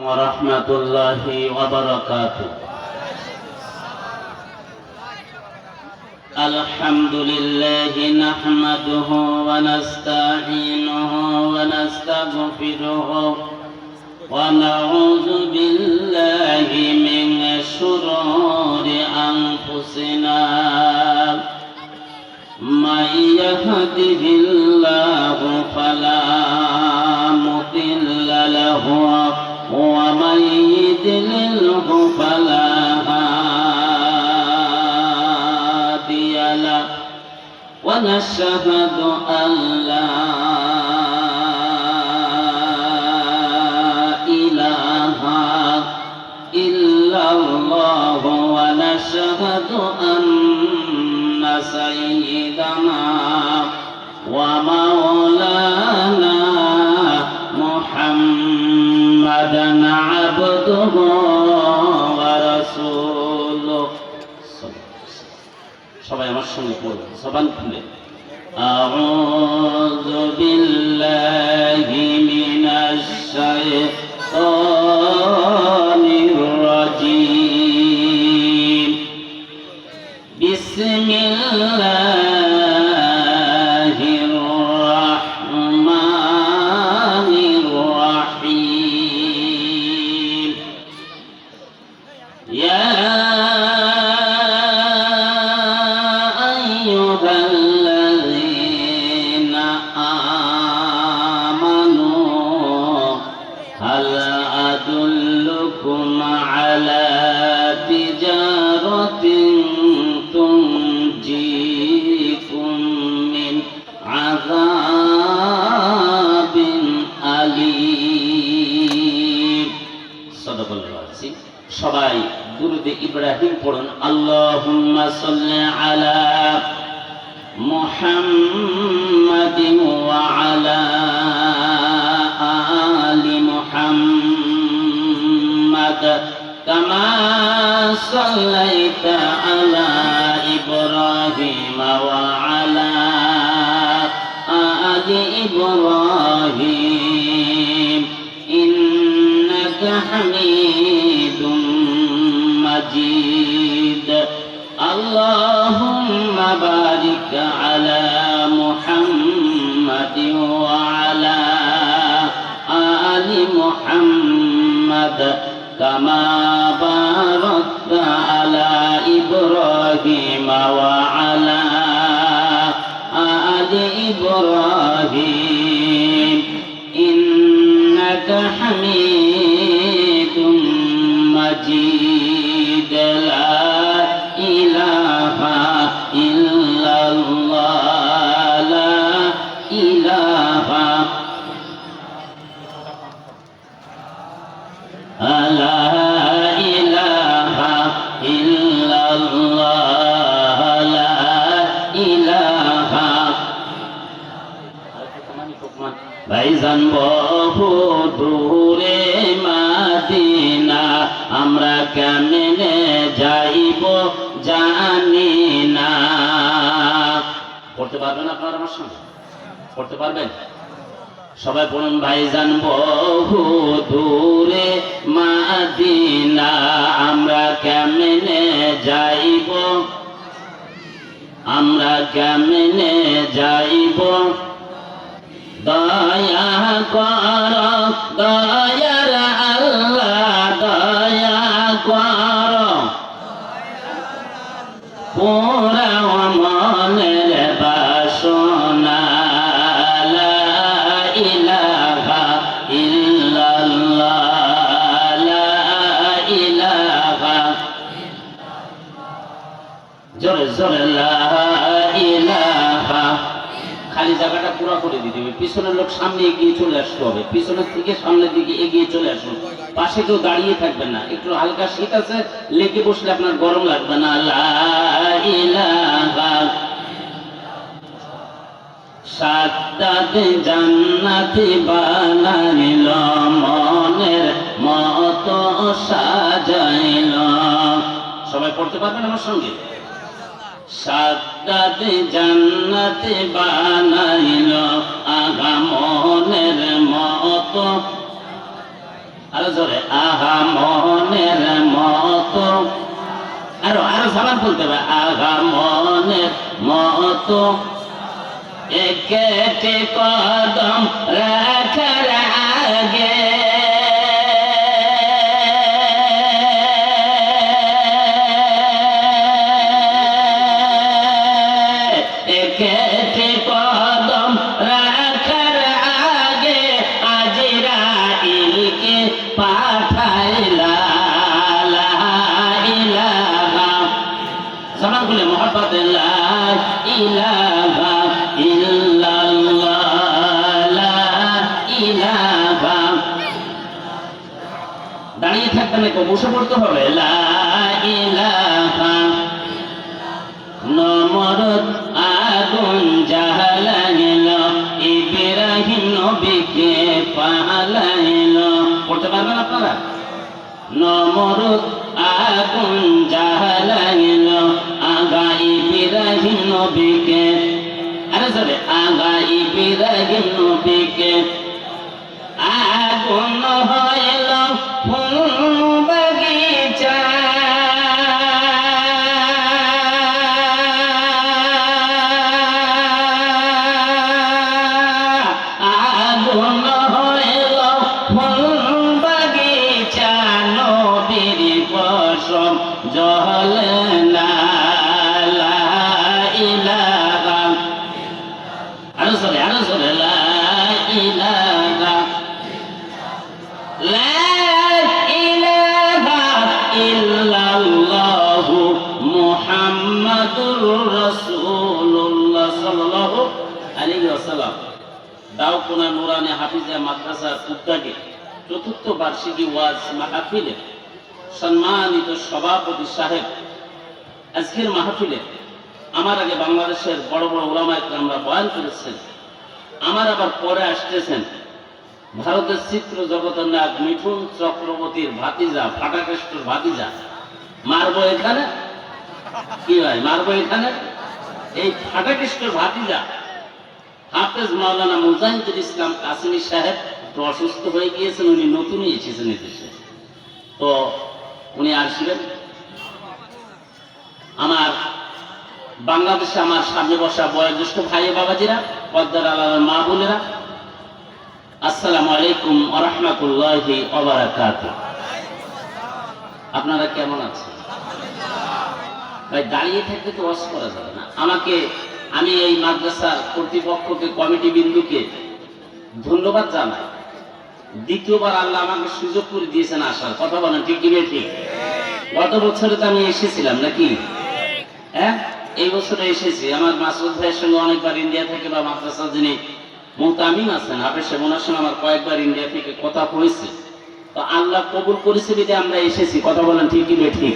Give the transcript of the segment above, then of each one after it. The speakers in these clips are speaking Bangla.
ورحمة الله وبركاته. الحمد لله نحمده ونستعينه ونستغفره ونعوذ بالله من شرور أنفسنا من يهده الله فلا مضل له ومن يضلله فلا هادي له ونشهد أن لا إله إلا الله ونشهد أن سيدنا ومولانا محمدا عبده ورسوله. সবাই আমার সঙ্গে পড়বেন জবান খুলে। আউযু বিল্লাহি মিনাশ শাইতানির রাজীম। বিসমিল্লাহির রাহমানির রাহিম। ইয়া আইয়ুহাল্লাযীনা আমানু হাল আদুল্লুকুম আলা তিজারাতিন তুনজিকুম মিন আযাবিন আলীম। সাদাকাল্লাহু আযীম। সবাই দুরূদে ইব্রাহিম পড়ুন। আল্লাহুম্মা সাল্লি আলা মুহাম্মাদিন ওয়া আলা আলি মুহাম্মাদ কামা সাল্লাইতা আলা ইব্রাহিম ওয়া আলা আলি ইব্রাহিম ইন্নাকা হামিদুম মাজিদ। আল্লাহুম্মা বারিক আলা মুহাম্মাদিন ওয়া আলা আলি মুহাম্মাদ কামা বারাকতা আলা ইব্রাহিম ওয়া আলা আলি ইব্রাহিম ইন্নাকা হামিদুম মাজিদ। লা ইলাহা ইল্লাল্লাহ লা ইলাহা লা ইলাহা ইল্লাল্লাহ লা ইলাহা। ভাইজান বহু দূরে মাদিনা আমরা কেমনে যাইব জানি না। পড়তে পারবেন আপনারা আমার সঙ্গে? পড়তে পারবেন? সবাই পড়ুন। ভাইজান বহু দূরে মাদিনা আমরা কেমনে যাইব, আমরা কেমনে যাইব। দয়া কর দয়ার আল্লাহ দয়া কর পুরাও মনের বাসনা। লা ইলাহা ইল্লাল্লাহ লা ইলাহা। জোরে জোরে লা ইলাহা। খালি জায়গাটা পুরো করে দিতে হবে। পিছনের লোক সামনে এগিয়ে চলে আসতে হবে, পিছনের থেকে সামনের দিকে এগিয়ে চলে আসুন। পাশে কেউ দাঁড়িয়ে থাকবেন না। একটু হালকা শীত আছে, লেগে বসলে আপনার গরম লাগবে না। লা ইলাহা। সাদ্দাত জান্নাতি বানাইল মনের মতো সাজাইল। সবাই পড়তে পারবেন আমার সঙ্গে? সাদ্দাত জান্নাতে বানাইল আগা মনের মতো আরো জোরে আহা মনের মতো, আরো আরো সালাম বলতে হবে আহা মনের মতো কেটে কদম রাখার আগে কেটে কদম রাখার আগে আজরাইলকে পাঠাইলা লা ইলাহা সালাম বলে মোহাম্মদ লা ইলাহা ইল্লাল্লাহ লা ইলাহা। দাঁড়িয়ে থাকতে না বসে পড়তে হবে লা ইলাহা। নমরুদ আগুন জ্বালাইল ইব্রাহিম নবীকে পালাইল, পড়তে পারবেন আপনারা? নমরুদ আগুন জ্বালাইল আগা ইব্রাহিম নবীকে, আরে সরে আগা ইব্রাহিম নবীকে আগুন হইল ফুল বাগিচা আগুন হইল ফুল বাগিচা নবীর পশম জলে না লা ইলাহা। আরো সরে লা ইলাহা লা ইলাহা ইল্লাল্লাহু মুহাম্মাদুর রাসূলুল্লাহ সাল্লাল্লাহু আলাইহি ওয়াসাল্লাম। দাওকুনা নুরানি হাফিজা মাদ্রাসার উদ্যোগে চতুর্থ বার্ষিকী ওয়াজ মাহফিলে সম্মানিত সভাপতি সাহেব, আজকের মাহফিলে আমার আগে বাংলাদেশের বড় বড় উলামায়ে কেরামরা বয়ান করেছেন, আমার আবার পরে আসতেছেন ভারতের চিত্র জগতের নায়ক মিঠুন চক্রবর্তীর ভাতিজা, ফাটাকেষ্টর ভাতিজা। মারবো এখানে কি ভাই, মারবো এখানে এই ফাটাকেষ্টর ভাতিজা হাফেজ মাওলানা মুজাহিদুল ইসলাম কাসিমি সাহেব তো অসুস্থ হয়ে গিয়েছেন, উনি নতুনই এসেছেন এদেশে, তো উনি আসবেন। আমার বাংলাদেশে আমার সামনে বসা বয়োজ্যেষ্ঠ ভাই বাবাজিরা, পর্দার আলার মা বোনেরা, আসসালামু আলাইকুম ওয়া রাহমাতুল্লাহি ওয়া বারাকাতুহু। আপনারা কেমন আছেন ভাই? দাঁড়িয়ে থাকতে তো ওয়াজ করা যাবে না। আমি এই মাদ্রাসার কর্তৃপক্ষকে, কমিটি বিন্দুকে ধন্যবাদ জানাই। দ্বিতীয়বার আল্লাহ আমাকে সুযোগ করে দিয়েছেন আসার, কথা বলেন ঠিক কি ঠিক? গত বছরে তো আমি এসেছিলাম নাকি? হ্যাঁ, এই বছরে এসেছি। আমার মাসুদ ভাইয়ের সঙ্গে অনেকবার ইন্ডিয়া থেকে বা মাদ্রাসা যিনি মুহতামিম আছেন হাফেজ সাহেব, ওনার সঙ্গে আমার কয়েকবার ইন্ডিয়া থেকে কথা হয়েছে। তো আল্লাহ কবুল করেছে বিধে আমরা এসেছি, কথা বলেন ঠিক কি ঠিক?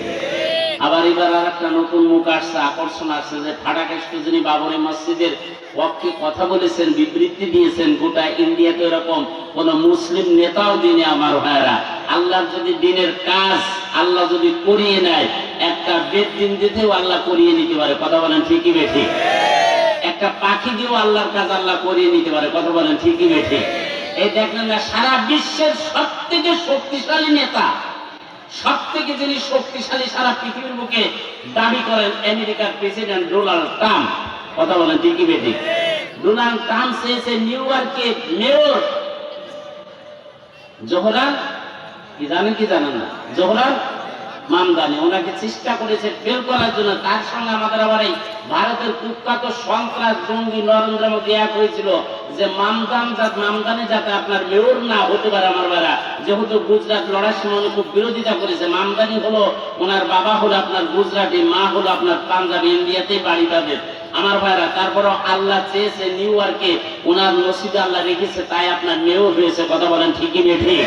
আবার এবার আর একটা নতুন মুখ আসছে, আকর্ষণ আসছে যে ফাটাকেষ্ট যিনি বাবরি মসজিদের পক্ষে কথা বলেছেন, বিবৃতি দিয়েছেন, গোটা ইন্ডিয়াতে এরকম কোন মুসলিম নেতাও দিনে আমার ভাইরা, আল্লাহর যদি দিনের কাজ আল্লাহ যদি করিয়ে নেয়, একটা বেদিন দিতেও আল্লাহ করিয়ে নিতে পারে, কথা বলেন ঠিকই বেঠিক? একটা পাখি দিয়েও আল্লাহর কাজ আল্লাহ করিয়ে নিতে পারে, কথা বলেন ঠিকই বেঠিক? এই দেখলেন না, সারা বিশ্বের সব থেকে শক্তিশালী নেতা, সব থেকে যিনি শক্তিশালী সারা পৃথিবীর বুকে দাবি করেন আমেরিকার প্রেসিডেন্ট ডোনাল্ড ট্রাম্প, কথা বলেন ঠিকই বেঠিক? ডোনাল্ড ট্রাম্প চেয়েছে নিউ ইয়র্কের মেয়র জোহরান, কি জানেন কি জানেন না, জোহরান মামদানি, ওনাকে চেষ্টা করেছে ফেল করার জন্য। তার সঙ্গে আমাদের আবার এই ভারতের কুখ্যাত সন্ত্রাস জঙ্গি নরেন্দ্র মোদী এক হয়েছিল যে মামদানি যাতে আপনার মেয়র না হতে পারে। আমার বাবা যেহেতু গুজরাট লড়ার সময় উনি খুব বিরোধিতা করেছে, মামদানি হলো ওনার বাবা হলো আপনার গুজরাটি, মা হলো আপনার পাঞ্জাবি, ইন্ডিয়াতেই বাড়ি তাদের। আমার ভাইরা, তারপরও আল্লাহ চেয়েছে নিউ ইয়র্কে ওনার নসিবে আল্লাহ রেখেছে, তাই আপনার মেয়র হয়েছে, কথা বলেন ঠিকই বেঠিক?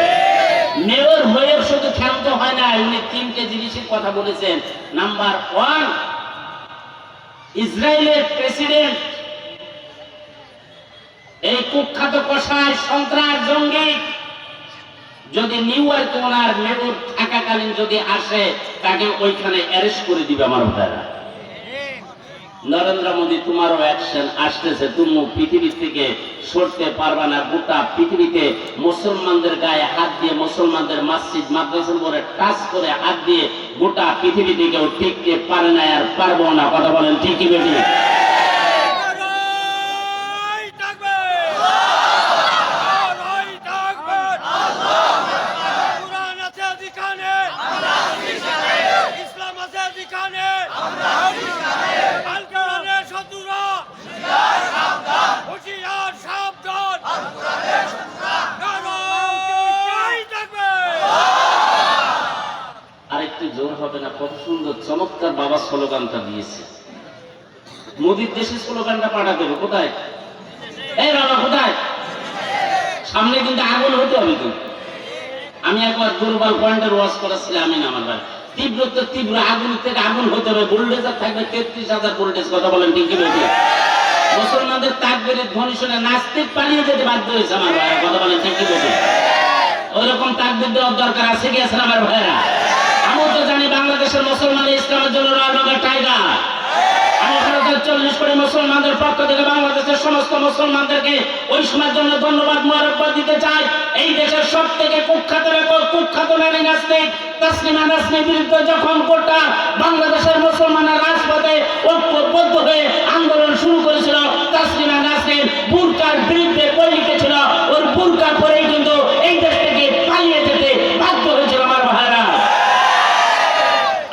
মেয়র হয়ে শুধু ক্ষান্ত হয় না, উনি তিনটে জিনিসের কথা বলেছেন। নাম্বার 1, ইসরায়েলের প্রেসিডেন্ট এই কুখ্যাত কসাই সন্ত্রাস জঙ্গি যদি নিউ ইয়র্কে ওনার মেয়র থাকাকালীন যদি আসে, তাকে ওইখানে অ্যারেস্ট করে দিবে। আমার ভাইরা, নরেন্দ্র মোদী তোমারও অ্যাকশন আসতেছে, তুমি পৃথিবী থেকে সরতে পারবা না। গোটা পৃথিবীতে মুসলমানদের গায়ে হাত দিয়ে, মুসলমানদের মসজিদ মাদ্রাসার উপরে টাচ করে হাত দিয়ে গোটা পৃথিবীতে কেউ টিকতে পারে না, আর পারবো না। কথা বলেন ঠিক কি বেশি? আরেকটু জোর হবে না? কত সুন্দর চমৎকার বাবা স্লোগানটা দিয়েছে। মোদির দেশে স্লোগানটা পাঠাতে হবে কোথায়? এই বাবা কোথায়? সামনে কিন্তু আগুন হতে হবে। কিন্তু আমি একবার দুর্বল পয়েন্টের ওয়াজ করেছিলাম, আমি না আমার ভাই, তীব্র আগুন থেকে আগুন হতে হবে। বুলডোজার থাকবে 33,000 বুলডোজ। কথা বলেন ঠিক কি বেশি? মুসলমানদের তাকবীরের ধ্বনি শুনে নাস্তিক পালিয়ে যেতে বাধ্য হয়েছে আমার ভাইরা। কথা বলেন ঠিক কি বেশি? ওইরকম তাকবীর দেওয়ার দরকার আছে কি আছে না আমার ভাইরা? আমি তো জানি বাংলাদেশের মুসলমান ইসলামের জন্য রয়্যাল টাইগার। আমি ভারতের 40 কোটি মুসলমানদের পক্ষ থেকে বাংলাদেশের সমস্ত মুসলমানদেরকে ওই সময়ের জন্য ধন্যবাদ মোবারকবাদ দিতে চাই। এই দেশের সব থেকে কুখ্যাত নারী নাস্তিক তাসলিমা নাসরিনের বিরুদ্ধে যখন গোটা বাংলাদেশের মুসলমানরা রাজপথে ঐক্যবদ্ধ হয়ে আন্দোলন শুরু করেছিল, তাসলিমা নাসরিন বুরকার বিরুদ্ধে বই লিখেছিল। ওর বুরকা পরেই কিন্তু এই দেশ থেকে পালিয়ে যেতে বাধ্য হয়েছিল আমার ভাইরা।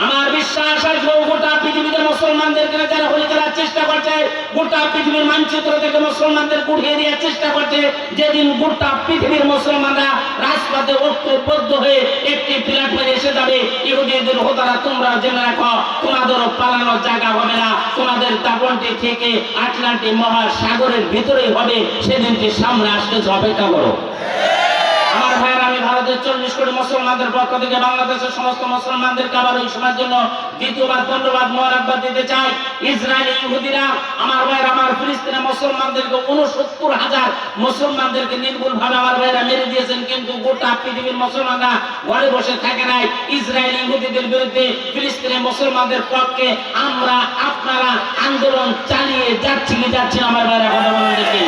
আমার বিশ্বাস আসবে গোটা পৃথিবীতে মুসলমানদেরকে যারা হলি করার চেষ্টা করছে, গোটা পৃথিবীর মানচিত্র থেকে মুসলমানদের উঠিয়ে দেওয়ার চেষ্টা করছে, যেদিন গোটা পৃথিবীর মুসলমানরা রাজপথে ঐক্যবদ্ধ হয়ে একটি প্ল্যাটফর্মে এসে যাবে, ইহুদিদের হোতারা তোমরা জেনে রাখো, তোমাদেরও পালানোর জায়গা হবে না। তোমাদের দাপনটি থেকে আটলান্টিক মহাসাগরের ভিতরেই হবে। সেদিনটি সামনে আসতেছে, অপেক্ষা করো আমার ভাইয়েরা। আমি ভারতের 40 কোটি মুসলমানদের পক্ষ থেকে বাংলাদেশের সমস্ত মুসলমানদেরকে আবার ওই সময়ের জন্য দ্বিতীয়বার ধন্যবাদ মোবারকবাদ দিতে চাই। ইসরায়েলি ইহুদিরা আমার ভাইয়েরা, আমার ফিলিস্তিনের মুসলমানদেরকে 69,000 মুসলমানদেরকে নির্ভুলভাবে আমার ভাইয়েরা মেরে দিয়েছেন। কিন্তু গোটা পৃথিবীর মুসলমানরা ঘরে বসে থাকে নাই। ইসরায়েলি ইহুদিদের বিরুদ্ধে ফিলিস্তিনের মুসলমানদের পক্ষে আমরা আপনারা আন্দোলন চালিয়ে যাচ্ছি কি যাচ্ছি আমার ভাইয়েরা? কথা বলেন দেখি।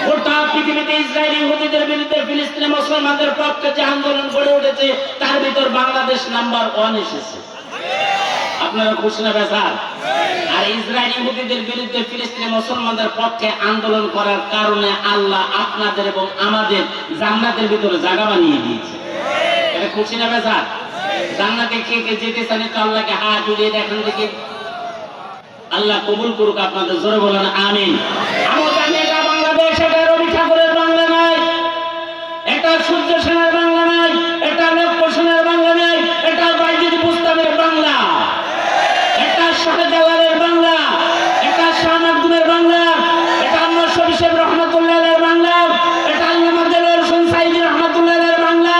গোটা পৃথিবীতে ইসরায়েলি ইহুদিদের বিরুদ্ধে ফিলিস্তিনের মুসলমানদের পক্ষে যে আন্দোলন গড়ে উঠেছে, তার ভিতর বাংলাদেশ নাম্বার 1 এসেছে। আপনারা খুশি না বেজার? আর ইসরায়েলি ইহুদিদের বিরুদ্ধে ফিলিস্তিনের মুসলমানদের পক্ষে আন্দোলন করার কারণে আল্লাহ আপনাদের এবং আমাদের জান্নাতের ভিতরে জায়গা বানিয়ে দিয়েছে। এটা খুশি না বেজার? জান্নাতে কে কে যেতে চান তো আল্লাহকে হাত জুড়িয়ে দেখেন দেখি। আল্লাহ কবুল করুক আপনাদের। জোরে বলেন আমিন। আমি জানি এটা বাংলাদেশ, এটা রবি ঠাকুরের বাংলা নাই, এটা সূর্য সেনের বাংলা নাই, এটা লক্ষ্য সেনের বাংলা নাই, এটা বাইজিদ বুস্তামের বাংলা, এটা শাহজালালের বাংলা, এটা শাহ মাকদুমের বাংলা, এটা আম্মা শরীফ রহমাতুল্লাহের বাংলা, এটা আল্লামা দেলোয়ার হোসেন সাইদি রহমাতুল্লাহের বাংলা,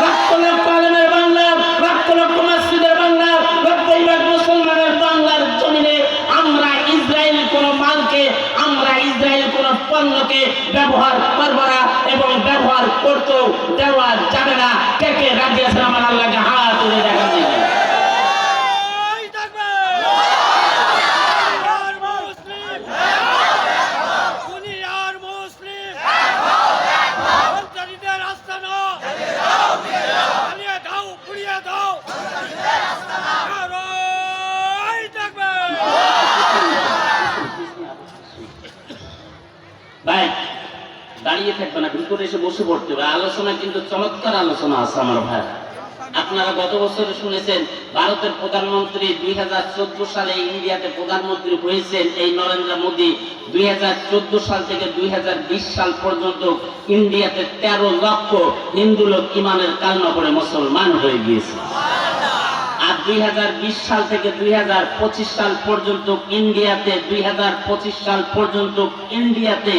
লক্ষ লক্ষ আলেমের বাংলা, লক্ষ লক্ষ মসজিদের বাংলা, লক্ষই লাখ মুসলমানের বাংলার জমিনে আমরা ইসরায়েল কোন মালকে, আমরা ইসরায়েল কোন পণ্যকে ব্যবহার করব না এবং ব্যবহার করতেও দেওয়া যাবে না। কে কে রাজি আছেন আমার আল্লাহকে হাত তুলে দেখান দিন। ভাই দাঁড়িয়ে থাকবে না, ভিতরে এসে বসে পড়তে হবে। আলোচনা কিন্তু চমৎকার আলোচনা আছে আমার ভাই। আপনারা গত বছর শুনেছেন ভারতের প্রধানমন্ত্রী 2014 সালে ইন্ডিয়াতে প্রধানমন্ত্রী হয়েছেন এই নরেন্দ্র মোদী। 2014 সাল থেকে 2020 সাল পর্যন্ত ইন্ডিয়াতে 13 লক্ষ হিন্দু লোক ইমানের কালমা পড়ে মুসলমান হয়ে গিয়েছে। আর 2020 সাল থেকে 2025 সাল পর্যন্ত ইন্ডিয়াতে 2025 সাল পর্যন্ত ইন্ডিয়াতে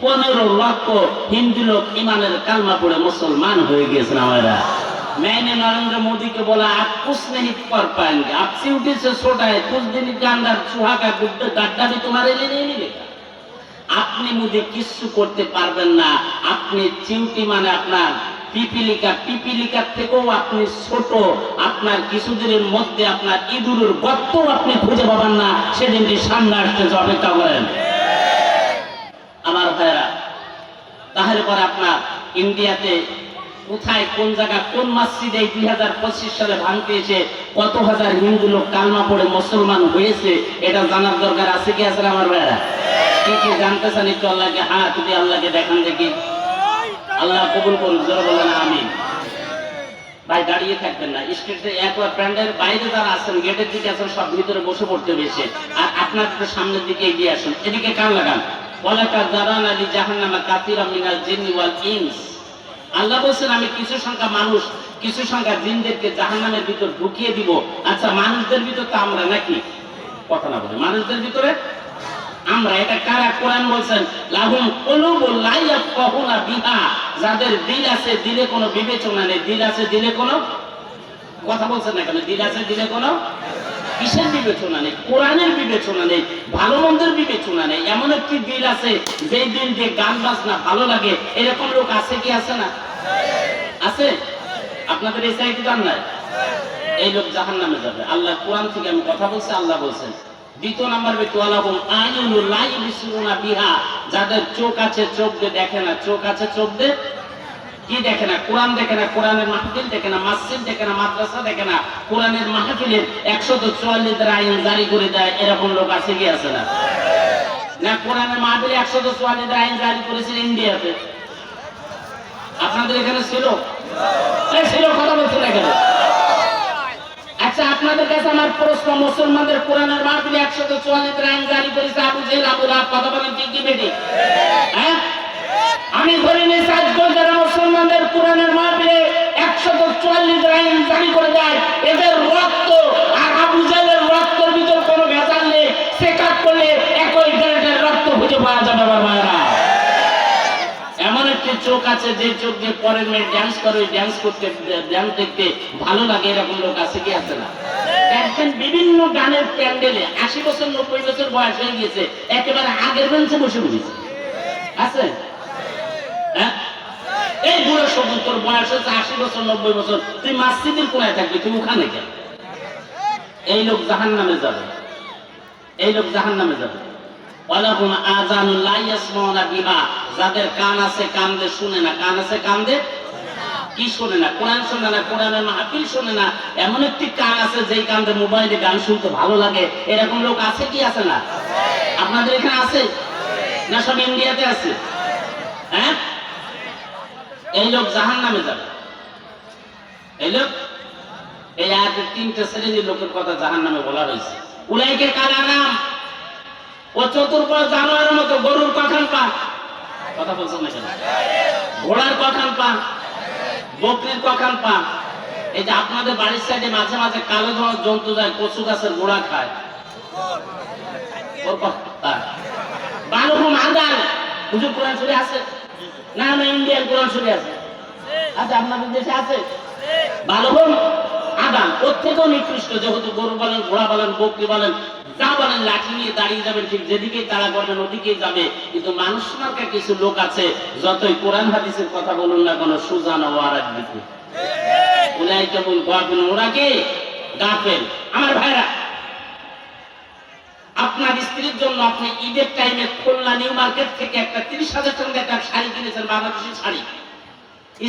15 লক্ষ হিন্দু लोग ইমানের কালমা পড়ে মুসলমান হয়ে গেছেন। আমরা मैंने नरेंद्र मोदी को बोला आप कुछ नहीं कर पाएंगे, आप सीटी से छोटा है, कुछ दिन के अंदर चूहा का गड्ढा भी तुम्हारे लिए नहीं मिलेगा। আপনি মোদি কিছু করতে পারবেন না। আপনি চিউটি মানে আপনার পিপিলিকার থেকেও আপনি ছোট, আপনার কিছুদিনের মধ্যে আপনার ইঁদুরের গর্ত আপনি খুঁজে পাবেন না, সেদিনটি সামনে আসতেছে, অপেক্ষা করেন আমার ভাইরা। তাহলে পরে আপনার ইন্ডিয়াতে কোথায়, কোন জায়গা, কোন মসজিদে 2025 সালে ভাঙতে এসে কত হাজার হিন্দু লোক কালমা পড়ে মুসলমান হয়েছে, এটা জানার দরকার আছে কি আছে আমার ভাইরা? কি জানতে চান একটু আল্লাহকে হাত তুলে আল্লাহকে দেখান দেখি। আল্লাহ কবুল করুন, জোরে বলেন আমিন। ভাই দাঁড়িয়ে থাকবেন না, স্টেজে একবার প্যান্ডেলের বাইরে যারা আছেন, গেটের দিকে আছেন, সব ভিতরে বসে পড়তে বেশি, আর আপনার একটু সামনের দিকে এগিয়ে আসুন, এদিকে কান লাগান। ওয়ালাকা যারানা লি জাহান্নামা কাসীরাম মিনাল জিন্নি ওয়াল ইনস। আল্লাহ বলেন আমি কিছু সংখ্যা মানুষ, কিছু সংখ্যা জিনদেরকে জাহান্নামের ভিতর ঢুকিয়ে দিব। আচ্ছা, মানুষদের ভিতর তো আমরা নাকি? কথা না বলে মানুষদের ভিতরে আমরা, এটা কারা? কোরআন বলছেন লাহুম কুলুবুন লা ইয়াফকাহুনা বিহা, যাদের দিল আছে, দিলে কোনো বিবেচনা নেই। দিল আছে, দিলে কোনো কথা বলছেন না কেন? দিল আছে, দিলে কোনো কিসের বিবেচনা নেই? কোরআনের বিবেচনা নেই, ভালো মন্দের বিবেচনা নেই। এমন একটি দিল আছে যে দিল দিয়ে গান বাজনা ভালো লাগে, এরকম লোক আছে কি আছে না? আছে? আপনাদের এই সাইডে গান নাই? এই লোক জাহান্নামে যাবে। আল্লাহ কোরআন থেকে আমি কথা বলছি, আল্লাহ বলছেন। দ্বিতীয় নাম্বার ব্যক্তি ওয়ালাহুম আইনুন লা ইবসিরুনা বিহা, যাদের চোখ আছে, চোখ দিয়ে দেখে না। চোখ আছে, চোখ দিয়ে কি দেখে না? কোরআন দেখে না, কোরআনের মাহফিল দেখে না, মসজিদ দেখে না, মাদ্রাসা দেখে না। কোরআনের মাহফিলের 144 আইন জারি করে দেয়, এরকম লোক আছে কি আছে না? না, কোরআনের মাহফিলে 144 আইন জারি করেছেন ইন্ডিয়াতে। আপনাদের এখানে ছিল? ছিল, কথা বলছেন এখানে। আচ্ছা, আপনাদের কাছে আমার প্রশ্ন, মুসলমানদের কোরআনের মাহফিলে 144 আইন জারি করেছে আবু জেহেল, আবু লাহাব, কথা বলেন ঠিক কি বেঠিক? হ্যাঁ, আমি ধরে নিই যারা মুসলমানদের কোরআনের মাহফিলে 144 আইন জারি করে দেয়, এদের রক্ত আর আবু জেহেলের রক্তের ভিতর কোনো ভেজাল নেই। চেকআপ করলে একই গ্রেডের রক্ত খুঁজে পাওয়া যাবে আমার ভাইরা। এমন একটি চোখ আছে যে চোখ দিয়ে পরের মেয়ে ড্যান্স করে, ড্যান্স করতে, ড্যান্স দেখতে ভালো লাগে, এরকম লোক আছে কি আছে না? দেখবেন বিভিন্ন গানের প্যান্ডেলে 80 বছর 90 বছর বয়স হয়ে গেছে, একেবারে আগের বেঞ্চে বসে পড়েছে, আছে? হ্যাঁ, এই বুড়ো সবুজ, তোর বয়স হচ্ছে 80 বছর 90 বছর, তুই মসজিদের কোনায় থাকবি, তুই ওখানে কেন? এই লোক জাহান্নামে যাবে, এই লোক জাহান্নামে যাবে। ওয়ালাহুম আযানুন লা ইয়াসমাউনা বিহা, যাদের কান আছে, কান দিয়ে শুনে না। কান আছে, কান দিয়ে কি শুনে না? কোরআন শুনে না, কোরআনের মাহফিল শুনে না। এমন একটি কান আছে যেই কান দিয়ে মোবাইলে গান শুনতে ভালো লাগে, এরকম লোক আছে কি আছে না? আপনাদের এখানে আছে না? সব ইন্ডিয়াতে আছে? হ্যাঁ, এই লোক জাহান্নামে যাবে। এই লোক, এই আয়াতে 3টে শ্রেণীর লোকের কথা জাহান্নামে বলা হয়েছে। উলাইকা কালানাম, ও চতুর্পদ জানোয়ারের মতো, গরুর কখান পা, কথা বলছেন না কেন? ঘোড়ার কখান পা, বকরির কখান পা। এই যে আপনাদের বাড়ির সাইডে মাঝে মাঝে কালো ধরনের জন্তু যায়, কচু গাছের গোড়া খায়, বালুহুম আদাল। হুজুর কোরআন শরীফে আছে না? না, ইন্ডিয়ান কোরআন শরীফে আছে। আচ্ছা, আপনাদের দেশে আছে? বালুহুম আদাল, ওর থেকেও নিকৃষ্ট। যেহেতু গরু বলেন, ঘোড়া বলেন, বকরি বলেন, যা বলেন, লাঠি নিয়ে দাঁড়িয়ে যাবেন, ঠিক যেদিকেই তাড়া করবেন ওদিকেই যাবে। কিন্তু মানুষ মার্কা কিছু লোক আছে, যতই কোরআন হাদিসের কথা বলুন না কোনো, সুজানা ও আর একদিকে উলাই কেমন গাফেল, ওরা কি গাফেল। আমার ভাইরা, আপনার স্ত্রীর জন্য আপনি ঈদের টাইমে খুলনা নিউ মার্কেট থেকে একটা 30,000 টাকা একটা শাড়ি কিনেছেন, বাংলাদেশি শাড়ি।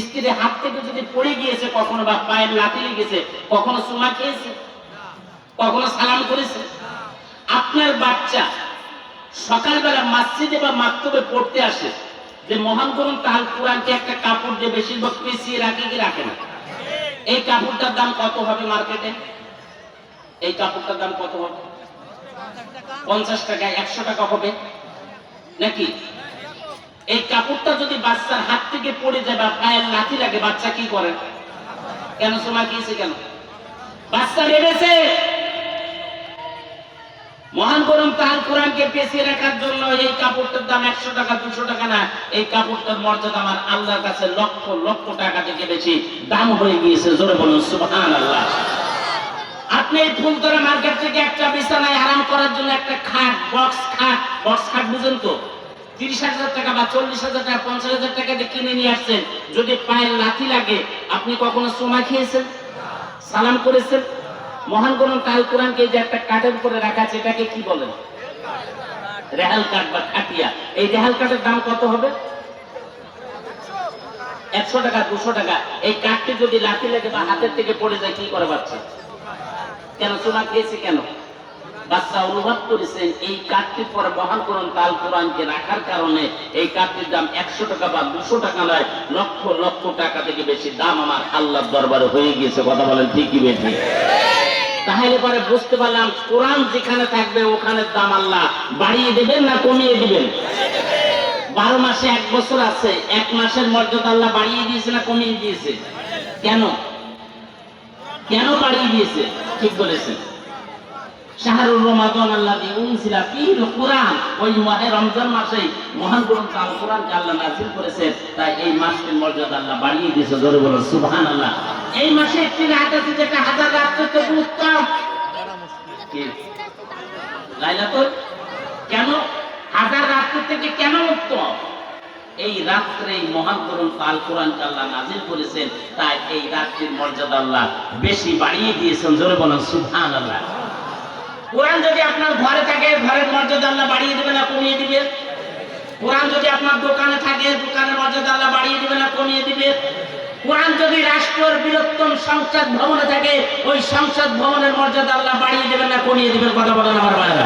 স্ত্রীর হাত থেকে যদি পড়ে গিয়েছে কখনো, বা পায়ের লাথি লেগেছে, কখনো চুমা খেয়েছে, কখনো সালাম করেছে। আপনার বাচ্চা সকালবেলা মসজিদে বা মাকতবে পড়তে আসে, যে মহান করুন তাল কোরআনকে একটা কাপড় দিয়ে বেশিরভাগ পেঁচিয়ে রাখে কি রাখে না? এই কাপড়টার দাম কত হবে মার্কেটে? এই কাপড়টার দাম কত হবে? 50 টাকা, 100 টাকা হবে নাকি? এই কাপড়টা যদি বাচ্চার হাত থেকে পড়ে যায় বা পায়ের লাথি লাগে, বাচ্চা কি করে? কেন চুমা খেয়েছে? কেন? বাচ্চা বেড়েছে। মহান করুন তার কোরআনকে পেঁচিয়ে রাখার জন্য এই কাপড়টার দাম 100 টাকা, 200 টাকা না। এই কাপড়টার মর্যাদা আমার আল্লাহর কাছে লক্ষ লক্ষ টাকা থেকে বেশি দাম হয়ে গিয়েছে। জোরে বলুন সুবহানাল্লাহ। আপনি এই ফুলতরা মার্কেট থেকে একটা বিছানায় আরাম করার জন্য একটা খাট, বক্স খাট বুঝেন তো? 30,000 টাকা বা 40,000 টাকা 50,000 টাকা দিয়ে কিনে নিয়ে আসছেন, যদি পায়ের লাথি লাগে আপনি কখনো চুমা খেয়েছেন, সালাম করেছেন? মহান গ্রন্থ আল কোরআনকে যে একটা কাঠের উপরে রাখা আছে এটাকে কি বলেন? রেহাল কাঠ বা খাটিয়া। এই রেহাল কাঠের দাম কত হবে? 100 টাকা 200 টাকা। এই কাঠটি যদি লাঠি লেগে বা হাতের থেকে পড়ে যায় কি করে বাচ্চা? কেন চুমা খেয়েছে কেন? বাচ্চা অনুভব করেছেন এই কাঠটির পরে মহান গ্রন্থ আল কোরআনকে রাখার কারণে এই কাঠটির দাম 100 টাকা বা 200 টাকা নয়, লক্ষ লক্ষ টাকা থেকে বেশি দাম আমার আল্লাহর দরবারে হয়ে গিয়েছে। কথা বলেন ঠিক কি বেশি? তাহলে পরে বুঝতে পারলাম কোরআন যেখানে থাকবে ওখানে দাম আল্লাহ বাড়িয়ে দেবেন না কমিয়ে দিবেন? 12 মাসে 1 বছর আছে, 1 মাসের মর্যাদা আল্লাহ বাড়িয়ে দিয়েছে না কমিয়ে দিয়েছে? কেন কেন বাড়িয়ে দিয়েছে? ঠিক বলেছেন। শাহরুর রমাদান আল্লাযী উনজিলা ফীহিল কুরআন, ওই মাহে রমজান মাসে মহান গ্রন্থ আল কোরআনকে আল্লাহ নাযিল করেছেন, তাই এই মাসের মর্যাদা আল্লাহ বাড়িয়ে দিয়েছে। জোরে বলুন সুবহানাল্লাহ। এই মাসে একটি রাত আছে যেটা 1000 রাতের থেকে উত্তম। কি লাইলাতুল? কেন 1000 রাতের থেকে কেন উত্তম? এই রাত্রে মহান গ্রন্থ আল কোরআনকে আল্লাহ নাযিল করেছেন, তাই এই রাত্রির মর্যাদা আল্লাহ বেশি বাড়িয়ে দিয়েছেন। জোরে বলুন সুবহানাল্লাহ। কোরআন যদি আপনার ঘরে থাকে ঘরের মর্যাদা আল্লাহ বাড়িয়ে দিবে না কমিয়ে দিবে? কোরআন যদি আপনার দোকানে থাকে দোকানের মর্যাদা আল্লাহ বাড়িয়ে দিবে না কমিয়ে দিবে? কোরআন যদি রাষ্ট্রের বৃহত্তম সংসদ ভবনে থাকে ওই সংসদ ভবনের মর্যাদা আল্লাহ বাড়িয়ে দিবেন না কমিয়ে দিবেন? কথা বলেন আমার ভাইরা।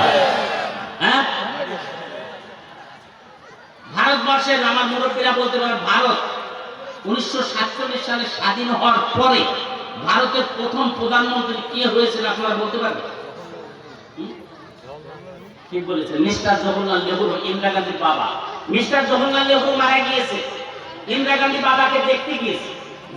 হ্যাঁ, ভারতবর্ষের আমার মুরব্বীরা বলতে পারে ভারত 1947 সালে স্বাধীন হওয়ার পরে ভারতের প্রথম প্রধানমন্ত্রী কে হয়েছিল আপনারা বলতে পারবেন? কি বলেছেন? মিস্টার জওহরলাল নেহরু, ইন্দিরা গান্ধীর বাবা। মিস্টার জওহরলাল নেহরু মারা গিয়েছে, ইন্দিরা গান্ধী বাবাকে দেখতে গিয়েছে,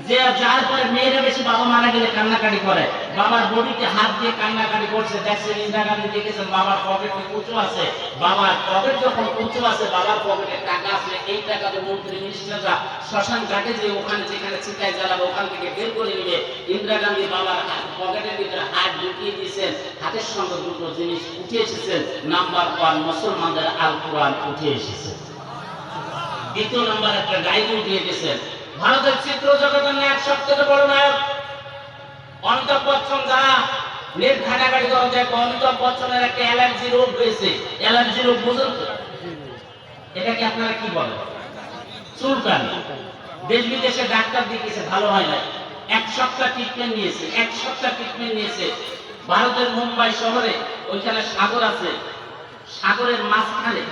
যে যার পরে মেয়েরা বেশি বাবা মারা গেলে কান্নাকাটি করে, বাবার বডিতে হাত দিয়ে কান্নাকাটি করছে। দেখছেন ইন্দিরা গান্ধী দেখেছেন বাবার পকেট উঁচু আছে, বাবার পকেট যখন উঁচু আছে বাবার পকেটে টাকা আছে, এই টাকাতে মন্ত্রী মিনিস্টাররা শ্মশান ঘাটে যে ওখানে যেখানে চিন্তায় জ্বালাবে ওখান থেকে বের করে নিবে। ইন্দিরা গান্ধী বাবার পকেটের ভিতরে হাত ঢুকিয়ে দিয়েছেন, হাতের সঙ্গে দুটো জিনিস উঠে এসেছেন। নাম্বার 1 মুসলমানদের আল কোরআন উঠে এসেছে। দ্বিতীয় নাম্বার একটা ডায়েরি উঠিয়ে দিয়েছেন। ভারতের চিত্র জগতের নায়ক সবচেয়ে বড় নায়ক অমিতাভ বচ্চন। যারা নেট ঘাটাঘাটি করা যায় অমিতাভ বচ্চনের একটা অ্যালার্জি রোগ হয়েছে। অ্যালার্জি রোগ বুঝুন তো, এটাকে আপনারা কি বলেন? চুলকানি। দেশ বিদেশে ডাক্তার দেখিয়েছে, ভালো হয় না। 1 সপ্তাহ ট্রিটমেন্ট নিয়েছে, 1 সপ্তাহ ট্রিটমেন্ট নিয়েছে। ভারতের মুম্বাই শহরে ওইখানে সাগর আছে, সাগরের মাঝখানে,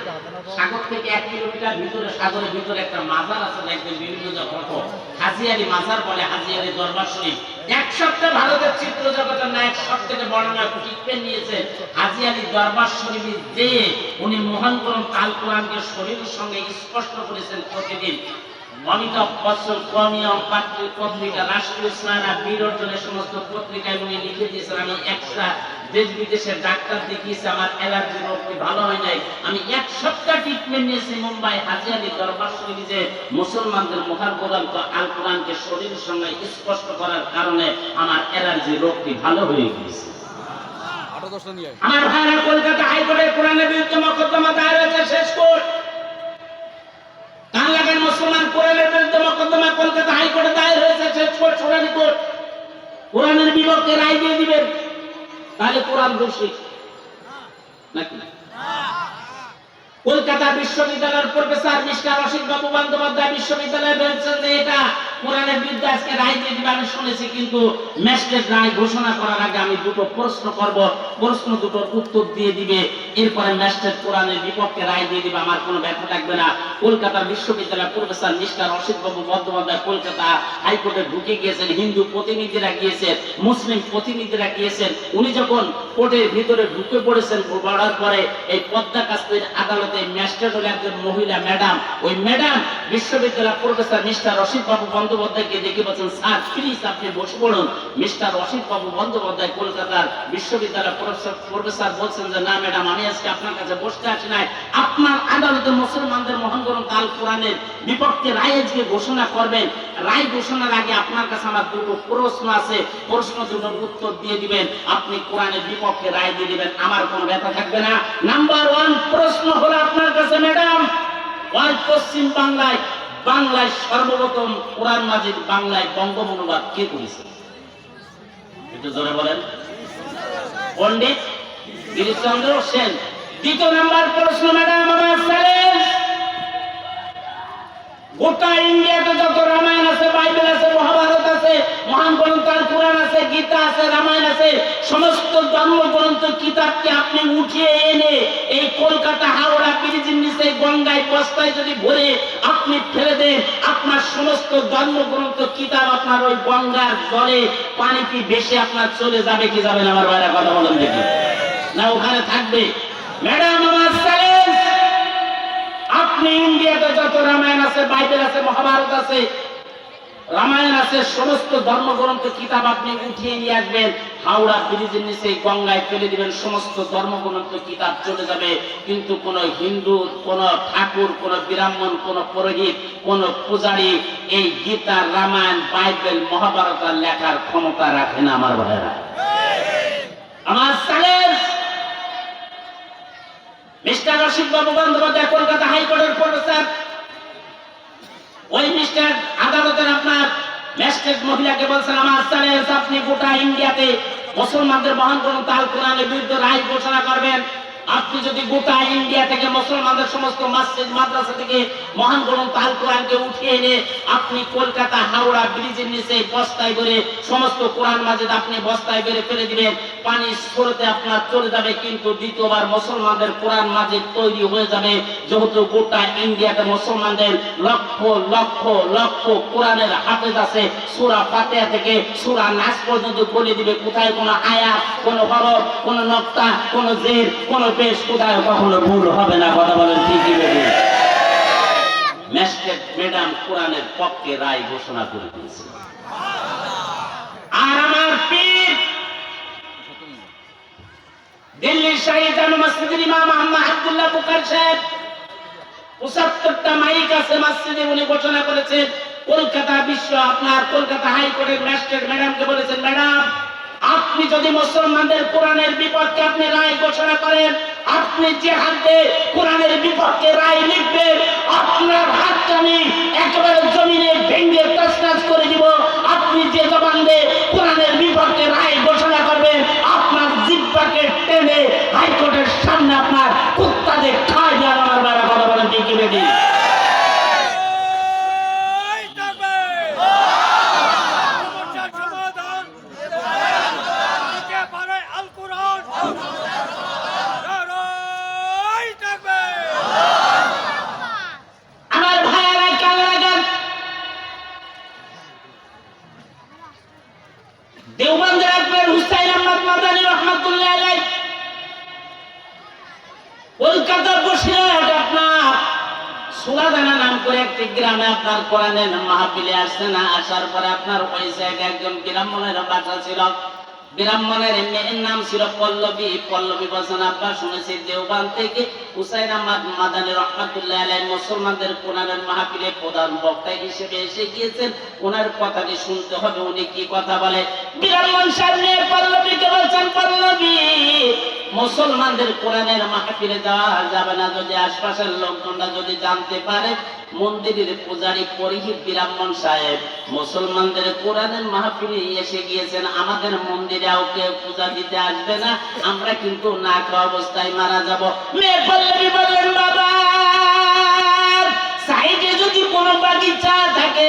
সাগর থেকে 1 কিলোমিটার ভিতরে, সাগরের ভিতরে একটা মাজার আছে, দেখবেন বিভিন্ন ফটো, হাজী আলী মাজার বলে, হাজী আলী দরবার শরীফ। 1 সপ্তাহ ভারতের চিত্র জগতের নায়ক সবথেকে বড় নায়ক ট্রিটমেন্ট নিয়েছে হাজী আলী দরবার শরীফে, যে উনি মহান গ্রন্থ আল কোরআনকে শরীরের সঙ্গে স্পষ্ট করেছেন প্রতিদিন। অমিতাভ বচ্চন কমিয়ম পত্রিকা, রাষ্ট্রীয় স্নানা, বীর অর্জনের সমস্ত পত্রিকায় উনি লিখে দিয়েছেন, আমি একটা দেশ বিদেশের ডাক্তার দেখিয়েছি, আমার অ্যালার্জি রোগটি ভালো হয় নাই, আমি 1 সপ্তাহ ট্রিটমেন্ট নিয়েছি মুম্বাই হাজী আলী দরবার শরীফে, যে মুসলমানদের মহান গ্রন্থ আল কোরআনকে শরীরের সঙ্গে স্পষ্ট করার কারণে আমার অ্যালার্জি রোগটি ভালো হয়ে গিয়েছে। আমার ভাইরা, কলকাতা হাইকোর্টে কোরআনের বিরুদ্ধে মোকদ্দমা দায়ের হয়েছে, শেষ কোর্ট। কান লাগান মুসলমান, কোরআনের বিরুদ্ধে মোকদ্দমা কলকাতা হাইকোর্টে দায়ের হয়েছে, শেষ কোর্ট, শুনানি কোর্ট। কোরআনের বিপক্ষে রায় দিয়ে দিবেন, তাহলে কোরআন দোষী নাকি? কলকাতা বিশ্ববিদ্যালয়ের প্রফেসর মিস্টার অসিত বাবু বন্দ্যোপাধ্যায় বিশ্ববিদ্যালয়ে বলছেন যে এটা কোরআনের বিরুদ্ধে আজকে রায় দিয়ে দিবে। আমি শুনেছি, কিন্তু ম্যাজিস্ট্রেট রায় ঘোষণা করার আগে আমি দুটো প্রশ্ন করব, প্রশ্ন দুটোর উত্তর দিয়ে দিবে, এরপরে ম্যাজিস্ট্রেট কোরআনের বিপক্ষে রায় দিয়ে দিবে, আমার কোনো ব্যাখ্যা থাকবে না। কলকাতা বিশ্ববিদ্যালয়ের প্রফেসর মিস্টার অসিত বাবু বন্দ্যোপাধ্যায় কলকাতা হাইকোর্টে ঢুকে গিয়েছেন, হিন্দু প্রতিনিধিরা গিয়েছেন, মুসলিম প্রতিনিধিরা গিয়েছেন। উনি যখন কোর্টের ভিতরে ঢুকে পড়েছেন, পড়ার পরে এই পদ্মা কাশ্মীর আদালতে ম্যাজিস্ট্রেট হল একজন মহিলা ম্যাডাম। ওই ম্যাডাম বিশ্ববিদ্যালয়ের প্রফেসর মিস্টার অসিত বাবু বন্দ্যোপাধ্যায়কে দেখে বলছেন, স্যার প্লিজ আপনি বসে পড়ুন। মিস্টার অসিত বাবু বন্দ্যোপাধ্যায় কলকাতার বিশ্ববিদ্যালয়ের প্রফেসর বলছেন যে না ম্যাডাম, আমি আজকে আপনার কাছে বসতে আসি নাই, আপনার আদালতে মুসলমানদের মহান গ্রন্থ আল কোরআনের বিপক্ষে রায় আজকে ঘোষণা করবেন। রায় ঘোষণার আগে আপনার কাছে আমার দুটো প্রশ্ন আছে, প্রশ্ন দুটোর উত্তর দিয়ে দিবেন, আপনি কোরআনের বিপক্ষে রায় দিয়ে দিবেন, আমার কোনো ব্যথা থাকবে না। নাম্বার 1 প্রশ্ন হলো আপনার কাছে ম্যাডাম, ওই পশ্চিম বাংলায় সর্বপ্রথম কোরআন মাজিদ বাংলায় বঙ্গম অনুবাদ কে করেছে? একটু জোরে বলেন। পণ্ডিত গিরিশচন্দ্র সেন। দ্বিতীয় নাম্বার প্রশ্ন ম্যাডাম আমার চ্যালেঞ্জ, গোটা ইন্ডিয়াতে যত রামায়ণ আছে, বাইবেল আছে, মহাভারত আছে, মহান গ্রন্থ আল কুরআন আছে, গীতা আছে, রামায়ণ আছে, সমস্ত ধর্মগ্রন্থ কিতাবকে আপনি উঠিয়ে এনে এই কলকাতা হাওড়া ব্রিজের নিচে গঙ্গায় বস্তায় যদি ভরে আপনি ফেলে দেন, আপনার সমস্ত ধর্মগ্রন্থ কিতাব আপনার ওই গঙ্গার জলে পানিতে ভেসে আপনার চলে যাবে কি যাবে না? আমার ভাইরা কথা বলেন দেখি, না ওখানে থাকবে? ম্যাডাম আমার চ্যালেঞ্জ, আপনি ইন্ডিয়াতে যত রামায়ণ আছে, বাইবেল আছে, মহাভারত আছে, রামায়ণ আছে, সমস্ত ধর্মগ্রন্থ কিতাব আপনি উঠিয়ে নিয়ে আসবেন, হাওড়া ব্রিজের নিচে গঙ্গায় ফেলে দিবেন, সমস্ত ধর্মগ্রন্থ কিতাব চলে যাবে। কিন্তু কোন হিন্দু, কোন ঠাকুর, কোন ব্রাহ্মণ, কোন পুরোহিত, কোন পূজারী এই গীতা, রামায়ণ, বাইবেল, মহাভারত লেখার ক্ষমতা রাখে না। আমার ভাইয়েরা, আমার চ্যালেঞ্জ, মিস্টার রশিদ বাবু বন্দ্যোপাধ্যায় কলকাতা হাইকোর্টের প্রফেসর, ওই মিস্টার আদালতের আপনার ম্যাজিস্ট্রেট মহিলাকে বলছেন, আমার চ্যালেঞ্জ, আপনি গোটা ইন্ডিয়াতে মুসলমানদের মহান গ্রন্থ আল কুরআনের বিরুদ্ধে রায় ঘোষণা করবেন। আপনি যদি গোটা ইন্ডিয়া থেকে মুসলমানদের সমস্ত মসজিদ মাদ্রাসা থেকে মহান গ্রন্থ আল কুরআনকে উঠিয়ে এনে আপনি কলকাতা হাওড়া ব্রিজের নিচে বস্তায় করে সমস্ত কোরআন মাজিদ আপনি বস্তায় করে ফেলে দিবেন, পানি স্রোতে আপনার চলে যাবে, কিন্তু দ্বিতীয়বার মুসলমানদের কোরআন মাজিদ তৈরি হয়ে যাবে। যেহেতু গোটা ইন্ডিয়াতে মুসলমানদের লক্ষ লক্ষ লক্ষ কোরআনের হাফেজ আছে, সূরা ফাতিহা থেকে সূরা নাস পর্যন্ত বলে দিবে কোথায় কোন আয়াত, কোন হরফ, কোন নক্তা, কোন জের, কোন পেশ কোথায় কখনো ভুল হবে না। কথা বলেন ঠিকই বলুন। ম্যাজিস্ট্রেট ম্যাডাম কোরআনের পক্ষে রায় ঘোষণা করে দিয়েছে। আর আমার পীর দিল্লির শাহী জামে মসজিদের ইমাম মোহাম্মদ আব্দুল্লাহ বুখারী সাহেব ৭৫টা মাইক আছে মসজিদে, উনি ঘোষণা করেছেন, কলকাতা বিশ্ব আপনার কলকাতা হাইকোর্টের ম্যাজিস্ট্রেট ম্যাডামকে বলেছেন, ম্যাডাম আপনি যদি মুসলমানদের কোরআনের বিপক্ষে আপনি রায় ঘোষণা করেন, আপনি যে হাতে কোরআনের বিপক্ষে রায় লিখবেন, আপনার হাতটা আমি একেবারে জমিনে ভেঙে তছনছ করে দিব। আপনি যে জবানে কোরআনের বিপক্ষে রায় ঘোষণা করবেন, আপনার জিহ্বাকে টেনে হাইকোর্টের সামনে আপনার কুত্তাদের খায় দেওয়ার। আমার বাবা কথা বলেন ঠিক কি বেটি? দেওবন্দের আকবর হুসাইন আহমদ মাদানী রহমাতুল্লাহ আলাইহি কলকাতার বসিরহাট আপনার সুলাদানা নাম করে একটি গ্রামে আপনার কোরআনের মাহফিলে আসছে না, আসার পরে আপনার ওই জায়গায় একজন ব্রাহ্মণের বাসা ছিল। ব্রাহ্মণের মেয়ের নাম ছিল পল্লবী। পল্লবী বলছেন, আব্বা শুনেছি দেওবন্দ থেকে হুসাইন আহমদ মাদানী রহমাতুল্লাহ আলাইহি মুসলমানদের কোরআনের মাহফিলে প্রধান বক্তা হিসেবে এসে গিয়েছেন, ওনার কথাটি শুনতে হবে, উনি কি কথা বলে। ব্রাহ্মণ সামনে পল্লবীকে বলছেন, পল্লবী মুসলমানদের কোরআনের মাহফিলে যাওয়া যাবে না, যদি আশপাশের লোকজনরা যদি জানতে পারে মন্দিরের পূজারী পরিহিত ব্রাহ্মণ সাহেব মুসলমানদের কোরআনের মাহফিলে এসে গিয়েছেন, আমাদের মন্দিরে কেউ পূজা দিতে আসবে না, আমরা কিন্তু না খাওয়া অবস্থায় মারা যাব। মেয়ে পল্লবী বললেন, বাবা সাইডে যদি কোনো বাগিচা থাকে,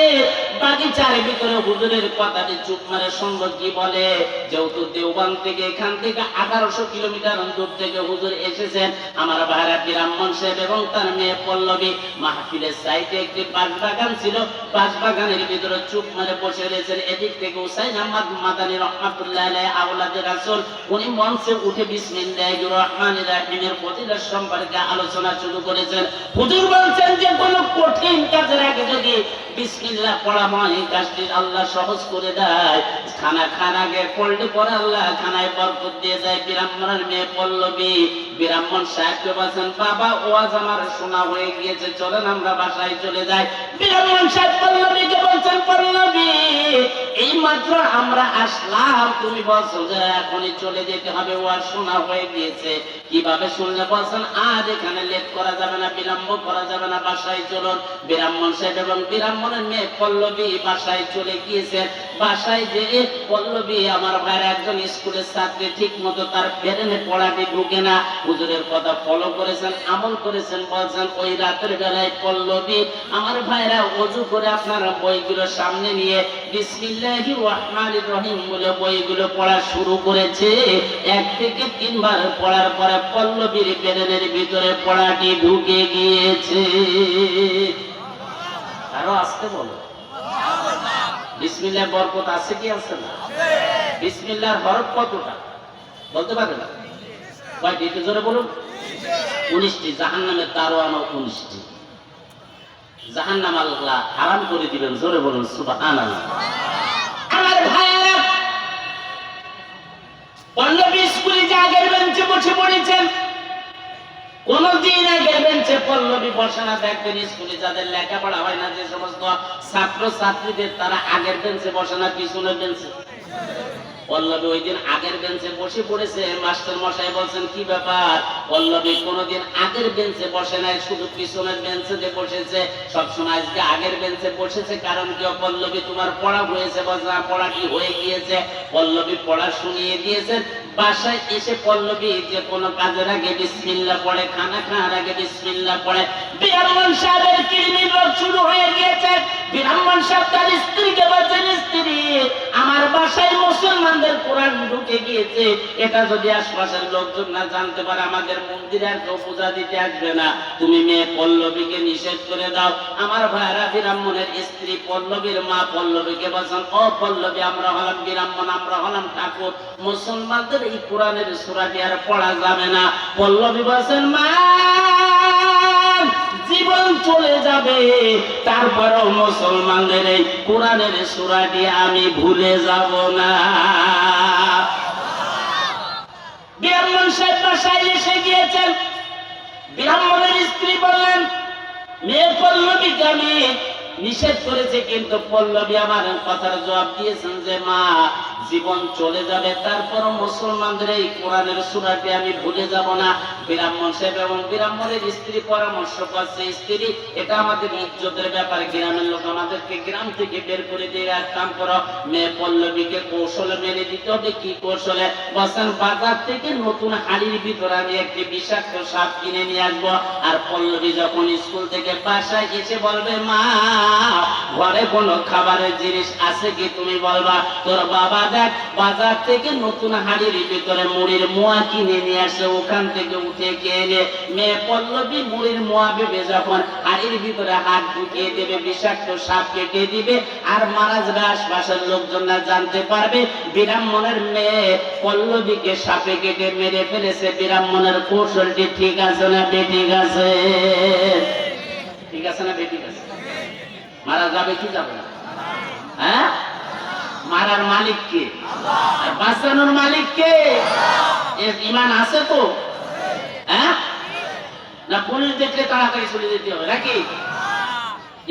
বাগিচার ভিতরে হুজুরের কথাটি চুপ মারে শুনবো কি বলে। যেহেতু দেওবন্দ থেকে এখান থেকে 1800 কিলোমিটার দূর থেকে হুজুর এসেছেন, আমার ভাইরা ব্রাহ্মণ সাহেব এবং তার মেয়ে পল্লবী মাহফিলের সাইডে একটি বাঁশবাগান ছিল, বাঁশবাগানের ভিতরে চুপ মারে বসে রয়েছেন। এদিক থেকে হুসাইন আহমদ মাদানী রহমাতুল্লাহ আলাইহি আওলাদে রাসূল, উনি মঞ্চে উঠে বিসমিল্লাহির রহমানির রহিমের ফজিলত সম্পর্কে আলোচনা শুরু করেছেন। হুজুর বলছেন যে কোনো কঠিন কাজের আগে যদি বিসমিল্লাহ পড়া মানে কাজটি আল্লাহ সহজ করে দেয়। খানা খান আগে পড়লে পরে আল্লাহ খানায় বরকত দিয়ে যায়। ব্রাহ্মণের মেয়ে পল্লবী ব্রাহ্মণ সাহেবকে বলছেন, বাবা ওয়াজ আমার শোনা হয়ে গিয়েছে, চলেন আমরা বাসায় চলে যাই। ব্রাহ্মণ সাহেব পল্লবীকে বলছেন, পল্লবী এই মাত্র আমরা আসলাম, তুমি বলছো যে এখনই চলে যেতে হবে, ওয়াজ শোনা হয়ে গিয়েছে, কিভাবে শুনলে? বলছেন আজ এখানে লেট করা যাবে না, বিলম্ব করা যাবে না, বাসায় চলুন। ব্রাহ্মণ সাহেব এবং ব্রাহ্মণের মেয়ে পল্লবী বাসায় চলে গিয়েছে। বাসায় যে পল্লবী আমার ভাইয়ের একজন স্কুলের ছাত্রী, ঠিক মতো তার ব্রেনে পড়াটি ঢুকে না। হুজুরের কথা ফলো করেছেন, আমল করেছেন। বলছেন ওই রাতের বেলায় পল্লবী আমার ভাইরা ওযু করে আপনার বইগুলো সামনে নিয়ে বিসমিল্লাহির রহমানির রহিম বলে বইগুলো পড়া শুরু করেছে। 1 থেকে 3 বার পড়ার পরে পল্লবীর ব্রেনের ভিতরে পড়াটি ঢুকে গিয়েছে। আরো আসতে বলো, বিসমিল্লাহ বরকত আছে কি আছে না? বিসমিল্লাহর হরফ কতটা বলতে পারবে না? কয়টি একটু জোরে বলুন। 19টি। জাহান্নামের দারোয়ান 19টি। জাহান্নাম আল্লাহ হারাম করে দিবেন, জোরে বলুন সুবহানাল্লাহ। আমার ভাইয়েরা, পল্লবী স্কুলে যে আগের বেঞ্চে বসে পড়েছেন, কোনদিন আগের বেঞ্চে পল্লবী বসে না। দেখবেন স্কুলে যাদের লেখাপড়া হয় না, যে সমস্ত ছাত্র ছাত্রীদের, তারা আগের বেঞ্চে বসে না, পিছনের বেঞ্চে। পল্লবী ওই দিন আগের বেঞ্চে বসে পড়েছে। মাস্টার মশাই বলছেন, কি ব্যাপার? পল্লবী কোনোদিন আগের বেঞ্চে বসে নাই, শুধু পিছনের বেঞ্চে বসেছে। সবসময় আজকে আগের বেঞ্চে বসেছে, কারণ কি? পল্লবী তোমার পড়া হয়েছে? বলছে পড়া কি হয়ে গিয়েছে। পল্লবী পড়া শুনিয়ে দিয়েছেন। বাসায় এসে পল্লবী যে কোনো কাজের আগে বিসমিল্লাহ পড়ে, খানা খাওয়ার আগে বিসমিল্লাহ পড়ে। ব্রাহ্মণ সাহেবের কৃমির রোগ শুরু হয়ে গিয়েছে। ব্রাহ্মণ সাহেব তার স্ত্রীকে বলছেন, স্ত্রী আমার বাসায় মুসলমানদের কোরআন ঢুকে গিয়েছে, এটা যদি আশপাশের লোকজন না জানতে পারে, আমাদের মন্দিরে আর কেউ পূজা দিতে আসবে না, তুমি মেয়ে পল্লবীকে নিষেধ করে দাও। আমার ভাইরা, ব্রাহ্মণের স্ত্রী পল্লবীর মা পল্লবীকে বলছেন, ও পল্লবী, আমরা হলাম ব্রাহ্মণ, আমরা হলাম ঠাকুর, মুসলমানদের এই কোরআনের সূরাটি আর পড়া যাবে না। পল্লবী বলছেন, মা জীবন চলে যাবে, তারপরেও মুসলমানদের এই কোরআনের সূরাটি আমি ভুলে যাব না। ব্রাহ্মণ সাহেব বাসায় এসে গিয়েছেন। ব্রাহ্মণের স্ত্রী বললেন, মেয়ে পল্লবীকে আমি নিষেধ করেছে, কিন্তু পল্লবী আমার কথার জবাব দিয়েছেন যে মা জীবন চলে যাবে, তারপর মুসলমানদের এই কোরআনের সূরাটি আমি ভুলে যাব না। ব্রাহ্মণ সাহেব এবং ব্রাহ্মণের স্ত্রী পরামর্শ করছে, স্ত্রী এটা আমাদের ইজ্জতের ব্যাপার, গ্রামের লোক আমাদেরকে গ্রাম থেকে বের করে দিয়ে এক কাম করো, মেয়ে পল্লবীকে কৌশলে মেরে দিতে হবে। কি কৌশলে? বলছেন বাজার থেকে নতুন হাড়ির ভিতরে আমি একটি বিষাক্ত সাপ কিনে নিয়ে আসবো। আর পল্লবী যখন স্কুল থেকে বাসায় এসে বলবে, মা ঘরে কোনো খাবারের জিনিস আছে কি? তুমি বলবা তোর বাবা দেখ বাজার থেকে নতুন হাড়ির ভিতরে মুড়ির মোয়া কিনে নিয়ে আসে, ওখান থেকে উঠে খেয়ে নে। মেয়ে পল্লবী মুড়ির মোয়া ভেবে যখন হাড়ির ভিতরে হাত ঢুকিয়ে দেবে, বিষাক্ত সাপ কেটে দিবে, আর মারা যাবে, আশপাশের লোকজন না জানতে পারবে ব্রাহ্মণের মেয়ে পল্লবীকে সাপে কেটে মেরে ফেলেছে। ব্রাহ্মণের কৌশলটি ঠিক আছে না বেঠিক আছে? ঠিক আছে না বেঠিক আছে? মারা যাবে কি যাবে না? হ্যাঁ, মারার মালিক কে? আর বাঁচানোর মালিক কে? এর ঈমান আছে তো? হ্যাঁ, না পুলিশ দেখলে তাড়াতাড়ি চলে যেতে হবে নাকি?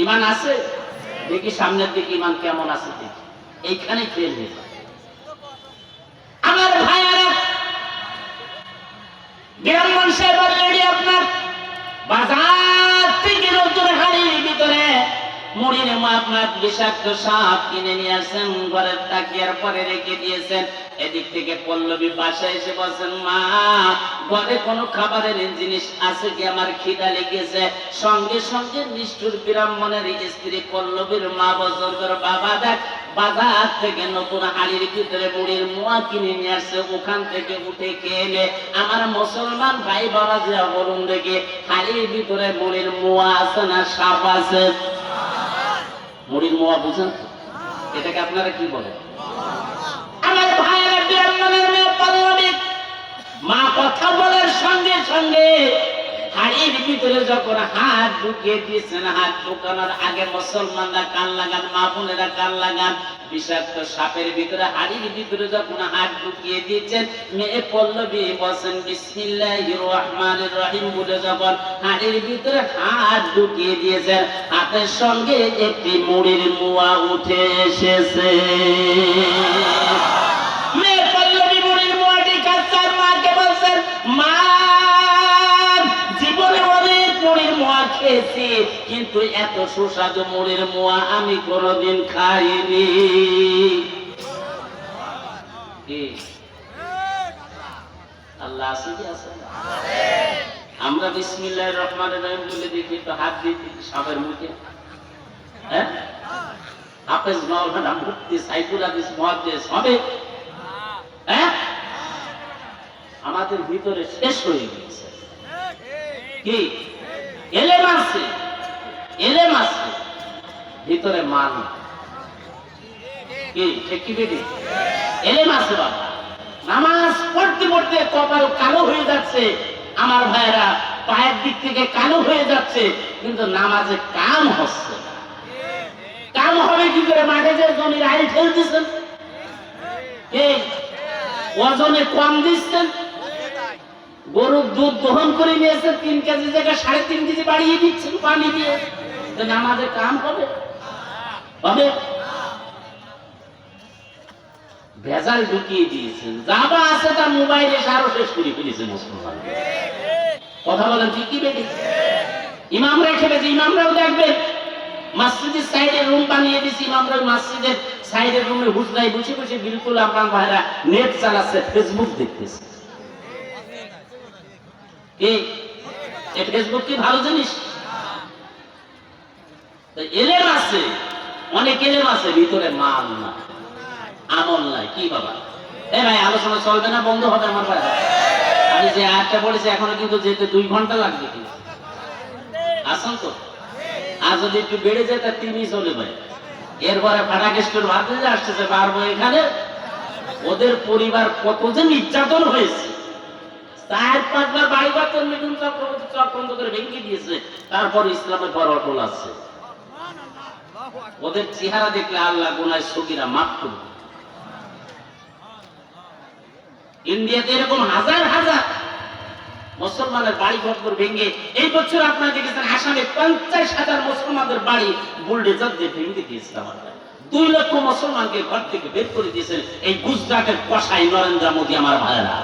ঈমান আছে? দেখি সামনের দিকে ঈমান কেমন আছে দেখি, এইখানেই ফেল হয়ে যাবে। আমার ভাইয়ারা, ব্রাহ্মণ সাহেব অলরেডি আপনার বাজার থেকে নতুন হাড়ির ভিতরে মুড়ির মা আপনার বিষাক্ত সাপ কিনে নিয়ে আসেন, ঘরের তাকিয়ার পরে রেখে দিয়েছেন। এদিক থেকে পল্লবী বাসায় এসে বলছেন, মা ঘরে কোনো খাবারের জিনিস আছে কি? আমার খিদা লেগেছে। সঙ্গে সঙ্গে নিষ্ঠুর ব্রাহ্মণের স্ত্রী পল্লবীর মা বলছেন, তোর বাবা দেখ বাজার থেকে নতুন হাড়ির ভিতরে মুড়ির মোয়া কিনে নিয়ে আসছে, ওখান থেকে উঠে খেয়ে নে। আমার মুসলমান ভাই বাবা যা বলুন দেখি, হাড়ির ভিতরে মুড়ির মোয়া আছে না সাপ আছে? মুড়ির মোয়া বুঝেন? এটাকে আপনারা কি বলেন? আমার ভাইয়েরা, ব্রাহ্মণের মেয়ে পল্লবী মা কথা বলার সঙ্গে সঙ্গে হাড়ির হাড়ির ভিতরে যখন হাত ঢুকিয়ে দিয়েছেন, হাত ঢুকানোর আগে মুসলমানরা কান লাগান, মা বোনেরা কান লাগান, বিষাক্ত সাপের ভিতরে হাড়ির ভিতরে যখন হাত ঢুকিয়ে দিয়েছেন, মেয়ে পল্লবী বলেন বিসমিল্লাহির রহমানির রহিম বলে যখন হাড়ির ভিতরে হাত ঢুকিয়ে দিয়েছেন, হাতের সঙ্গে একটি মুড়ির মোয়া উঠে এসেছে। মেয়ে পল্লবী মুড়ির মোয়াটি খাচ্ছেন, মাকে বলছেন, মা জীবনে অনেক মুড়ির মোয়া খেয়েছি, কিন্তু এত সুস্বাদু মুড়ির মোয়া আমি কোনোদিন খাইনি। আল্লাহ আছে কি আছে? আমরা বিসমিল্লাহির রহমানির রহিম বলে দেখি তো হাত দিয়ে সাপের মুখে। হ্যাঁ, হাফেজ মাওলানা মুফতি সাইফুল হাদিস মুহাদ্দিস হবে। হ্যাঁ, আমাদের ভিতরে শেষ হয়ে গেছে কি এলেম আছে, এলেম আছে, ভিতরে মান কি ঠিক কি বেটি? এলেম আছে বাবা, নামাজ পড়তে পড়তে কপাল কালো হয়ে যাচ্ছে আমার ভাইয়েরা, পায়ের দিক থেকে কালো হয়ে যাচ্ছে, কিন্তু নামাজে কাম হচ্ছে না। কাম হবে কি করে? মাঠে যে জমির আইল ফেলতেছেন, ওজনে কম দিচ্ছেন, গরুর দুধ দহন করে নিয়েছে 3 কেজি জায়গায় 3.5 কেজি বাড়িয়ে দিচ্ছেন পানি দিয়ে, নামাজে কাম হবে? হবে? ভেজাল ঢুকিয়ে দিয়েছেন, যাবা আছে তা মোবাইলে সারও শেষ করে ফেলেছে মুসলমান। কথা বলেন ঠিক কি বেটি? ইমামরা খেলেছে, ইমামরাও দেখবেন মসজিদের সাইডে রুম বানিয়ে দিয়েছে, ইমামরা মসজিদের সাইডের রুমে হুজরায় বসে বসে বিলকুল আপনার ভাইরা নেট চালাচ্ছে, ফেসবুক দেখতেছে। এই ফেসবুক কি ভালো জিনিস? এলেম আছে, অনেক এলেম আছে, ভিতরে মাল না, আমল নাই। কি বাবা? এই ভাই আলোচনা চলবে না, বন্ধ হবে আমার ভাই? আমি যে আয়াতটা বলেছি এখনো কিন্তু যেতে 2 ঘন্টা লাগবে, কিন্তু আসেন তো। আর যদি একটু বেড়ে যায় তা 3 চলে ভাই। এরপরে ফাটাকেস্টের ভাবতে যে আসতেছে পারবো এখানে, ওদের পরিবার কত যে নির্যাতন হয়েছে, 4-5 বার বাড়ি ঘর তোর মিঠুন চক্রান্ত করে ভেঙে দিয়েছে, তারপর ইসলামের পর অটল আছে। ওদের চেহারা দেখলে আল্লাহ গুনাহ সগীরা মাফ করবে। ইন্ডিয়াতে এরকম হাজার হাজার মুসলমানের বাড়ি ঘর ভেঙে, এই বছর আপনারা দেখেছেন আসামে 50,000 মুসলমানদের বাড়ি বুলডোজার দিয়ে ভেঙে দিয়েছে। আমার 2 লক্ষ মুসলমানকে ঘর থেকে বের করে দিয়েছেন এই গুজরাটের কসাই নরেন্দ্র মোদী। আমার ভাইরা,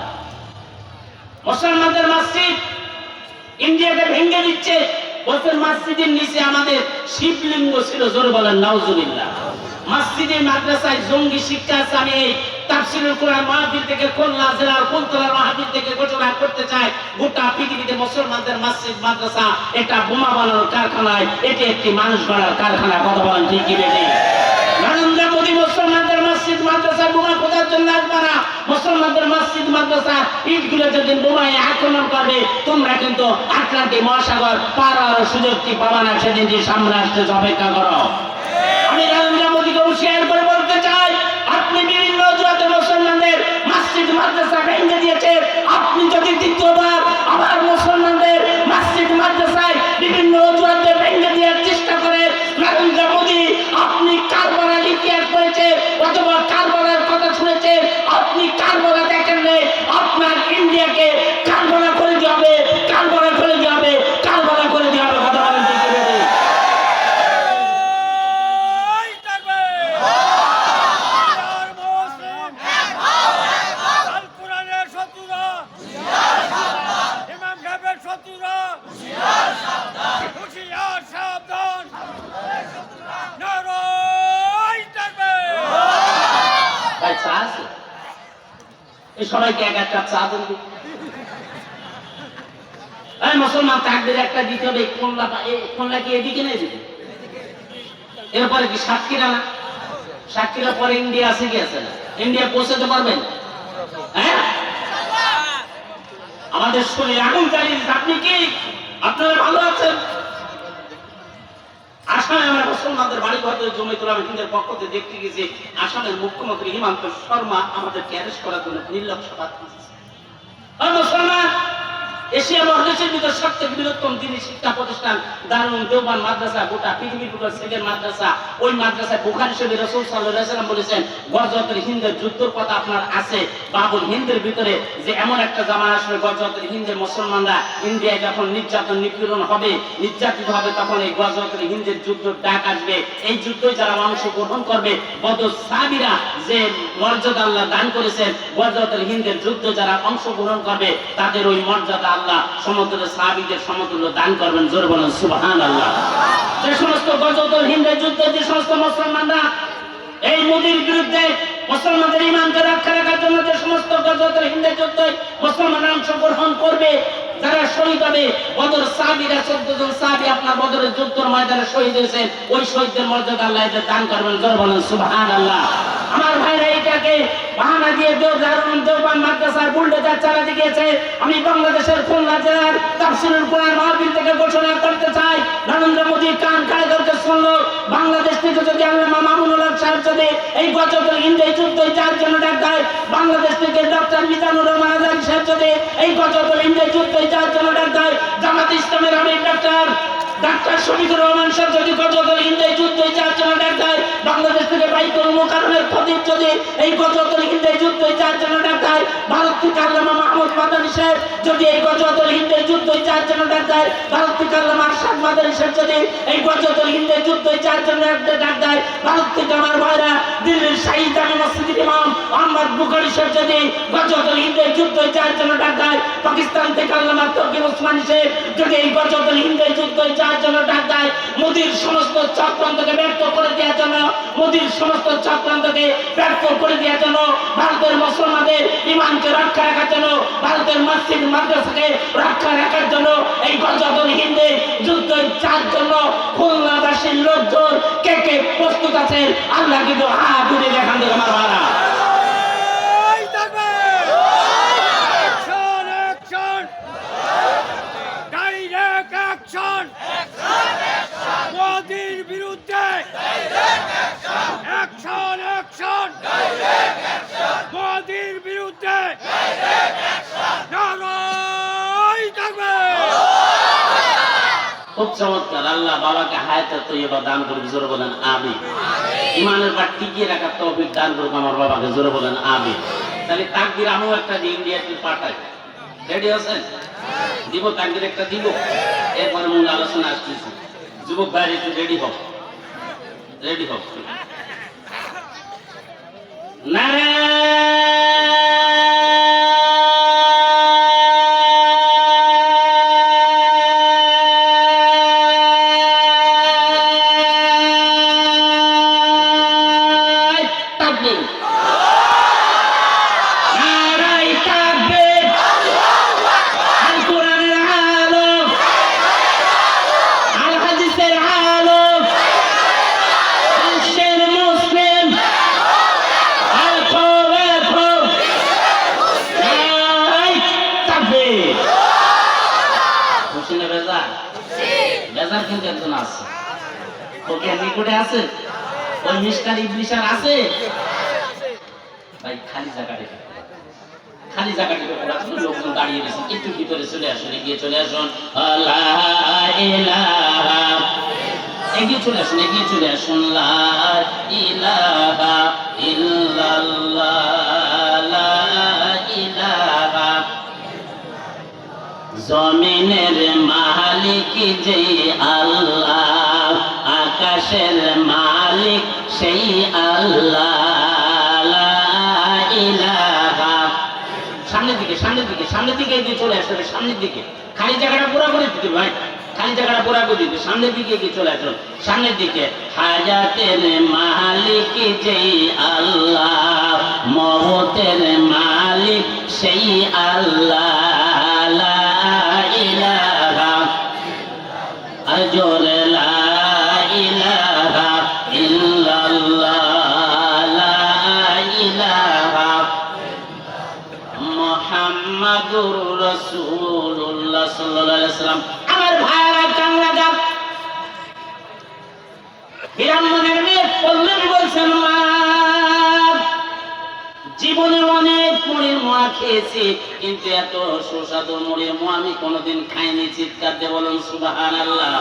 মুসলমানদের মসজিদ ইন্ডিয়াতে ভেঙে দিচ্ছে, বলছেন মসজিদের নিচে আমাদের শিবলিঙ্গ ছিল, জোরে বলেন নাউজুবিল্লাহ। মসজিদে মাদ্রাসায় জঙ্গি শিক্ষা আছে। আমি এই তাফসীরুল কোরআন মাহফিল থেকে খুলনা জেলার ফুলতলার মাহফিল থেকে ঘোষণা করতে চাই, গোটা পৃথিবীতে মুসলমানদের মসজিদ মাদ্রাসা এটা বোমা বানানোর কারখানায়, এটি একটি মানুষ গড়ার কারখানা। কথা বলেন ঠিক কি বেশি? নরেন্দ্র মোদী মুসলমানদের মসজিদ মাদ্রাসা বোমা খোঁজার জন্য আসবে না। মুসলমানদের মসজিদ মাদ্রাসা ইটগুলো যেদিন বোমায় আক্রমণ করবে, তোমরা কিন্তু আটলান্টিক মহাসাগর পার হওয়ার সুযোগটি পাবা না, সেদিন যে সামনে আসতে অপেক্ষা করো। আমি নরেন্দ্র মোদীকে হুঁশিয়ার করে বলতে চাই, আপনি বিভিন্ন অজুহাতে মুসলমানদের মসজিদ মাদ্রাসা ভেঙে দিয়েছেন, আপনি যদি দ্বিতীয়বার আবার মুসলমানদের মসজিদ মাদ্রাসায় বিভিন্ন অজুহাতে ভেঙে দেওয়ার চেষ্টা করেন, নরেন্দ্র মোদী আপনি কারবালার ইতিহাস পড়েছেন অথবা কারবালার কথা শুনেছেন, আপনি কারবালা দেখেন নেই, আপনার ইন্ডিয়াকে কারবালা করে দেওয়া হবে, কারবালা করে দেওয়া হবে, কারবালা করে দেওয়া হবে। কথা বলেন ঠিক কি? সবাইকে 1 কাপ চা দেন। মুসলমান তাকবীর একটা দিতে হবে, কোনলা কি এদিকে নেই দিতে, এরপরে কি সাতক্ষীরা না? সাতক্ষীরা পরে ইন্ডিয়া আছে কি আছে না? ইন্ডিয়া পৌঁছাতে পারবেন? হ্যাঁ, আমাদের শরীর আগুন জ্বালিয়ে দিচ্ছে। আপনি কি আপনারা ভালো আছেন? আসামে আমরা মুসলমানদের বাড়ি ঘর জমি তোলা মিটিংয়ের পক্ষ থেকে দেখতে গেছি, আসামের মুখ্যমন্ত্রী হিমন্ত শর্মা আমাদেরকে অ্যারেস্ট করার জন্য 3 লক্ষ টাকা দিয়েছে। মুসলমান এশিয়া মহাদেশের ভিতর সবথেকে বৃহত্তম দিনী শিক্ষা প্রতিষ্ঠান দারুল দেওবান মাদ্রাসা, গোটা পৃথিবীর ভিতর সেকেন্ড মাদ্রাসা। ওই মাদ্রাসায় বুখারী শরীফে রাসূল সাল্লাল্লাহু আলাইহি ওয়াসাল্লাম বলেছেন, গজওয়াতুল হিন্দের যুদ্ধের কথা আপনার আছে। বাবুল হিন্দের ভিতরে যে এমন একটা জামানা আসবে, গজওয়াতুল হিন্দে মুসলমানরা ইন্ডিয়ায় যখন নির্যাতন নিপীড়ন হবে, নির্যাতিত হবে, তখন এই গজওয়াতুল হিন্দের যুদ্ধ ডাক আসবে। এই যুদ্ধে যারা অংশগ্রহণ করবে, বদর সাহাবীরা যে মর্যাদা আল্লাহ দান করেছেন, গজওয়াতুল হিন্দের যুদ্ধ যারা অংশগ্রহণ করবে তাদের ওই মর্যাদা আল্লাহ সমতুল্য সাহাবীদের সমতুল্য দান করবেন। জোরে বলেন সুবহানাল্লাহ। যে সমস্ত গজওয়াতুল হিন্দের যুদ্ধে যে সমস্ত মুসলমানরা এই মোদির বিরুদ্ধে মুসলমানদের ঈমানকে রক্ষা রাখার জন্য যে সমস্ত গজওয়াতুল হিন্দের যুদ্ধে মুসলমানরা অংশগ্রহণ করবে, যারা শহীদ হবে, বদর সাহাবীরা 14 জন সাহাবী আপনার বদরের যুদ্ধের ময়দানে শহীদ হয়েছে, ওই শহীদদের মর্যাদা আল্লাহ এদের দান করবেন। জোরে বলেন সুবহানাল্লাহ। আমার ভাইরা এটাকে বাহানা দিয়ে দেওবান মাদ্রাসায় বুলডোজার চালাতে গিয়েছে। আমি বাংলাদেশের খুলনা জেলার তাফসীরুল কোরআন মাহফিল থেকে ঘোষণা করতে চাই, নরেন্দ্র মোদী কান খাড়া করতে শুনলো, বাংলাদেশ থেকে যদি আল্লামা মামুনুল হক সাহেব যদি এই গজওয়াতুল হিন্দের যুদ্ধে যাওয়ার জন্য ডাক দেয়, বাংলাদেশ থেকে ডক্টর মিজানুর রহমান আজাদ সাহেব যদি এই গজওয়াতুল হিন্দের যুদ্ধে যাওয়ার জন্য ডাক দেয়, জামাত ইসলামের আমির ডাক্তার শফিকুর রহমান সাহেব যদি গজওয়াতুল হিন্দের যুদ্ধে যাওয়ার জন্য ডাক দেয়, বাংলাদেশ থেকে বাইতুল মুকাররমের খতিব যদি এই গজওয়াতুল হিন্দের যুদ্ধে যাওয়ার জন্য ডাক দেয়, ভারত থেকে আল্লামা মাহমুদ মাদানী সাহেব যদি এই গজওয়াতুল হিন্দের যুদ্ধে যাওয়ার জন্য ডাক দেয়, ভারত থেকে আল্লামা আরশাদ মাদানী সাহেব যদি এই গজওয়াতুল হিন্দের যুদ্ধে যাওয়ার জন্য ডাক দেয়, ভারত থেকে আমার ভাইরা দিল্লির শাহী জামে মসজিদের ইমাম আহমদ বুখারী সাহেব যদি গজওয়াতুল হিন্দের যুদ্ধে যাওয়ার জন্য ডাক দেয়, পাকিস্তান থেকে আল্লামা তৌকির ওসমানী সাহেব যদি এই গজওয়াতুল হিন্দের যুদ্ধে যাওয়ার জন্য ডাক দেয়, মোদির সমস্ত চক্রান্তকে ব্যর্থ করে দেওয়ার জন্য, মোদির সমস্ত চক্রান্তকে ব্যর্থ করে দেওয়ার জন্য, ভারতের মুসলমানদের ঈমানকে রক্ষা রাখার জন্য, ভারতের মসজিদ মাদ্রাসাকে রক্ষা রাখার জন্য এই গজওয়াতুল হিন্দের যুদ্ধে যাওয়ার জন্য খুলনাবাসীর লোকজন কে কে প্রস্তুত আছেন? আল্লাহ কিন্তু হাত উঠে দেখান দেখ আমার ভাড়া। মোদির বিরুদ্ধে অ্যাকশন অ্যাকশন, মোদির বিরুদ্ধে নারাই তাকবীর। খুব চমৎকার। আল্লাহ বাবাকে হায়াতে তৈয়বা দান করুক। জোরে বলেন আমিন। ঈমানের পাট টিকিয়ে রাখার তৌফিক দান করুক আমার বাবাকে। জোরে বলেন আমিন। তাহলে তাকবীর আমিও একটা দিই, ইন্ডিয়াতে পাঠাই। রেডি আছেন? দিব তাকবীর একটা দিব, এরপরে মূল আলোচনা আসতেছে। যুবক ভাই একটু রেডি হোক, রেডি হোক। বেজার কিন্তু একজন আছে, ওকে নিকটে আছে, ওই মিস্টার ইবলিশার আছে ভাই। খালি জায়গাটা, খালি জায়গাটা লোকজন দাঁড়িয়ে গেছেন, একটু ভিতরে চলে আসুন, এগিয়ে চলে আসুন। আল্লাহ ইলাহা, এগিয়ে চলে আসুন, এগিয়ে চলে আসুন। লা ইলাহা ইল্লাল্লাহ, লা ইলাহা। জমিনের মালিক যে আল্লাহ, আকাশের মালিক সেই আল্লাহ, লা ইলাহা। সামনের দিকে, সামনের দিকে, সামনের দিকে এগিয়ে চলে আসতে হবে, সামনের দিকে। খালি জায়গাটা পুরা করে দিতে ভাই, খালি জায়গাটা পুরা করে দিতে। সামনের দিকে এগিয়ে চলে আসুন, সামনের দিকে। হায়াতের মালিক যে আল্লাহ, মওতের মালিক সেই আল্লাহ, লা ইলাহা। আজরে লা ইলাহা ইল্লাল্লাহ, লা ইলাহা মুহাম্মাদুর রাসূলুল্লাহ সাল্লাল্লাহু আলাইহি ওয়াসাল্লাম। আমার ভাইরা কান্না দাও, বিরামনের মেয়ে পল্লবী বলছেন, মা জীবনে অনেক পরীর মোয়া খেয়েছি, কিন্তু এত সুস্বাদু মুড়ির মোয়া আমি কোনোদিন খাইনি। চিৎকার দিয়ে বলুন সুবহানাল্লাহ।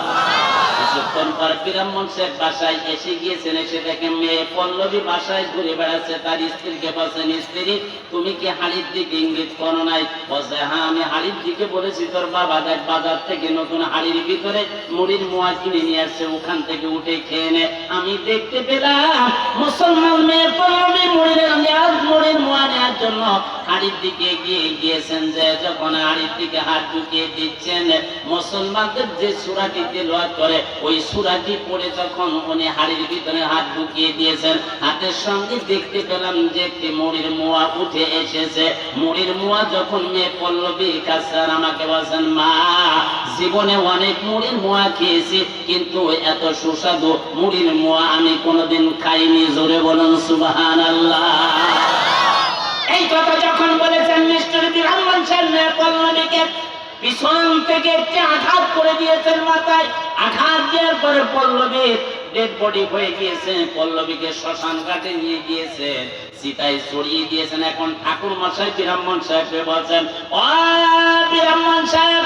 কিছুক্ষণ পর ব্রাহ্মণ শেখ বাসায় এসে গিয়েছেন। এসে দেখেন মেয়ে পল্লবী বাসায় ঘুরে বেড়াচ্ছে। তার স্ত্রীকে বলছেন, স্ত্রী তুমি কি হাড়ির দিকে ইঙ্গিত করো নাই? বলছে, হ্যাঁ আমি হাড়ির দিকে বলেছি। তোর বাবা দেখ বাজার থেকে নতুন হাড়ির ভিতরে মুড়ির মোয়া কিনে নিয়ে আসছে, ওখান থেকে উঠে খেয়ে নে। আমি দেখতে পেলাম মুসলমান মেয়ে পল্লবী মুড়ির মোয়া নেওয়ার জন্য হাড়ির দিকে এগিয়ে গিয়েছেন। যে যখন হাড়ির দিকে হাত ঢুকিয়ে দিচ্ছেন, মুসলমানদের যে সূরাটি তেলাওয়াত করে ওই সূরাটি পড়ে যখন উনি হাড়ির ভিতরে হাত ঢুকিয়ে দিয়েছেন, হাতের সঙ্গে দেখতে পেলাম যে একটি মুড়ির মোয়া উঠে এসেছে। মুড়ির মোয়া যখন মেয়ে পল্লবী কাছে আমাকে বলছেন, মা জীবনে অনেক মুড়ির মোয়া খেয়েছি, কিন্তু এত সুস্বাদু মুড়ির মোয়া আমি কোনোদিন খাইনি। জোরে বলুন সুবহানাল্লাহ। এই কথা যখন বলেছেন, মিস্টার ব্রাহ্মণ সাহেব মেয়ে পল্লবীকে পিছন থেকে একটি আঘাত করে দিয়েছেন মাথায়। আঘাত দেওয়ার পরে পল্লবী ডেড বডি হয়ে গিয়েছে। পল্লবীকে শ্মশান ঘাটে নিয়ে গিয়েছে, চিতায় চড়িয়ে দিয়েছেন। এখন ঠাকুর মশাই ব্রাহ্মণ সাহেবকে বলছেন, ও ব্রাহ্মণ সাহেব,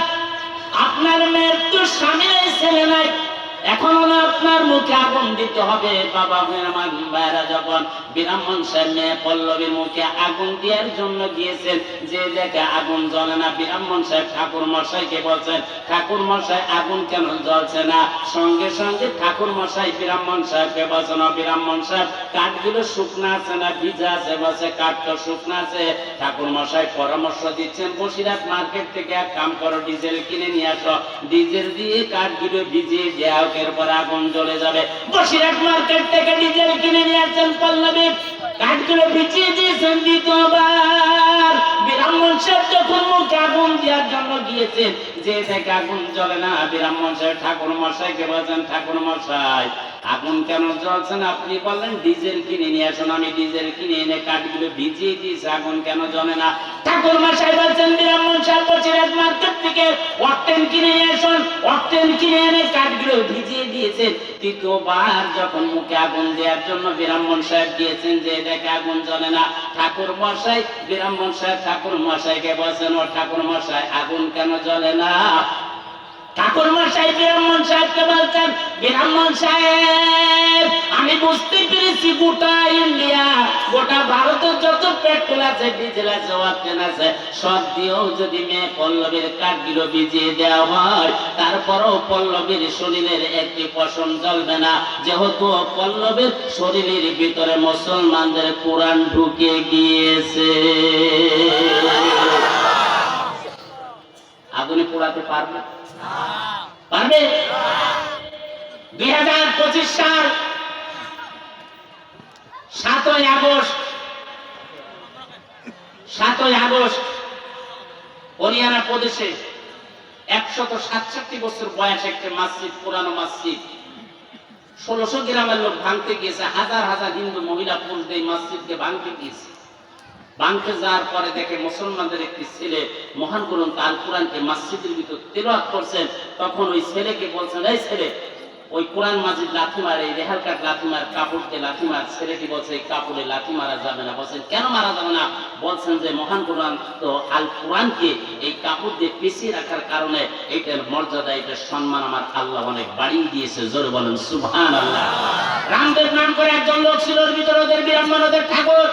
আপনার মেয়ের তো স্বামী নাই, ছেলে নাই, এখন আপনার মুখে আগুন দিতে হবে। বাবা আমার ভাইরা যখন ব্রাহ্মণ সাহেব মেয়ে পল্লবীর মুখে আগুন দেওয়ার জন্য গিয়েছেন, যে দেখে আগুন জ্বলে না, ব্রাহ্মণ সাহেব ঠাকুর মশাইকে বলছেন, ঠাকুর মশাই আগুন কেন জ্বলছে না? সঙ্গে সঙ্গে ঠাকুর মশাই ব্রাহ্মণ সাহেবকে বলছেন, ব্রাহ্মণ সাহেব কাঠগুলো শুকনো আছে না ভিজা আছে? বলছে কাঠ তো শুকনো আছে। ঠাকুর মশাই পরামর্শ দিচ্ছেন, বসিরহাট মার্কেট থেকে এক কাম করো, ডিজেল কিনে নিয়ে আসো, ডিজেল দিয়ে কাঠগুলো ভিজিয়ে দেওয়া, এরপর আগুন জ্বলে যাবে। বসিরহাট মার্কেট থেকে ডিজেল কিনে নিয়ে আসছেন পল্লবী, কাঠগুলো ভিজিয়ে দিয়েছেন। দ্বিতীয়বার ব্রাহ্মণ সাহেব যখন মুখে আগুন দেওয়ার জন্য গিয়েছেন, যে দেখে আগুন জ্বলে না, ব্রাহ্মণ সাহেব ঠাকুর মশাইকে বলছেন, ঠাকুর মশাই আগুন কেন জ্বলছে না? আপনি বললেন ডিজেল কিনে নিয়ে আসুন, আমি ডিজেল কিনে এনে কাঠগুলো ভিজিয়ে দিয়েছি, আগুন কেন জ্বলে না? ঠাকুর মশাই বলছেন, ব্রাহ্মণ সাহেব বসিরহাট মার্কেট থেকে অকটেন কিনে নিয়ে আসুন, অকটেন কিনে এনে কাঠগুলো ভিজিয়ে দিয়েছেন। তৃতীয়বার যখন মুখে আগুন দেওয়ার জন্য ব্রাহ্মণ সাহেব দিয়েছেন, যে দেখে আগুন জ্বলে না, ঠাকুর মশাই ব্রাহ্মণ সাহেব ঠাকুর মশাইকে বলছেন, ও ঠাকুর মশাই আগুন কেন জ্বলে না? ঠাকুর মশাই ব্রাহ্মণ সাহেবকে বলছেন, ব্রাহ্মণ সাহেব আমি বুঝতে পেরেছি, গোটা ইন্ডিয়া গোটা ভারতের যত পেট্রোল আছে, ডিজেল আছে, অকটেন আছে, সব দিয়েও যদি মেয়ে পল্লবীর কাঠগুলো ভিজিয়ে দেওয়া হয়, তারপরও পল্লবীর শরীরের একটি পশম জ্বলবে না, যেহেতু পল্লবীর শরীরের ভিতরে মুসলমানদের কোরআন ঢুকে গিয়েছে। আগুনে পোড়াতে পারবে? পারবে? 2025 সাল 7ই আগস্ট হরিয়ানা প্রদেশে 167 বছর বয়স একটা মসজিদ, পুরানো মসজিদ, 1600 গ্রামের লোক ভাঙতে গিয়েছে। হাজার হাজার হিন্দু মহিলা পুরুষ এই মসজিদকে ভাঙতে গিয়েছে। ভাঙতে যাওয়ার পরে দেখে মুসলমানদের একটি ছেলে মহান গ্রন্থ আল কোরআনকে মসজিদের ভিতর তেলাওয়াত করছেন। তখন ওই ছেলেকে বলছেন, এই ছেলে ওই কোরআন মাজিদ লাথি মার, এই রেহাল কাঠ লাথি মার, কাপড়কে লাথি মার। ছেলেটি বলছে এই কাপড়ে লাথি মারা যাবে না। বলছেন কেন মারা যাবে না? বলছেন যে মহান কোরআন তো আল কোরআনকে এই কাপড় দিয়ে পেঁচিয়ে রাখার কারণে এইটার মর্যাদা, এইটার সম্মান আমার আল্লাহ অনেক বাড়িয়ে দিয়েছে। জোরে বলেন সুবহানাল্লাহ। রামদেব নাম করে একজন লোক ছিল, ওর ভিতরে ওদের ব্রাহ্মণ, ওদের ঠাকুর।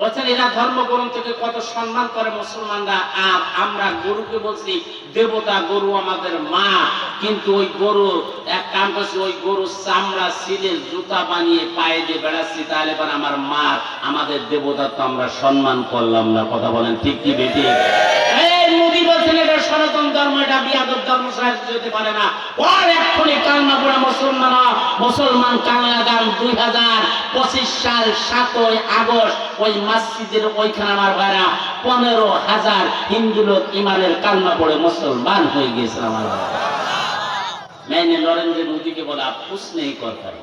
বলছেন এরা ধর্মগ্রন্থকে কত সম্মান করে মুসলমানরা, আর আমরা গরুকে বলছি দেবতা, গরু আমাদের মা। কিন্তু ওই গরু এক কাম করছি, ওই গরু চামড়া ছিলে জুতা বানিয়ে পায়ে দিয়ে বেড়াচ্ছি, তাহলে এবার আমার মা আমাদের দেবতা তো আমরা সম্মান করলাম না। কথা বলেন ঠিক কি বেটি? মোদী বলছেন এটা সনাতন ধর্ম, এটা বিয়াদব ধর্ম, সাহায্য হতে পারে না। ওর এক্ষুনি কালমা পড়া মুসলমান কালমা গান। 2025 সাল 7ই আগস্ট ওই মসজিদের ওইখানে আমার ভাইরা 15,000 হিন্দু লোক ইমানের কালমা পড়ে মুসলমান হয়ে গিয়েছে। আমার मैंने नरेंद्र मोदी के बोला आप कुछ नहीं कर पाए,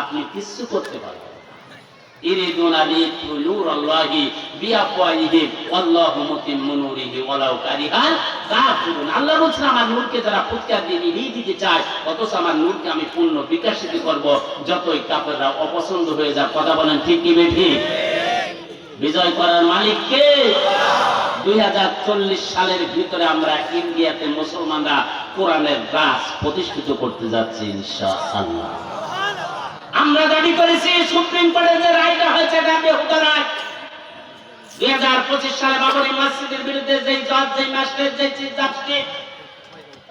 আপনি কিছু করতে পারবেন। ইরিদুনা লিয়াতফু নূরাল্লাহি বিআফওয়াহিহিম ওয়াল্লাহু মুতিম্মু নূরিহি ওয়ালাউ কারিহাল কাফিরুন। আল্লাহ বলছেন আমার নূরকে যারা ফুৎকার দিয়ে নিভিয়ে দিতে চায়, অথচ আমার নূরকে আমি পূর্ণ বিকশিত করব, যতই কাফেররা অপছন্দ হয়ে যায়। কথা বলেন ঠিক কি বেঠিক? বিজয় করার মালিক কে? 2040 সালের ভিতরে আমরা ইন্ডিয়াতে মুসলমানরা কোরআনের রাজ প্রতিষ্ঠিত করতে যাচ্ছি ইনশাআল্লাহ। আমরা দাবি করেছি সুপ্রিম কোর্টের যে রায়টা হয়েছে এটা বেহুদা রায়। 2025 সালে বাবরি মসজিদের বিরুদ্ধে যে জজ, যে ম্যাজিস্ট্রেট, যে চিফ জাস্টিস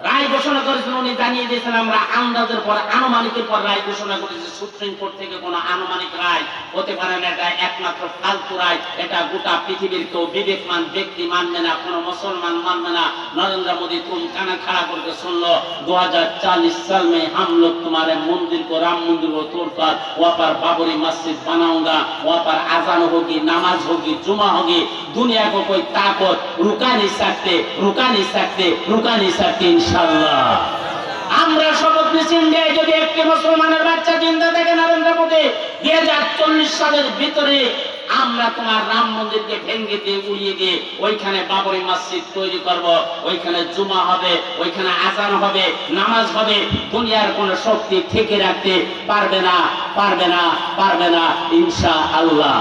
রায় ঘোষণা করেছেন, উনি জানিয়ে দিয়েছেন আমরা আন্দাজের পর আনুমানিকের পর রায় ঘোষণা করেছি। সুপ্রিম কোর্ট থেকে কোনো আনুমানিক রায় হতে পারে না, এটা একমাত্র ফালতু রায়। এটা গোটা পৃথিবীর কেউ বিবেকমান ব্যক্তি মানবে না, কোনো মুসলমান মানবে না। নরেंद्र मोदी तुम काना खड़ा करके सुन लो, 2040 साल में हम लोग तुम्हारे मंदिर को, राम मंदिर को तोड़कर वहाँ पर बाबरी मस्जिद बनाऊंगा, वहाँ पर आजान होगी, नमाज होगी, जुमा होगी। दुनिया को कोई ताकत रुका नहीं सकते, रुका नहीं सकते, रुका नहीं सकते इंशाल्लाह। আমরা শপথ নিচ্ছি, ইন্ডিয়ায় যদি একটি মুসলমানের বাচ্চা জিন্দা থাকে নরেন্দ্র মোদী 2040 সালের ভিতরে আমরা তোমার রাম মন্দিরকে ভেঙে দিয়ে, উড়িয়ে দিয়ে ওইখানে বাবরি মসজিদ তৈরি করব, ওইখানে জুমা হবে, ওইখানে আজান হবে, নামাজ হবে। দুনিয়ার কোন শক্তি থেকে রাখতে পারবে না, পারবে না, পারবে না इंशाअल्लाह।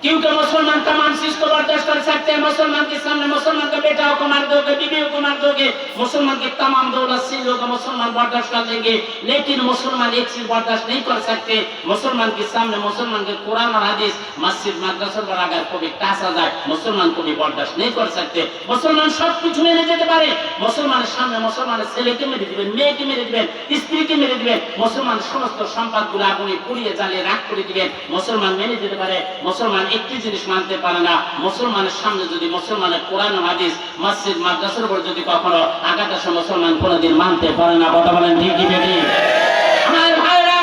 क्योंकि मुसलमान तमाम चीज को बर्दाश्त कर सकते हैं। मुसलमान के सामने मुसलमान के बेटाओं को मार दोगे, बीवियों को मार दोगे, मुसलमान की तमाम दौलत चीजों को मुसलमान बर्दाश्त कर लेंगे, लेकिन मुसलमान एक चीज बर्दाश्त नहीं कर सकते। मुसलमान के सामने मुसलमान के कुरान और हदीस, मस्जिद मदरसा पर अगर कोई टासा जाए, मुसलमान को भी बर्दाश्त नहीं कर सकते। मुसलमान सब कुछ मेने যেতে পারে, মুসলমানের সামনে মুসলমানের ছেলেকে মেরে দিবেন, মেয়েকে মেরে দিবেন, স্ত্রীকে মেরে দিবেন, মুসলমান সমস্ত সম্পদগুলো আগুনে পুড়িয়ে জ্বালিয়ে রাখ করে দিবেন, মুসলমান মেনে যেতে পারে। মুসলমান একটি জিনিস মানতে পারে না, মুসলমানের সামনে যদি মুসলমানের কোরআন ও হাদিস, মসজিদ মাদ্রাসার উপর যদি কখনো আঘাত আসে, মুসলমান কোনোদিন মানতে পারে না। কথা বলেন ঠিক কি বেঠিক? আমার ভাইরা,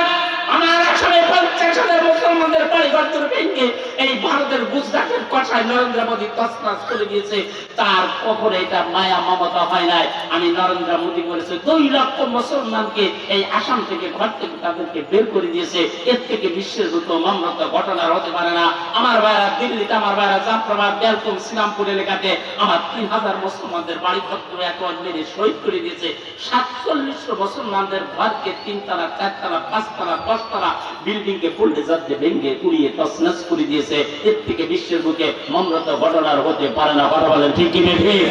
আমার আসলে 50,000 মুসলমানদের বাড়িঘর ভেঙে এই ভারতের গুজরাটের কথায় নরেন্দ্র মোদী তছনছ করে দিয়েছে। তার কখনো এটা মায়া মমতা হয় নাই। আমি নরেন্দ্র মোদী বলেছে 2 লক্ষ মুসলমানকে এই আসাম থেকে, ঘর থেকে তাদেরকে বের করে দিয়েছে। এর থেকে বিশ্বের দুটো নম্রত ঘটনা হতে পারে না। আমার ভাইরা দিল্লিতে, আমার ভাইরা জাফরাবাদ, বেলকুম, শ্রীরামপুর এলাকাতে আমার 3000 মুসলমানদের বাড়ি ঘর এখন মেরে শহীদ করে দিয়েছে। 47 মুসলমানদের ঘরকে 3 তলা, 4 তলা, 5 তলা, 10 তলা বিল্ডিং কে বুলডোজার দিয়ে ভেঙে উড়িয়ে তছনছ করে দিয়েছে। এর থেকে বিশ্বের বুকে নম্রত ঘটনার হতে পারে না। কথা বলেন ঠিক কি বেঠিক?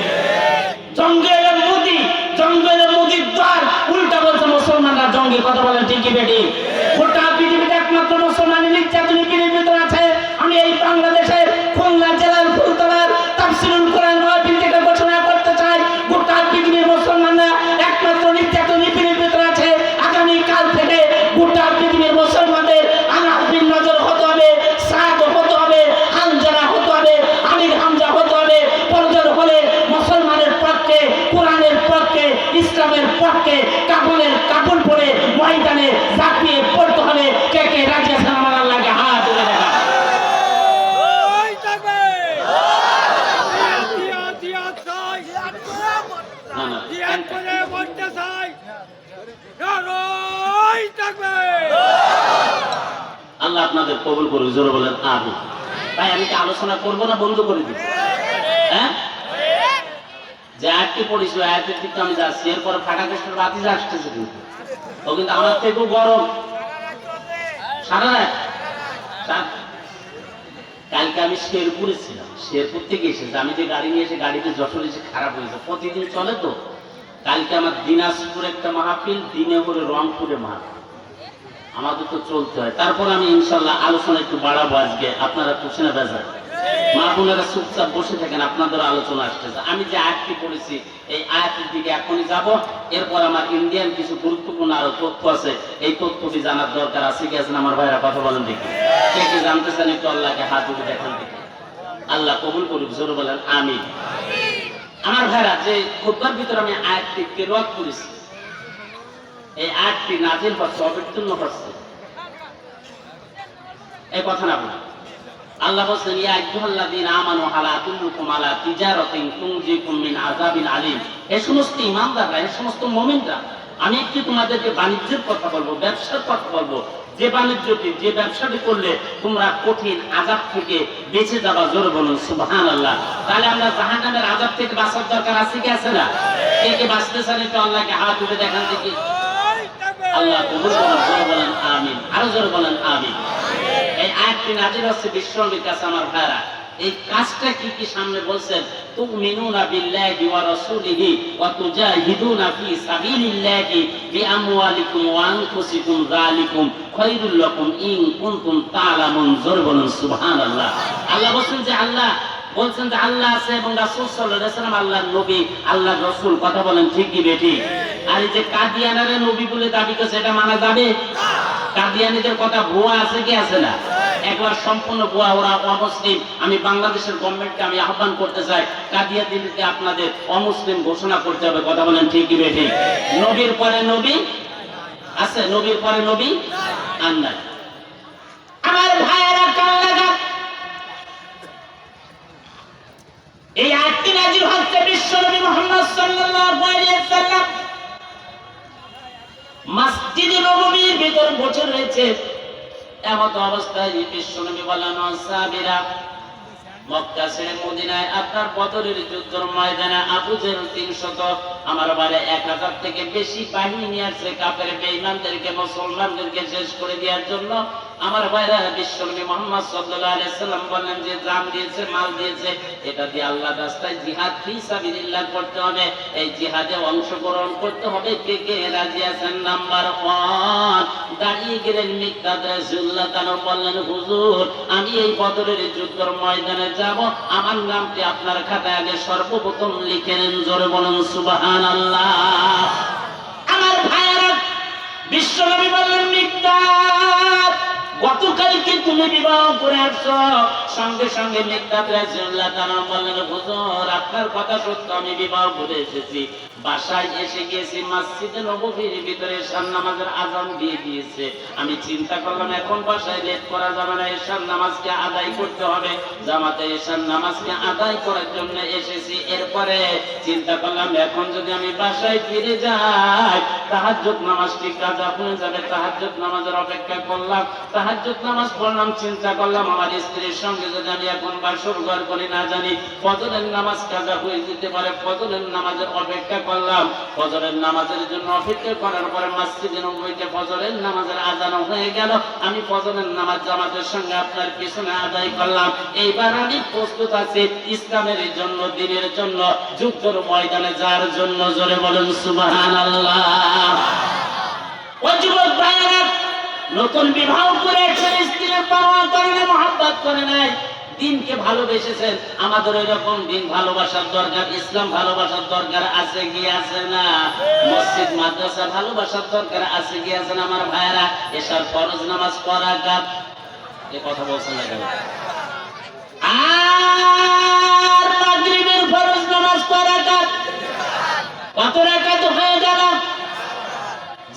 জঙ্গলের মোদী, জঙ্গলের মোদীর দ্বার উল্টা বলছে মুসলমানরা জঙ্গি। কথা বলেন ঠিক কি বেঠিক? গোটা পৃথিবীতে একমাত্র মুসলমানের নির্যাতন ভিতরে আছে। আমি এই বাংলাদেশের খুলনা জেলার ফুলতলার তাফসীরুল কোরআন মাহফিল থেকে ঘোষণা করতে চাই, গোটা পৃথিবীর মুসলমানরা একমাত্র নির্যাতন ভিতরে আছে। আগামী কাল থেকে গোটা পৃথিবীর মুসলমানদের আনাফির নজর হতে হবে, সাদ হতে হবে, হামজারা হতে হবে, আমির হামজা হতে হবে। প্রয়োজন হলে মুসলমানের পক্ষে, কোরআনের পক্ষে, ইসলামের পক্ষে কাপড়ের কাপড় পরে ময়দানে ঝাঁপিয়ে পড়তে হবে। কে কে রাজি আছেন আমার আল্লাহকে হাত তুলে দেখা? আল্লাহ আপনাদের কবুল করুক, জোরে বলেন আমিন। তাই আমি কি আলোচনা করবো না বন্ধ করে দিব? হ্যাঁ, যে আয়াতটি পড়েছিল আয়াতের দিকে আমি যাচ্ছি, এরপরে ফাটা কৃষ্ণের বাতি আসতেছে, কিন্তু ও কিন্তু আমার থেকেও গরম। সারা রাত কালকে আমি শেরপুরে ছিলাম, শেরপুর থেকে এসেছি। আমি যে গাড়ি নিয়ে এসে গাড়িতে যশোর এসে খারাপ হয়েছে, প্রতিদিন চলে তো। কালকে আমার দিনাজপুরে একটা মাহফিল, দিনে করে রংপুরে মাহফিল, আমাদের তো চলতে হয়। তারপর আমি ইনশাল্লাহ আলোচনা একটু বাড়াবো আজকে। আপনারা খুশি না বেজার? মা বোনেরা চুপচাপ বসে থাকেন, আপনাদের আলোচনা আসতেছে। আমি যে আয়াতটি পড়েছি এই আয়াতের দিকে এখনই যাব। এরপর আমার ইন্ডিয়ান কিছু গুরুত্বপূর্ণ আরো তথ্য আছে, এই তথ্যটি জানার দরকার আছে কি আছে? আমার ভাইরা কথা বলেন দেখি, কে কে জানতে চান একটু আল্লাহকে হাত উঠে দেখান দেখি। আল্লাহ কবুল করুক, জোরে বলেন আমিন। আমার ভাইরা, যে খুতবার ভিতরে আমি আয়াতটি তেলাওয়াত করেছি, এই আয়াতটি নাজিল হচ্ছে, অবতীর্ণ হচ্ছে, এই কথা না বলি। আল্লাহ বলেন ইয়া আইয়ুহাল্লাযীনা আমানু হাল আদুল্লুকুম আলা তিজারাতিন তুনজিকুম মিন আযাবিন আলীম। এই সমস্ত ঈমানদাররা, এই সমস্ত মুমিনরা, আমি একটু তোমাদেরকে বাণিজ্যের কথা বলবো, ব্যবসার কথা বলবো, যে বাণিজ্যটি, যে ব্যবসাটি করলে তোমরা কঠিন আযাব থেকে বেঁচে যাবা। জোরে বলুন সুবহানাল্লাহ। তাহলে আমরা জাহান্নামের আযাব থেকে বাঁচার দরকার আছে কি আছে না? কে কে বাঁচতে চান একটু আল্লাহকে হাত তুলে দেখান দেখি। আল্লাহ কবুল করুন, জোরে বলেন আমিন। আরো জোরে বলেন আমিন। এই আয়াতটি নাযিল হচ্ছে বিশ্বনবীর কাছে আমার ভাইরা। এই কাজটা কি কি সামনে বলছেন, তুমিনুনা বিল্লাহি ওয়া রাসূলিহি ওয়া তুজাহিদুনা ফি সাবিলিল্লাহি বিআমওয়ালিকুম ওয়া আনফুসিকুম যালিকুম খায়রুল লাকুম ইন কুনতুম তা'লামুন। জোরে বলুন সুবহানাল্লাহ। আল্লাহ বলেন যে আল্লাহ আছে এবং রাসূল সাল্লাল্লাহু আলাইহি ওয়াসাল্লাম আল্লাহর নবী, আল্লাহর রাসূল। কথা বলেন ঠিক কি বেঠি? আর এই যে কাদিয়ানারে নবী বলে দাবি করছে, এটা মানা যাবে? কাদিয়ানীদের কথা ভুয়া আছে কি আছে না? একবার সম্পূর্ণ ভুয়া, ওরা অমুসলিম। আমি বাংলাদেশের গভর্নমেন্টকে আমি আহ্বান করতে চাই, কাদিয়ানীদেরকে আপনাদের অমুসলিম ঘোষণা করতে হবে। কথা বলেন ঠিক কি বেঠি? নবীর পরে নবী আছে, নবীর পরে নবী আর নাই। আমার ভাইয়েরা কান লাগা, এই আয়াতটি নাযিল হচ্ছে বিশ্বনবী মুহাম্মদ সাল্লাল্লাহু আলাইহি ওয়াসাল্লাম মসজিদে নববীর ভিতর বসে রয়েছে। এমত অবস্থায় বিশ্বনবী বলেন, সাহাবীরা, মক্কা ছেড়ে মদিনায় আপনার বদরের যুদ্ধের ময়দানে আবু জেহেল 300, আমার বারে 1000 থেকে বেশি বাহিনী নিয়ে আসছে কাফের বেঈমানদেরকে, মুসলমানদেরকে শেষ করে দেওয়ার জন্য। আমার ভাইরা, বিশ্বনবী মুহাম্মদ সাল্লাল্লাহু আলাইহি ওয়াসাল্লাম বলেন যে জান দিয়েছে, মাল দিয়েছে, এটা দিয়ে আল্লাহর রাস্তায় জিহাদ ফি সাবিলিল্লাহ করতে হবে। এই জিহাদে অংশগ্রহণ করতে হবে। কে কে রাজি আছেন? নাম্বার 1 দাঁড়িয়ে গেলেন মিকদাদ রাসূলুল্লাহ তাআলা বললেন, হুজুর, আমি এই বদরের যুদ্ধের ময়দানে যাব, আমার নামটি আপনার খাতায় আগে সর্বপ্রথম লিখে নেন। জোরে বলুন সুবহানাল্লাহ। আমার ভাইরা, বিশ্বনবী বললেন, মিকদাদ, গতকালকে তুমি বিবাহ করে আসছো। সঙ্গে সঙ্গে মিকদাদ রাসূলুল্লাহ তাআলা বললেন, হুজুর, আপনার কথা সত্য, আমি বিবাহ করে এসেছি। বাসায় এসে গেছি, মসজিদে নববীর ভিতরে এশার নামাজের আযান দিয়ে দিয়েছে। আমি চিন্তা করলাম এখন বাসায় লেট করা যাবে না, এশার নামাজকে আদায় করতে হবে। জামাতে এশার নামাজকে আদায় করার জন্য এসেছি। এরপরে চিন্তা করলাম এখন যদি আমি বাসায় ফিরে যাই, তাহাজ্জুদ নামাজটি কাজা হয়ে যাবে। তাহাজ্জুদ নামাজের অপেক্ষা করলাম, তাহাজ্জুদ নামাজ পড়লাম। চিন্তা করলাম আমার স্ত্রীর সঙ্গে যদি আমি এখন বাসর ঘর করি, না জানি ফজরের নামাজ কাজা হয়ে যেতে পারে। ফজরের নামাজের অপেক্ষা করলাম। ফজরের নামাজের জন্য অপেক্ষা করার পরে মসজিদে নববীতে ফজরের নামাজের আযান হয়ে গেল। আমি ফজরের নামাজ জামাতের সঙ্গে আপনার পিছনে আদায় করলাম। এইবার আমি প্রস্তুত আছি ইসলামের জন্য, দ্বীনের জন্য, যুদ্ধের ময়দানে যার জন্য। জোরে বলুন সুবহানাল্লাহ। ও যুবক ভাইরা, নতুন বিবাহ করে স্ত্রীর পাওয়া করে না, মহব্বত করে নাই, দিনকে ভালোবেসেছেন। আমাদের এরকম দিন ভালোবাসার দরকার, ইসলাম ভালোবাসার দরকার আছে কি আছে না? মসজিদ মাদ্রাসা ভালোবাসার দরকার আছে কি আছে না? আমার ভাইয়েরা, এশার ফরজ নামাজ পড়া কাজ, এ কথা বলছেন না কেন? আর মাগরিবের ফরজ নামাজ পড়া কাজ কত রাকাত হয়ে গেল?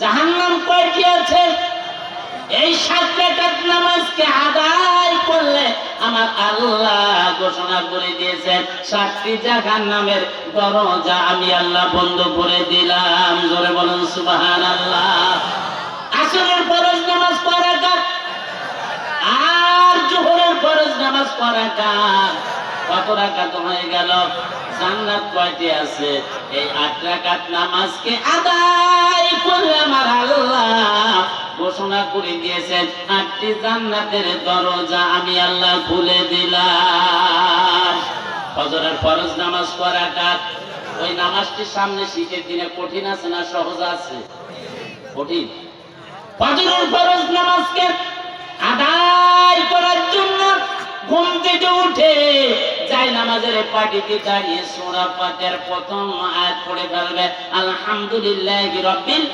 জাহান্নাম কয়টি আছে? এই 7 রাকাত নামাজকে আদায় করলে আমার আল্লাহ ঘোষণা করে দিয়েছেন 7টি জাহান্নামের দরজা আমি আল্লাহ বন্ধ করে দিলাম। জোরে বলুন সুবহানাল্লাহ। আসরের ফরজ নামাজ পড়া কাজ আর জোহরের ফরজ নামাজ পড়া কাজ কত রাকাত হয়ে গেল? জান্নাত কয়টি আছে? এই 8 রাকাত নামাজকে আদায় করলে আমার আল্লাহ ঘোষণা করে দিয়েছেন 8টি জান্নাতের দরজা আমি আল্লাহ খুলে দিলাম। ফজরের ফরজ নামাজ পড়া কাজ, ওই নামাজটি সামনে শীতের দিনে কঠিন আছে না সহজ আছে? কঠিন। ফজরের ফরজ নামাজকে আদায় করার জন্য ঘুম থেকে উঠে যাই নামাজের পাটিতে দাঁড়িয়ে সূরা ফাতিহার প্রথম আয়াত পড়ে ফেলবে, আলহামদুলিল্লাহি রাব্বিল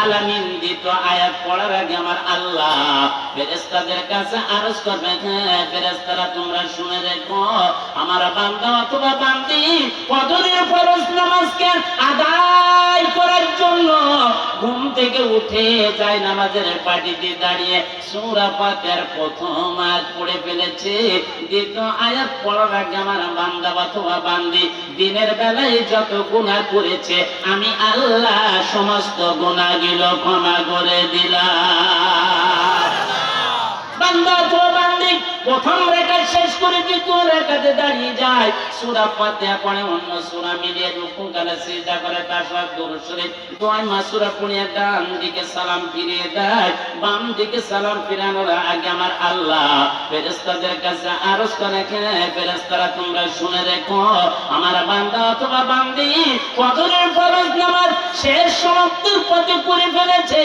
আলামিন। দ্বিতীয় আয়াত পড়ার আগে আমার আল্লাহ ফেরেশতাদের কাছে আরজ করবে, হ্যাঁ ফেরেশতারা তোমরা শুনে রেখো, আমার বান্দা অথবা বান্দি ফজরের ফরজ নামাজকে আদায় করার জন্য ঘুম থেকে উঠে যায় নামাজের পাটিতে দাঁড়িয়ে সূরা ফাতিহার প্রথম আয়াত পড়ে ফেলেছে। দ্বিতীয় আয়াত পড়ার আগে আমার বান্দা অথবা বান্দি দিনের বেলায় যত গুনাহ করেছে আমি আল্লাহ সমস্ত গুনাহগুলো ক্ষমা করে দিলাম। বান্দা অথবা বান্দি প্রথম রেখা শেষ করে দ্বিতীয় রেখাতে দাঁড়িয়ে যায়, সূরা ফাতিহা পড়ে, অন্য সূরা মিলিয়ে রুকু করে সিজদা করে, তাশাহুদ দুরূদ শরীফ দোয়া মাসুরা পড়ে ডান দিকে সালাম ফিরিয়ে দেয়। বাম দিকে সালাম ফিরানোর আগে আমার আল্লাহ ফেরেশতাদের কাছে আরজ করে, ফেরেশতারা তোমরা শুনে রেখো, আমার বান্দা অথবা বান্দি ফজরের ফরজ নামাজ শেষ সমাপ্তির পথে করে ফেলেছে,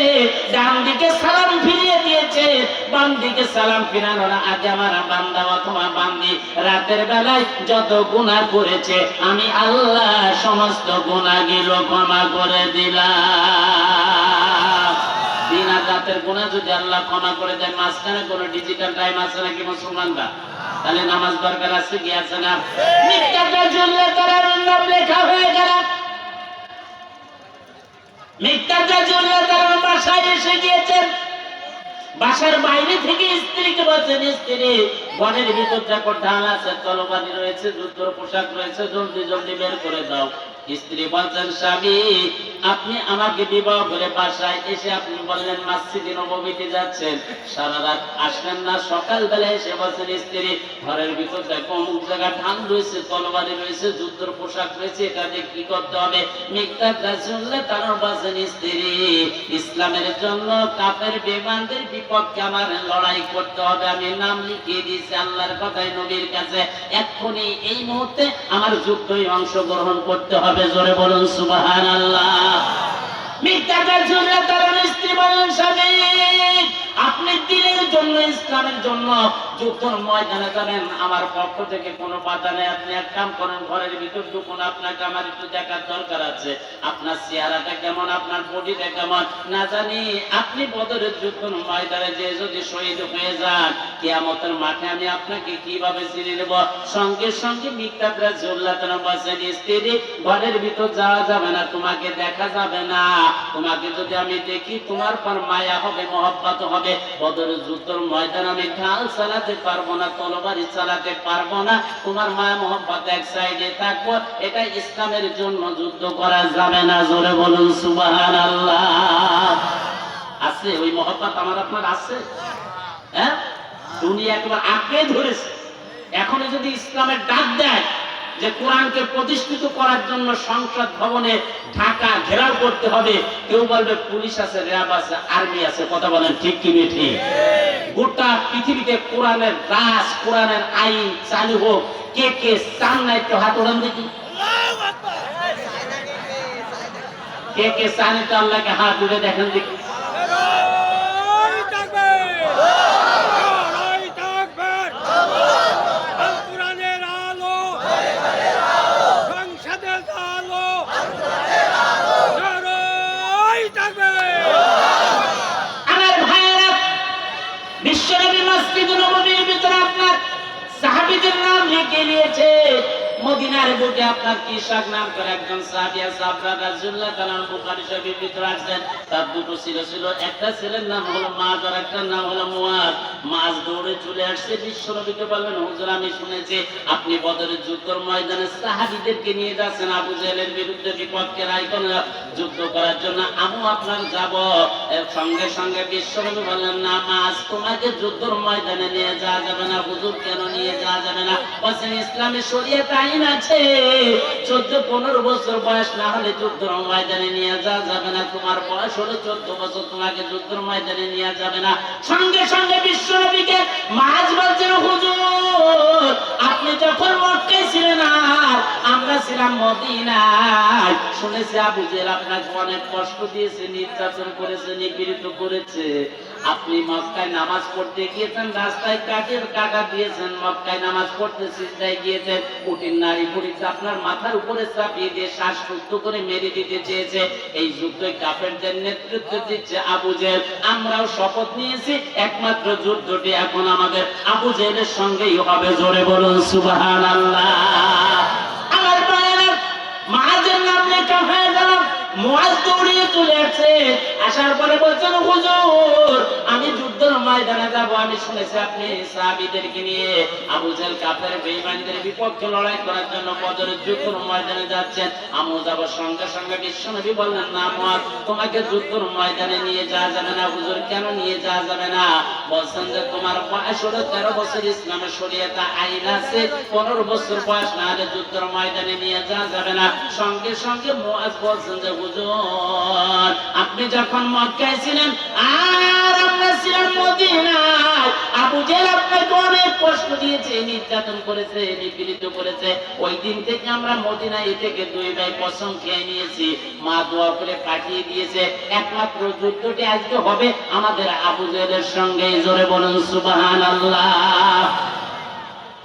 ডান দিকে সালাম ফিরিয়ে দিয়েছে, বাম দিকে সালাম ফিরানোর আগে আমার বান্দা অথবা বান্দি রাতের বেলায় যত গুনাহ করেছে আমি আল্লাহ সমস্ত গুনাহগুলো ক্ষমা করে দিলাম। দিন আর রাতের গুনাহ যদি আল্লাহ ক্ষমা করে দেয়, মাঝখানে কোনো ডিজিটাল টাইম আছে নাকি মুসলমানরা? তাহলে নামাজ দরকার আছে কি আছে না? মিথ্যাটা জ্বললে তার নাম লেখা হয়ে গেল, মিথ্যাটা জ্বললে তার বাসায় এসে গিয়েছেন, বাসার বাইরে থেকে স্ত্রীকে বলছেন, স্ত্রী ঘরের ভিতর দেখো ঢাল আছে, তলবারি রয়েছে, যুদ্ধর পোশাক রয়েছে, জলদি জলদি বের করে দাও। স্ত্রী বলছেন, স্বামী আপনি আমাকে বিবাহ করে বাসায় এসে আপনি বললেন মসজিদে নববীতে যাচ্ছেন, সারা রাত আসলেন না, সকালবেলা এসে বলছেন স্ত্রী ঘরের ভিতর দেখো অমুক জায়গা ঢাল রয়েছে, তলবারি রয়েছে, যুদ্ধর পোশাক রয়েছে, এটা দিয়ে কি করতে হবে? মিথ্যাটা শুনলে তারা বলছেন, স্ত্রী ইসলামের জন্য কাফের বেঈমানদের বিপক্ষে আমার লড়াই করতে হবে, আমি নাম লিখিয়ে দিয়েছি আল্লাহর কথায় নবীর কাছে, এক্ষুনি এই মুহূর্তে আমার যুদ্ধে অংশগ্রহণ করতে হবে। জোরে বলুন সুবহানাল্লাহ। মিথ্যাটা শুনলে তার স্ত্রী বলেন, স্বামী আপনি দিনের জন্য ইসলামের জন্য যুদ্ধের ময়দানে যাবেন, আমার পক্ষ থেকে কোনো বাধা নেই, আপনি এক কাম করেন ঘরের ভিতর ঢুকুন, আপনাকে আমার একটু দেখার দরকার আছে, আপনার চেহারাটা কেমন, আপনার বডিটা কেমন, না জানি আপনি বদরের যুদ্ধের ময়দানে যে যদি শহীদ হয়ে যান, কিয়ামতের মাঠে আমি আপনাকে কিভাবে চিনে নেব? সঙ্গে সঙ্গে মিথ্যাটা শুনলে তারা বলছেন, স্ত্রী ঘরের ভিতর যাওয়া যাবে না, তোমাকে দেখা যাবে না, তোমাকে যদি আমি দেখি তোমার পর মায়া হবে, মহব্বত হবে, বদরের যুদ্ধের ময়দান আমি ঢাল চালাতে পারবো না, তলবারি চালাতে পারবো না, তোমার মায়া মহব্বত এক সাইডে থাকবো, এটা ইসলামের জন্য যুদ্ধ করা যাবে না। জোরে বলুন সুবহানাল্লাহ। আছে ওই মহব্বত আমার আপনার আছে? হ্যাঁ, দুনিয়া একবার আঁকড়ে ধরেছে। এখন যদি ইসলামের ডাক দেয় যে কোরআনকে প্রতিষ্ঠিত করার জন্য সংসদ ভবনে ঢাকা ঘেরাও করতে হবে, কেউ বলবে পুলিশ আছে, র্যাব আছে, আর্মি আছে, কথা বলেন ঠিক কি ঠিক? গোটা পৃথিবীতে কোরআনের রাজ, কোরআনের আইন চালু হোক, কে কে চান না? একটু হাত ওড়ান দেখি, কে কে চান? একটু আল্লাহকে হাত উড়ে দেখেন দেখি। মদিনার বুকে আপনার কি শাক নাম করে একজন সাহাবিয়া সাহাবা রাসূলুল্লাহ তাআলা বুখারী শরীফের ভিতরে আছেন, তার দুটো ছিল, একটা ছেলের নাম হলো মাজ আর একটা নাম হলো মুয়াজ। মাজ দৌড়ে চলে আসছে, বিশ্বনবীকে বললেন, হুজুর আমি শুনেছি আপনি বদরের যুদ্ধের ময়দানে সাহাবীদেরকে নিয়ে যাচ্ছেন আবু জেহেলের বিরুদ্ধে বিপক্ষে রায়গণ যুদ্ধ করার জন্য, আমিও আপনার যাব। সঙ্গে সঙ্গে বিশ্বনবী বললেন, না মাজ তোমাকে যুদ্ধের ময়দানে নিয়ে যাওয়া যাবে না। হুজুর কেন নিয়ে যাওয়া যাবে না? বলেন ইসলামের শরীয়তে আইন আছে, 14-15 বছর বয়স না হলে যুদ্ধের ময়দানে নিয়ে যাওয়া যাবে না, তোমার বয়স হলো 14 বছর, তোমাকে যুদ্ধের ময়দানে নিয়ে যাবে না। সঙ্গে সঙ্গে বিশ্বনবীকে মাজ বলছেন, হুজুর আপনি যখন মক্কায় ছিলেন আর আমরা ছিলাম মদিনায়, শুনেছি আবু জেহেল আপনাকে অনেক কষ্ট দিয়েছে, নির্যাতন করেছে, নিপীড়িত করেছে, আপনি মক্কায় নামাজ পড়তে গিয়েছেন, রাস্তায় কাঠের কাটা দিয়েছেন, মক্কায় নামাজ পড়তে সিজদায় গিয়েছেন, উটির নারী বুড়িতে আপনার মাথার উপরে চাপিয়ে দিয়ে শ্বাসরুদ্ধ করে মেরে দিতে চেয়েছে। এই যুদ্ধে কাফেরদের নেতৃত্ব দিচ্ছে আবু জেহেল। আমরাও শপথ নিয়েছি একমাত্র যুদ্ধটি এখন আমাদের আবু জেহেলের সঙ্গেই হবে। জোরে বলুন সুবহানাল্লাহ। আমার ভাইয়েরা, মাঝের নাম লেখা হয়ে গেল, মুআজ দৌড়িয়ে চলে আসছে, আসার পরে বলছেন হুজুর আমি যুদ্ধের ময়দানে যাব, আমি শুনেছি আপনি সাহাবীদেরকে নিয়ে আবু জাহেল কাফের বেঈমানদের বিপক্ষে লড়াই করার জন্য বদরের যুদ্ধের ময়দানে যাচ্ছেন, আমিও যাব। সঙ্গে সঙ্গে বিশ্বনবী বললেন না মুআজ তোমাকে যুদ্ধের ময়দানে নিয়ে যাওয়া যাবে না। হুজুর কেন নিয়ে যাওয়া যাবে না? বলছেন যে তোমার বয়স হলো 13 বছর, ইসলামের শরীয়তে আইন আছে 15 বছর বয়স না হলে যুদ্ধের ময়দানে নিয়ে যাওয়া যাবে না। সঙ্গে সঙ্গে মুআজ বলছেন যে হুজুর আপনি যখন মক্কায় ছিলেন আর আমরা ছিলাম মদিনায়, আবু জেহেল আপনাকে অনেক কষ্ট দিয়েছে, নির্যাতন করেছে, নিপীড়িত করেছে। ওই দিন থেকে আমরা মদিনায় থেকে 2 ভাই কসম খেয়ে নিয়েছি, মা দোয়া করে পাঠিয়ে দিয়েছে একমাত্র যুদ্ধটি আজকে হবে আমাদের আবু জেহেলের সঙ্গে। জোরে বলুন সুবহানাল্লাহ।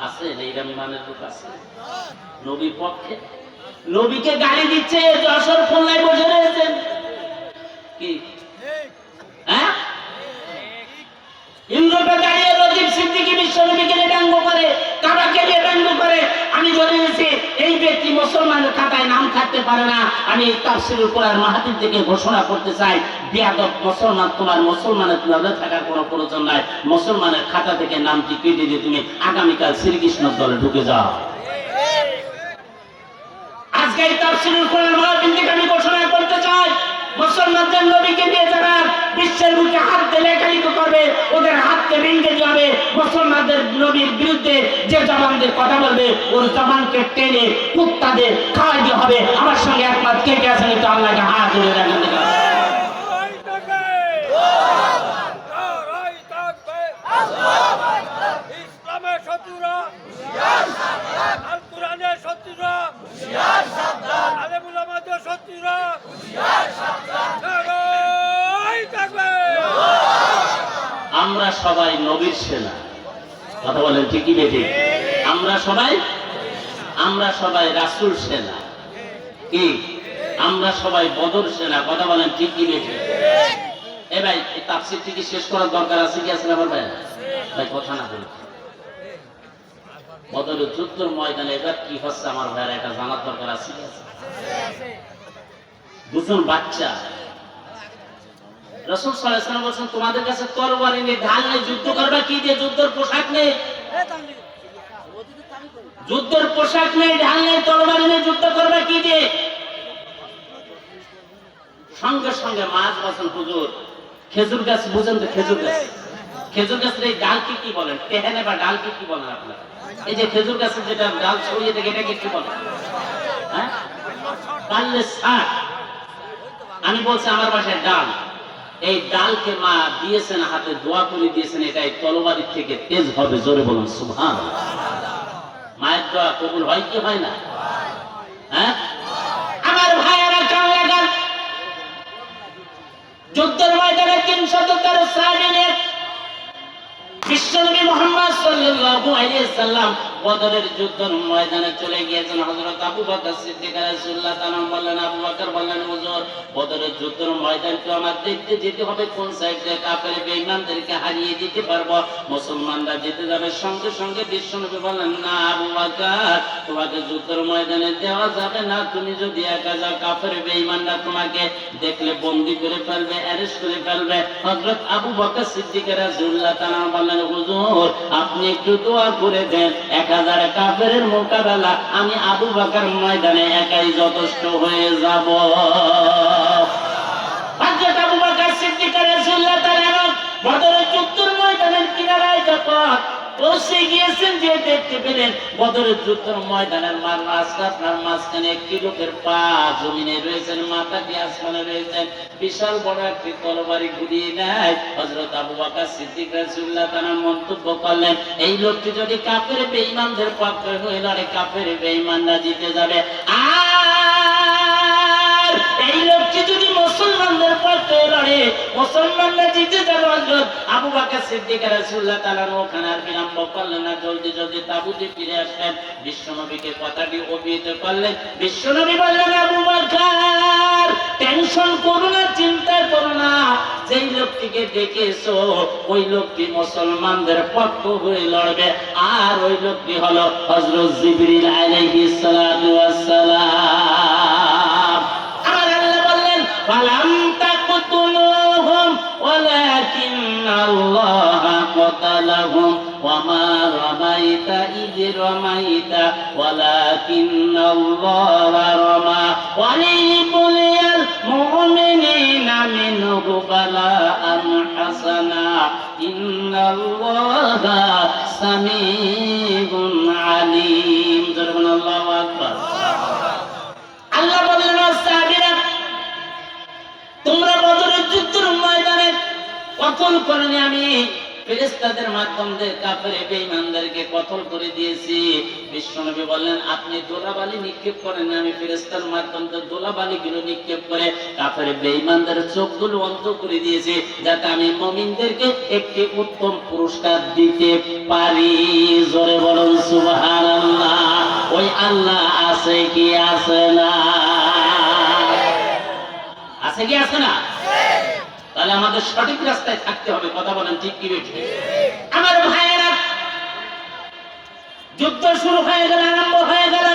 আছে এইরকম ইমানের লোক আছে নবীর পক্ষে? নবীকে গালি দিচ্ছে, যশোর খুলনায় বসে রয়েছেন কি হ্যাঁ? ইউরোপে দাঁড়িয়ে লতিফ সিদ্দিকী বিশ্বনবীকে ব্যঙ্গ করে, কাবাকে ব্যঙ্গ করে। আমি বলে দিয়েছি এই ব্যক্তি মুসলমানের খাতায় নাম থাকতে পারে না। আমি তাফসীরুল কোরআন মাহফিল থেকে ঘোষণা করতে চাই, বেয়াদব মুসলমান, তোমার মুসলমানের দলে থাকার কোনো প্রয়োজন নাই। মুসলমানের খাতা থেকে নামটি কেটে দিয়ে তুমি আগামীকাল শ্রীকৃষ্ণের দলে ঢুকে যাও। আজকে এই তাফসীরুল কোরআন মাহফিল থেকে আমি ঘোষণা করতে চাই, মুসলমানদের নবীকে নিয়ে যারা বিশ্বের বুকে হাত দিয়ে লেখালেখি করবে ওদের হাতকে ভেঙে দেওয়া হবে। মুসলমানদের নবীর বিরুদ্ধে যে জবানদের কথা বলবে ওর জবানকে টেনে কুত্তাদের খাওয়াই দেওয়া হবে। আমার সঙ্গে একমাত্র কে কে আছেন একটু আল্লাহকে হাত ধরে রাখেন। ইসলামের শত্রুরা, আল কোরআনের শত্রুরা, আলেমুল আমাদের শত্রুরা, আমরা সবাই নবীর সেনা। কথা বলেন ঠিকই বেঠি? আমরা সবাই রাসূল সেনা। কি আমরা সবাই বদর সেনা। কথা বলেন ঠিকই বেঠি? এ ভাই এই তাফসীর থেকে শেষ করার দরকার আছে কি আছে না? আমার ভাই ভাই কথা না বলি, বদরের যুদ্ধের ময়দানে এবার কি হচ্ছে আমার ভাইয়ের এটা জানার দরকার আছে কি আছে? দুজন বাচ্চা, রাসূল সাল্লাল্লাহু আলাইহি ওয়াসাল্লাম বলেন তোমাদের কাছে তরবারি নেই, ঢাল নেই, যুদ্ধ করবে কি দিয়ে? যুদ্ধের পোশাক নেই, যুদ্ধের পোশাক নেই, ঢাল নেই, তরবারি নেই, যুদ্ধ করবে কি দিয়ে? সঙ্গে সঙ্গে মাছ বসেন হুজুর খেজুর গাছ বুঝেন তো? খেজুর গাছ, খেজুর গাছের এই ডালকে কি বলেন? টেহেনে বা ডালকে কি বলেন আপনারা? এই যে খেজুর গাছের যেটা ডাল ছড়িয়ে থাকে এটাকে কি বলেন? হ্যাঁ, পারলে শাক। আমি বলছি আমার বাসায় ডাল, এই ডালকে মা দিয়েছেন হাতে, দোয়া করে দিয়েছেন এটাই তরবারির থেকে তেজ হবে। জোরে বলুন সুবহানাল্লাহ। মায়ের দোয়া কবুল হয় কি হয় না? হ্যাঁ আমার ভাইয়েরা কেমন লাগান? যুদ্ধের ময়দানে 313 সাহাবী নিয়ে বিশ্বনবী মুহাম্মদ সাল্লাল্লাহু আলাইহি সাল্লাম বদরের যুদ্ধের ময়দানে চলে গিয়েছেন। হযরত আবু বকর সিদ্দিক রাসূলুল্লাহ তাআলা বললেন, আবু বকর বললেন হুজুর বদরের যুদ্ধের ময়দানকে আমার দেখতে যেতে হবে, কোন সাইডে কাফের বেঈমানদেরকে হারিয়ে দিতে পারবো, মুসলমানরা যেতে যাবে। সঙ্গে সঙ্গে বিশ্বনবী বললেন না আবু বকর তোমাকে যুদ্ধের ময়দানে দেওয়া যাবে না, তুমি যদি একা যাও কাফের বেঈমানরা তোমাকে দেখলে বন্দী করে ফেলবে, অ্যারেস্ট করে ফেলবে। হযরত আবু বকর সিদ্দিক রাসূলুল্লাহ তাআলা বললেন হুজুর আপনি একটু দোয়া করে দেন, 1000 কাফেরের মোকাবেলা আমি আবু বকর ময়দানে একাই যথেষ্ট হয়ে যাব। হযরত আবু বকর সিদ্দিক রাসূলুল্লাহ তাআলা বদরের যুদ্ধের ময়দানের কিনারায় যখন পৌঁছে গিয়েছেন, যে দেখতে পেলেন বদরের যুদ্ধের ময়দানের মাঝখানে একটি লোকের পা জমিনে রয়েছেন, মাথাটি আসমানে রয়েছেন, বিশাল বড় একটি তরবারি ঘুরিয়ে নেয়। হযরত আবু বকর সিদ্দিক রাসূলুল্লাহ তাআলা মন্তব্য করলেন এই লোকটি যদি কাফের বেঈমানদের পক্ষে হয়ে লড়ে কাফের বেঈমানরা জিতে যাবে, আর এই লোকটি যদি মুসলমানদের পক্ষে লড়ে মুসলমানরা জিতে যাবে। হযরত আবু বকর সিদ্দিক রাসূলুল্লাহ তাআলা ওখানে আর বিলম্ব করলেন না, জলদি জলদি তাবুতে ফিরে আসলেন, বিশ্বনবীকে কথাটি অভিহিত করলেন। বিশ্বনবী বললেন আবু বকর টেনশন করো না, চিন্তা করো না, যেই লোকটিকে ডেকেছো ওই লোকটি মুসলমানদের পক্ষ হয়ে লড়বে, আর ওই লোকটি হলো হযরত জিবরিল আলাইহিস সালাতু ওয়াস সালাম। আমার আল্লাহ ফালাম তাকতুলুহুম ওয়ালাকিন্নাল্লাহা ক্বাতালাহুম ওয়া মা রামাইতা ইয রামাইতা ওয়ালাকিন্নাল্লাহা রামা ওয়া লিয়াবলিয়াল মুমিনিনা মিনহু বালাআন হাসানা ইন্নাল্লাহা সামিউন আলিম। আল্লাহু আকবার। আল্লাহ বলেন, সাহাবীরা, তোমরা বদরের যুদ্ধের ময়দানে কতল করনি, আমি ফেরেশতাদের মাধ্যমে কাফের বেঈমানদেরকে কতল করে দিয়েছি। বিশ্বনবী বললেন, আপনি দোলাবালি নিক্ষেপ করেন, আমি ফেরেশতার মাধ্যমে দোলাবালিগুলো নিক্ষেপ করে কাফের বেঈমানদের চোখগুলো অন্ধ করে দিয়েছি, যাতে আমি মুমিনদেরকে একটি উত্তম পুরস্কার দিতে পারি। জোরে বলুন সুবহানাল্লাহ। ওই আল্লাহ আছে কি আছে না? আছে কি আছে না? তাহলে আমাদের সঠিক রাস্তায় থাকতে হবে। কথা বলেন ঠিক কি বেঠিক? আমার ভাইয়েরা, যুদ্ধ শুরু হয়ে গেল, আরম্ভ হয়ে গেল।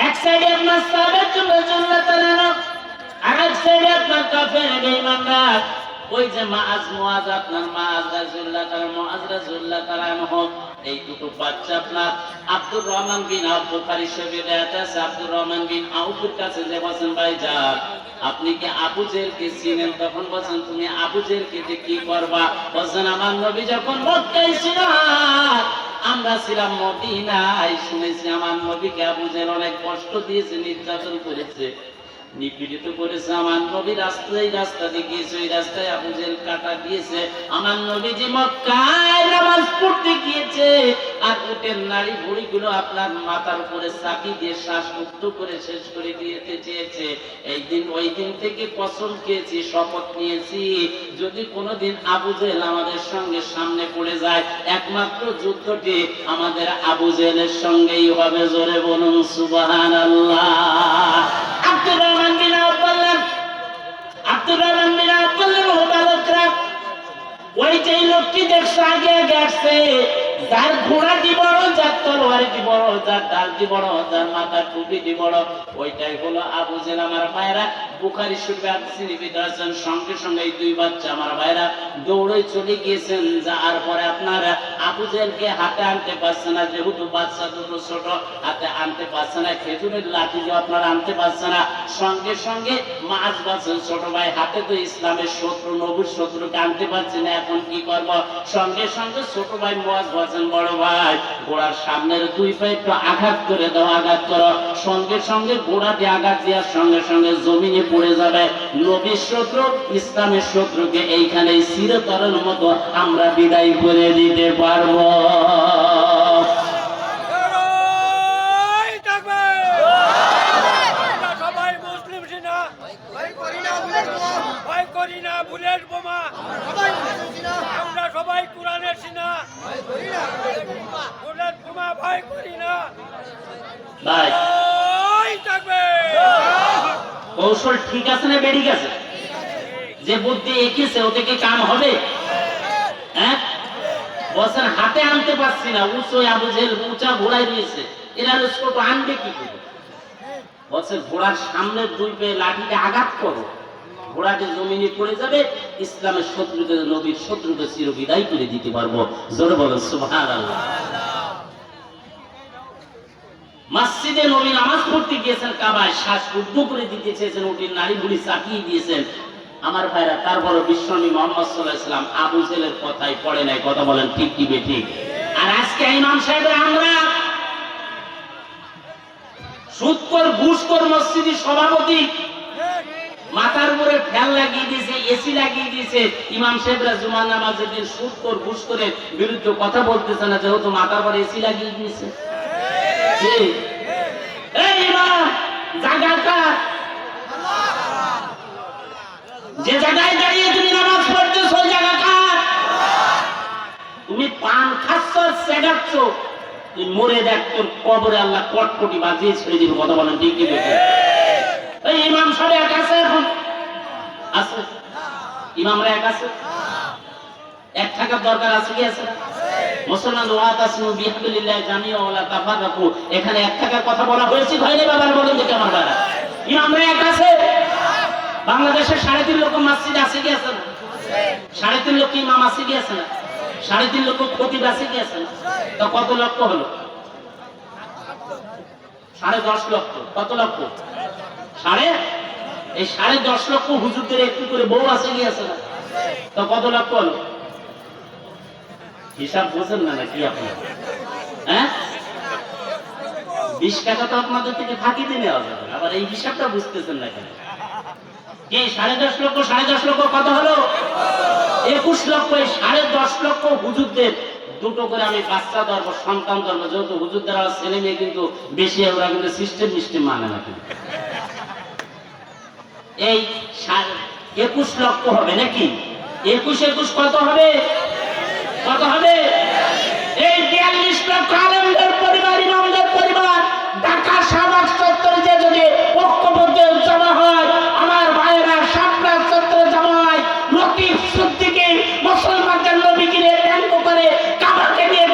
এক সাইডে আপনার সাহাবায়ে রাসূলুল্লাহ তাআলা, আর এক সাইডে আপনার কাফের বেঈমানরা। ওই যে মুআজ আপনার মুআজ রাসূলুল্লাহ তাআলা এই দুটো বাচ্চা আপনার আব্দুর রহমান বিন আউফ, বুখারী শরীফে দেয়া আছে, আব্দুর রহমান বিন আউফের কাছে যে বলেন, ভাইজান আপনি কি আবু জেহেলকে চিনেন? তখন বলেন, তুমি আবু জেহেলকে যে কি করবা? বলেন, আমার নবী যখন মক্কায় ছিল, আমরা ছিলাম মদিনায়, শুনেছি আমার নবীকে আবু জেহেল অনেক কষ্ট দিয়েছে, নির্যাতন করেছে, নিপীড়িত করেছে। আমার নবী রাস্তা দেখিয়েছে, ওই রাস্তায় আবু জেহেল কাটা দিয়েছে। আমার নবীজি মক্কায় নামাজ পড়তে গিয়েছে, আর উটের নাড়ি ভুঁড়িগুলো আপনার মাথার উপরে চাপি দিয়ে শ্বাসমুক্ত করে শেষ করে দিতে চেয়েছে। ওই দিন থেকে কসম খেয়েছি, শপথ নিয়েছি, যদি কোনোদিন আবু জেহেল আমাদের সঙ্গে সামনে পড়ে যায়, একমাত্র যুদ্ধটি আমাদের আবু জেহেলের সঙ্গেই হবে। জোরে বলুন সুবহানাল্লাহ। আব্দুর রহমান বিন আউফ বললেন, ও বালকরা, ওই যে লোকটি দেখছো আগে আগে আসছে, যার ঘোড়াটি বড়, যার তলোয়ারটি বড়, যার ঢালটি বড়, যার মাথার টুপিটি বড়, ওইটাই হলো আবু জেহেল। আমার ভাইরা, বুখারী শরীফে হাদিসে নিবেদিত আছে, সঙ্গে সঙ্গে এই দুই বাচ্চা আমার ভাইরা দৌড়ে চলে গিয়েছেন। যার পরে আপনারা আবু জেহেলকে হাতে আনতে পারছে না, যেহেতু বাচ্চা দুটো ছোট, হাতে আনতে পারছে না, খেজুরের লাঠি যে আপনারা আনতে পারছে না। সঙ্গে সঙ্গে মুআজ বলছেন, ছোট ভাই, হাতে তো ইসলামের শত্রু, নবীর শত্রুকে আনতে পারছি না, এখন কি করব? সঙ্গে সঙ্গে ছোট ভাই মুআজ বলছেন, বড় ভাই, ঘোড়ার সামনের দুই পায়ে একটু আঘাত করে দাও, আঘাত করো। সঙ্গে সঙ্গে ঘোড়াটি আঘাত দেওয়ার সঙ্গে সঙ্গে জমিনে পড়ে যাবে। নবীর শত্রু, ইসলামের শত্রুকে এইখানে চিরতরের মতো আমরা বিদায় করে দিতে পারবো। সবাই মুসলিম সিনা, ভয় করি না বুলেট বোমা, আমরা সবাই কোরআনের সিনা, বুলেট বোমা ভয় করি না। ভাই, ওই থাকবে। কৌশল ঠিক আছে না বেরিয়ে গেছে? যে বুদ্ধি এঁকেছে ওতে কি কাম হবে? হ্যাঁ, বলছেন হাতে আনতে পারছি না, উঁচু আবু জেহেল উঁচা ঘোড়ায় রয়েছে, এরা ছোট আনবে কি করে? বলছে ঘোড়ার সামনের দুই পায়ে লাঠিতে আঘাত করো, ঘোড়াটি জমিনে পড়ে যাবে, ইসলামের শত্রুকে, নবীর শত্রুকে চিরবিদায় করে দিতে পারবো। জোরে বলো সুবহানাল্লাহ। মসজিদে নবী নামাজ পড়তে গিয়েছেন, কাবায় শ্বাস রুদ্ধ করে দিতে চেয়েছেন, উটের নাড়ি ভুঁড়ি চাপিয়ে দিয়েছেন। আমার ভাইরা, তারপর বিশ্বনবী মুহাম্মদ সাল্লাল্লাহু আলাইহি ওয়াসাল্লাম আবু জেহেলের কথাই পড়ে নাই। কথা বলেন ঠিক কি বেঠিক? আর আজকে ইমাম সাহেবের আমরা সুদখোর ঘুষখোর মসজিদের সভাপতি, মাথার উপরে ফ্যান লাগিয়ে দিয়েছে, এসি লাগিয়ে দিয়েছে। ইমাম সাহেবরা জুমার নামাজের দিন সুদখোর ঘুষখোরের বিরুদ্ধে কথা বলতেছে না, যেহেতু মাথার উপরে এসি লাগিয়ে দিয়েছে। এই ইমাম, জায়গা কার? যে জায়গায় দাঁড়িয়ে তুমি নামাজ পড়তেছো ওই জায়গা কার? তুমি পান খাচ্ছ, সেগাচ্ছ, তুই মরে দেখ, তোর কবরে আল্লাহ কটকটি বাজিয়ে ছেড়ে দিবে। কথা বলেন ঠিক কি বেঠিক? এই ইমাম সাহেব এক আছে, এখন আছে? ইমামরা এক আছে? এক থাকার দরকার আছে কি আছে না? মুসলমান ওয়াতাসিমু বিহাবলিল্লাহ জামিআ ওয়ালা তাফাররাকু, এখানে এক থাকার কথা বলা হয়েছে, হয়নি? বাবার বলেন দেখি আমার বাবা, ইমামরা এক আছে? বাংলাদেশে 3.5 লক্ষ মসজিদ আছে কি আছে না? 3.5 লক্ষ ইমাম আছে কি আছে না? 3.5 লক্ষ খতিব আছে কি আছে না? তো কত লক্ষ হলো? 10.5 লক্ষ। কত লক্ষ? এই 10.5 লক্ষ হুজুরদের একটু করে বউ আছে কি আছে না? তো কত লক্ষ হলো? হিসাব বোঝেন না নাকি আপনার? হ্যাঁ, 20 টাকা তো আপনাদের থেকে ফাঁকিতে নেওয়া যাবে, আবার এই হিসাবটা বুঝতেছেন না কেন? কি 10.5 লক্ষ 10.5 লক্ষ কত হলো? 21 লক্ষ। এই 10.5 লক্ষ হুজুরদের দুটো করে আমি বাচ্চা ধরবো, সন্তান ধরবো, যেহেতু হুজুরদের আমার ছেলে মেয়ে কিন্তু বেশি, ওরা কিন্তু সিস্টেম মানে না। এই 21 লক্ষ হবে নাকি? 21 কত হবে? কত হবে? এই 42 লক্ষ আলেমদের পরিবার, ইমামদের পরিবার ঢাকা শাহবাগ চত্বরে যে যদি ঐক্যবদ্ধ জমা হয়, আমার ভাইয়েরা শাপলা চত্বরে জমা হয়, লতিফ সিদ্দিকী মুসলমানদের নবীকে ব্যঙ্গ করে কাবাকে নিয়ে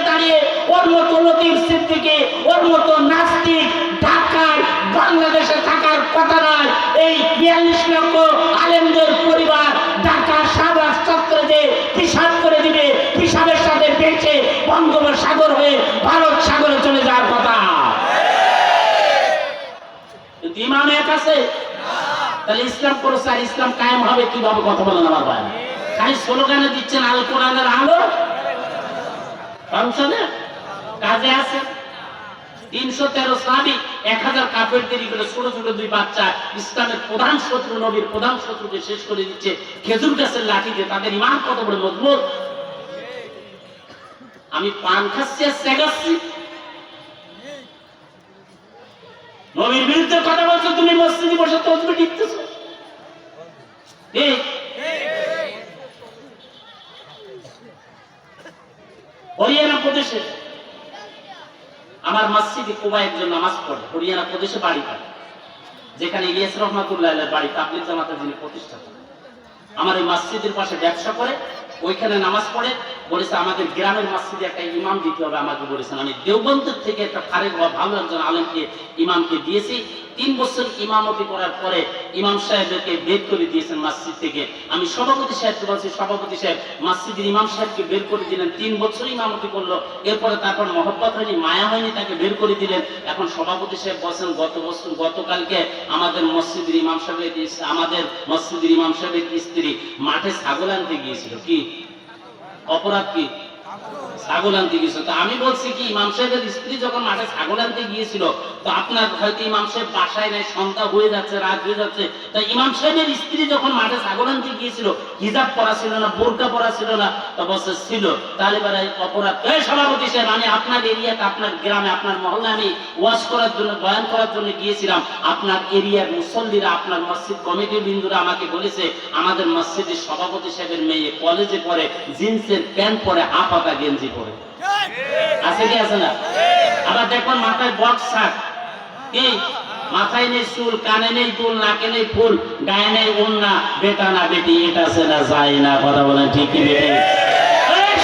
দাঁড়িয়ে ওর মতো লতিফ সিদ্দিকী, ওর মতো নাস্তিক ঢাকায় বাংলাদেশে থাকার কথা নয়। এই 42 লক্ষ আলেমদের পরিবার ঢাকা শাহবাগ চত্বরে যে পিশাব করে দিবে, পিশাবের সাথে বেঁচে বঙ্গোপসাগর হয়ে ভারত সাগরে চলে যাওয়ার কথা। ইমাম এক আছে, তাহলে ইসলাম প্রচার, ইসলাম কায়েম হবে কিভাবে? কথা বলেন আমার ভাই। খালি স্লোগানে দিচ্ছেন আল কোরআনের আলো, কাজে আছে। 313 সাহাবী 1000 কাফেরদের করে ছোট ছোট 2 বাচ্চা ইসলামের প্রধান শত্রু, নবীর প্রধান শত্রুকে শেষ করে দিচ্ছে খেজুর গাছের লাঠি দিয়ে। তাদের ঈমান কত বড় মজবুত! আমি পান খাচ্ছি আর সেগাচ্ছি, নবীর বিরুদ্ধে কথা বলছো, তুমি মসজিদে বসে তসবিহ টিপতেছো। হরিয়ানা প্রদেশে আমার মসজিদে কুবা একজন নামাজ পড়ে, হরিয়ানা প্রদেশে বাড়ি পায়, যেখানে ইলিয়াস রহমাতুল্লাহ আলাইহির বাড়ি, তাবলীগ জামাতের যিনি প্রতিষ্ঠাতা। আমার এই মসজিদের পাশে ব্যবসা করে, ওইখানে নামাজ পড়ে। বলেছে আমাদের গ্রামের মসজিদে একটা ইমাম দিতে হবে আমাকে বলেছেন। আমি দেওবন্দের থেকে একটা ফারেক হওয়া ভালো একজন আলেমকে ইমামকে দিয়েছি। 3 বছর ইমামতি করার পরে ইমাম সাহেবকে বের করে দিয়েছেন মসজিদ থেকে। আমি সভাপতি সাহেবকে বলছি, সভাপতি সাহেব মসজিদের ইমাম সাহেবকে বের করে দিলেন। 3 বছর ইমামতি করলো, এরপরে তারপর মহব্বত হয়নি, মায়া হয়নি, তাকে বের করে দিলেন। এখন সভাপতি সাহেব বলছেন গতকালকে আমাদের মসজিদের ইমাম সাহেবের স্ত্রী মাঠে ছাগল আনতে গিয়েছিল। কি অপরাধ? কি ছাগল আনতে গিয়েছিল। তো আমি বলছি কি, ইমাম সাহেবের স্ত্রী যখন মাঠে ছাগল আনতে গিয়েছিল, তো আপনার হয়তো ইমাম সাহেব বাসায় নাই, সন্ধ্যা হয়ে যাচ্ছে, রাত হয়ে যাচ্ছে, তো ইমাম সাহেবের স্ত্রী যখন মাঠে ছাগল আনতে গিয়েছিল, হিজাব পরা ছিল না, বোরকা পরা ছিল না, তো বলছে ছিল। তাহলে বেলা অপরাধ। সভাপতি সাহেব, আমি আপনার এরিয়াতে, আপনার গ্রামে, আপনার মহল্লায় আমি ওয়াজ করার জন্য, বয়ান করার জন্য গিয়েছিলাম। আপনার এরিয়ার মুসল্লিরা, আপনার মসজিদ কমিটির বিন্দুরা আমাকে বলেছে আমাদের মসজিদের সভাপতি সাহেবের মেয়ে কলেজে পড়ে, জিন্সের প্যান্ট পরে, হাফাতা গেঞ্জি পরে। আছে কি আছে না? আবার দেখবেন মাথায় বক্স শার্ট, কি মাথায় নেই চুল, কানে নেই ফুল, নাকে নেই ফুল, গায়ে নেই ওড়না, বেটা না বেটি, এটা আছে না যায় না? কথা বলেন ঠিক কি বেটি?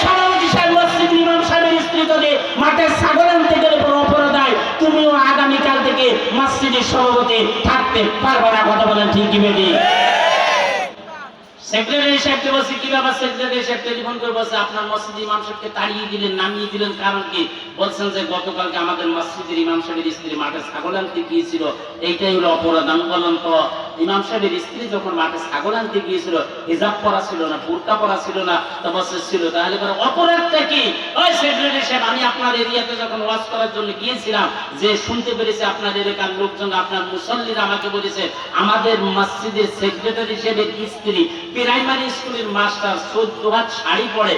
সভাপতি সাহেব মসজিদ ইমাম সাহেবের স্ত্রী যদি মাঠে ছাগল আনতে গেলে কোনো অপরাধ হয়, তুমিও আগামীকাল থেকে মসজিদের সভাপতি থাকতে পারবে না। কথা বলেন ঠিক কি বেটি? সেক্রেটারি সাহেবকে বলছি, কি ব্যাপার? সেক্রেটারি সাহেব টেলিফোন করে বলছে আপনার মসজিদ ইমাম সাহেবকে তাড়িয়ে দিলেন, নামিয়ে দিলেন, কারণ কি? বলছেন যে গতকালকে আমাদের মসজিদের ইমাম সাহেবের স্ত্রী মাঠে ছাগল আনতে গিয়েছিল, এইটাই হলো অপরাধ। আমি বললাম তো ইমাম সাহেবের স্ত্রী যখন মাঠে ছাগল আনতে গিয়েছিল, হিজাব পরা ছিল না, বুরকা পরা ছিল না, তো বলছে ছিল। তাহলে পরে অপরাধটা কি? ওই সেক্রেটারি সাহেব, আমি আপনার এরিয়াতে যখন ওয়াজ করার জন্য গিয়েছিলাম, যে শুনতে পেরেছি আপনার এলাকার লোকজন, আপনার মুসল্লিরা আমাকে বলেছে আমাদের মসজিদের সেক্রেটারি সাহেবের স্ত্রী প্রাইমারি স্কুলের মাস্টার 14 হাত শাড়ি পরে,